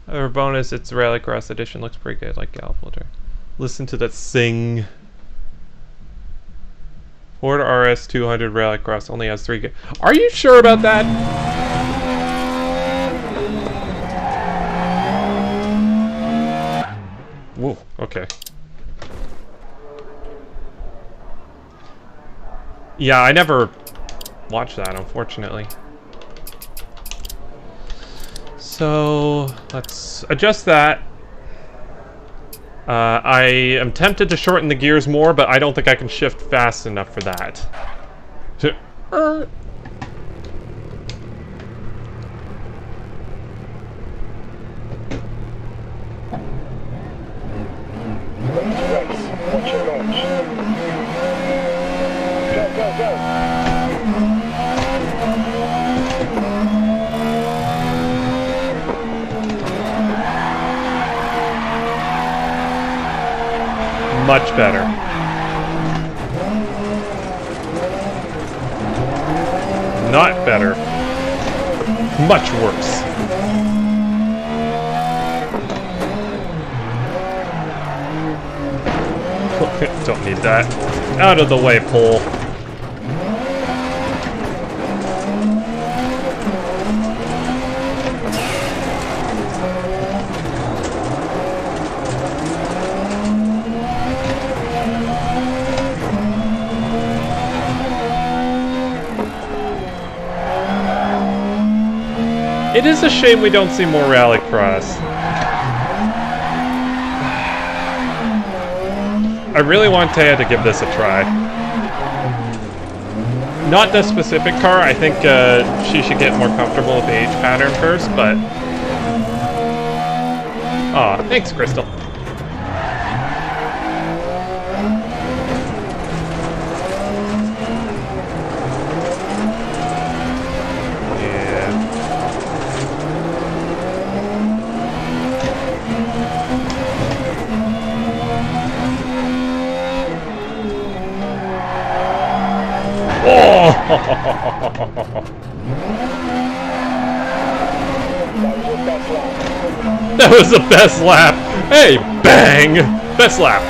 Our bonus, it's Rallycross edition. Looks pretty good, like Galfilter. Listen to that sing. Ford RS 200 Rallycross only has 3 gears. Are you sure about that? Whoa, okay. Yeah, I never watched that, unfortunately. So, let's adjust that. I am tempted to shorten the gears more, but I don't think I can shift fast enough for that. Watch your launch. Go, go, go. Much better. Not better. Much worse. Don't need that. Out of the way, pole. It is a shame we don't see more rallycross. I really want Taya to give this a try. Not this specific car. I think she should get more comfortable with the H pattern first, but... Aw, thanks, Crystal. That was the best lap. Hey, bang! Best lap.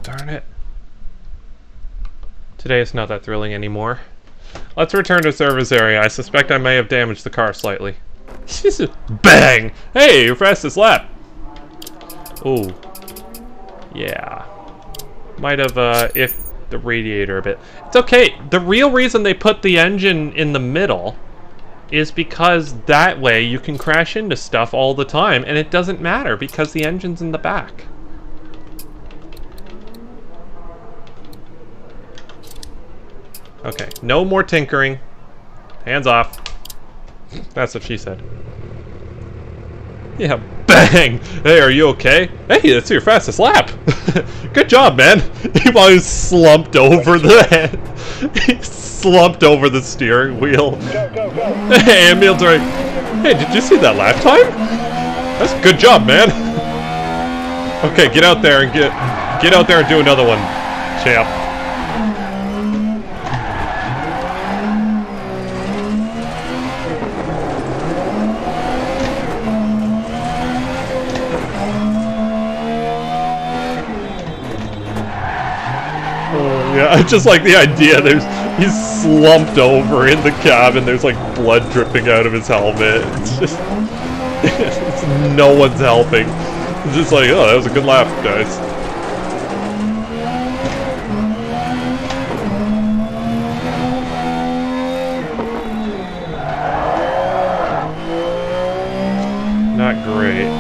Darn it. Today it's not that thrilling anymore. Let's return to service area. I suspect I may have damaged the car slightly. Bang! Hey, your fastest lap. Ooh. Yeah. Might have, if the radiator a bit. It's okay. The real reason they put the engine in the middle is because that way you can crash into stuff all the time and it doesn't matter because the engine's in the back. Okay, no more tinkering. Hands off. That's what she said. Yeah, bang! Hey, are you okay? Hey, that's your fastest lap! Good job, man! He probably slumped over the he slumped over the steering wheel. Go. Hey, ambulance right. Hey, did you see that lap time? That's good job, man. Okay, get out there and get out there and do another one, champ. Yeah, I just like the idea. He's slumped over in the cabin. There's like blood dripping out of his helmet. It's just no one's helping. It's just like, oh, that was a good laugh, guys. Not great.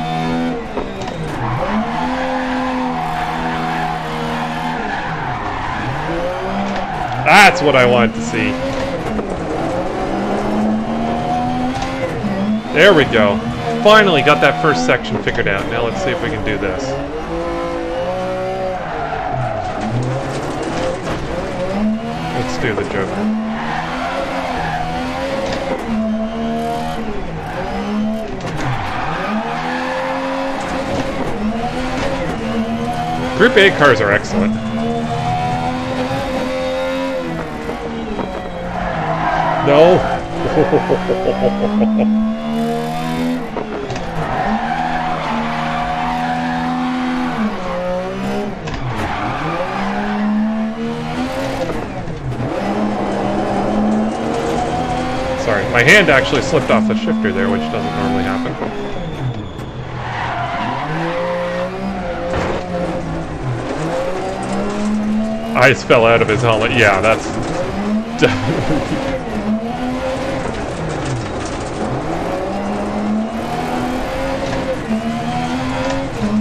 That's what I wanted to see. There we go. Finally got that first section figured out. Now let's see if we can do this. Let's do the Joker. Group A cars are excellent. No. Sorry, my hand actually slipped off the shifter there, which doesn't normally happen. Ice fell out of his helmet. Yeah, that's definitely...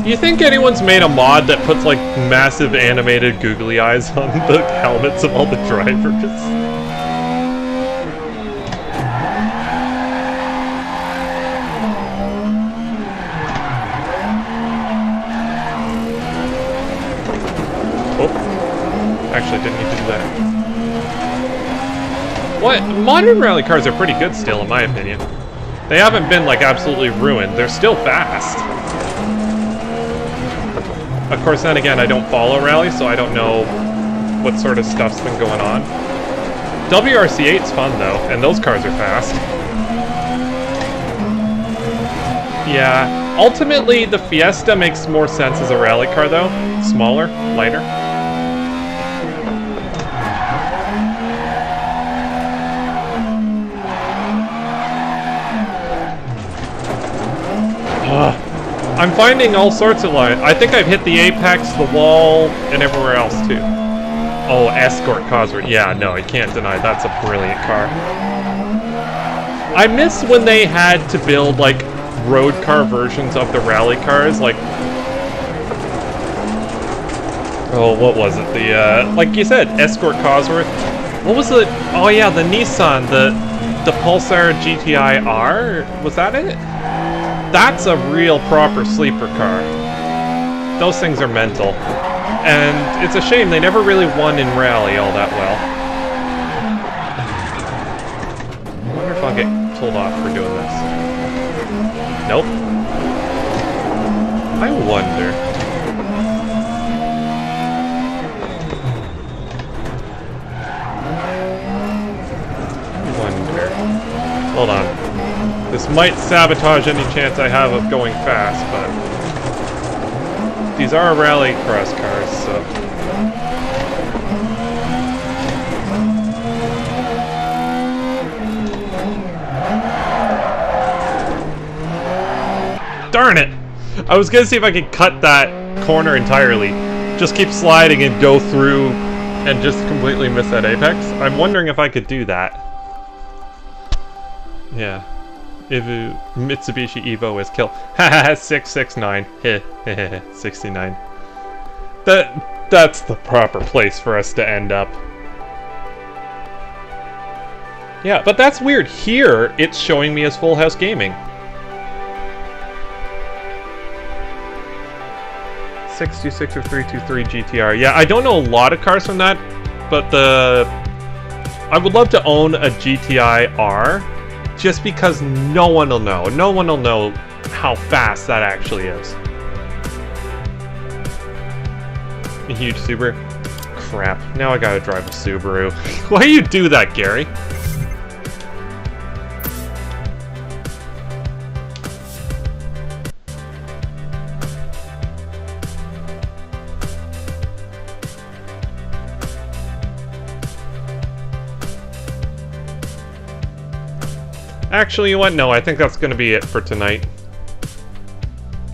Do you think anyone's made a mod that puts like massive animated googly eyes on the helmets of all the drivers? Oh, actually didn't need to do that. What? Modern rally cars are pretty good still, in my opinion. They haven't been like absolutely ruined. They're still fast. Of course, then again, I don't follow rally, so I don't know what sort of stuff's been going on. WRC8's fun, though, and those cars are fast. Yeah, ultimately, the Fiesta makes more sense as a rally car, though. Smaller, lighter. I'm finding all sorts of lines. I think I've hit the apex, the wall, and everywhere else, too. Oh, Escort Cosworth. Yeah, no, I can't deny that's a brilliant car. I miss when they had to build, like, road car versions of the rally cars, like... Oh, what was it? The, like you said, Escort Cosworth. What was it? Oh yeah, the Nissan, the Pulsar GTI R? Was that it? That's a real proper sleeper car. Those things are mental. And it's a shame they never really won in rally all that well. I wonder if I'll get pulled off for doing this. Nope. I wonder. Hold on. This might sabotage any chance I have of going fast, but... These are rally cross cars, so... Darn it! I was gonna see if I could cut that corner entirely. Just keep sliding and go through and just completely miss that apex. I'm wondering if I could do that. Yeah. Mitsubishi Evo is kill. Haha, 669. Heh, 69. That's the proper place for us to end up. Yeah, but that's weird. Here, it's showing me as Full House Gaming. 626 or 323 GTR. Yeah, I don't know a lot of cars from that, but I would love to own a GTI R. Just because no one will know. No one will know how fast that actually is. A huge Subaru? Crap. Now I gotta drive a Subaru. Why do you do that, Gary? Actually, you know what? No, I think that's going to be it for tonight.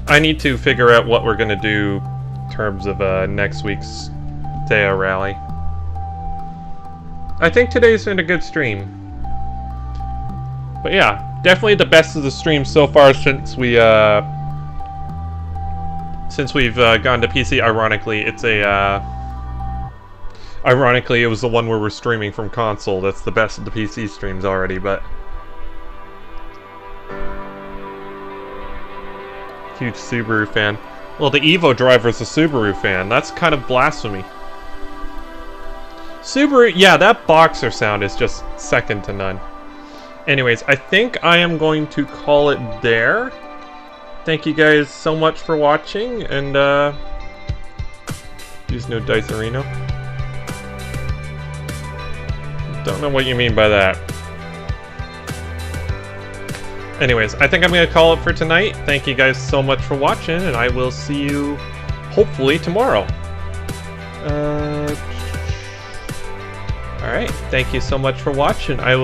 I need to figure out what we're going to do in terms of next week's Dea rally. I think today's been a good stream. But yeah, definitely the best of the stream so far since we've gone to PC. Ironically, it's ironically, it was the one where we're streaming from console. That's the best of the PC streams already, but... Huge Subaru fan. Well, the Evo driver's a Subaru fan. That's kind of blasphemy. Subaru, yeah, that boxer sound is just second to none. Anyways, I think I am going to call it there. Thank you guys so much for watching, and use no dice arena. Don't know what you mean by that. Anyways, I think I'm going to call it for tonight. Thank you guys so much for watching, and I will see you, hopefully, tomorrow. Alright, thank you so much for watching. I will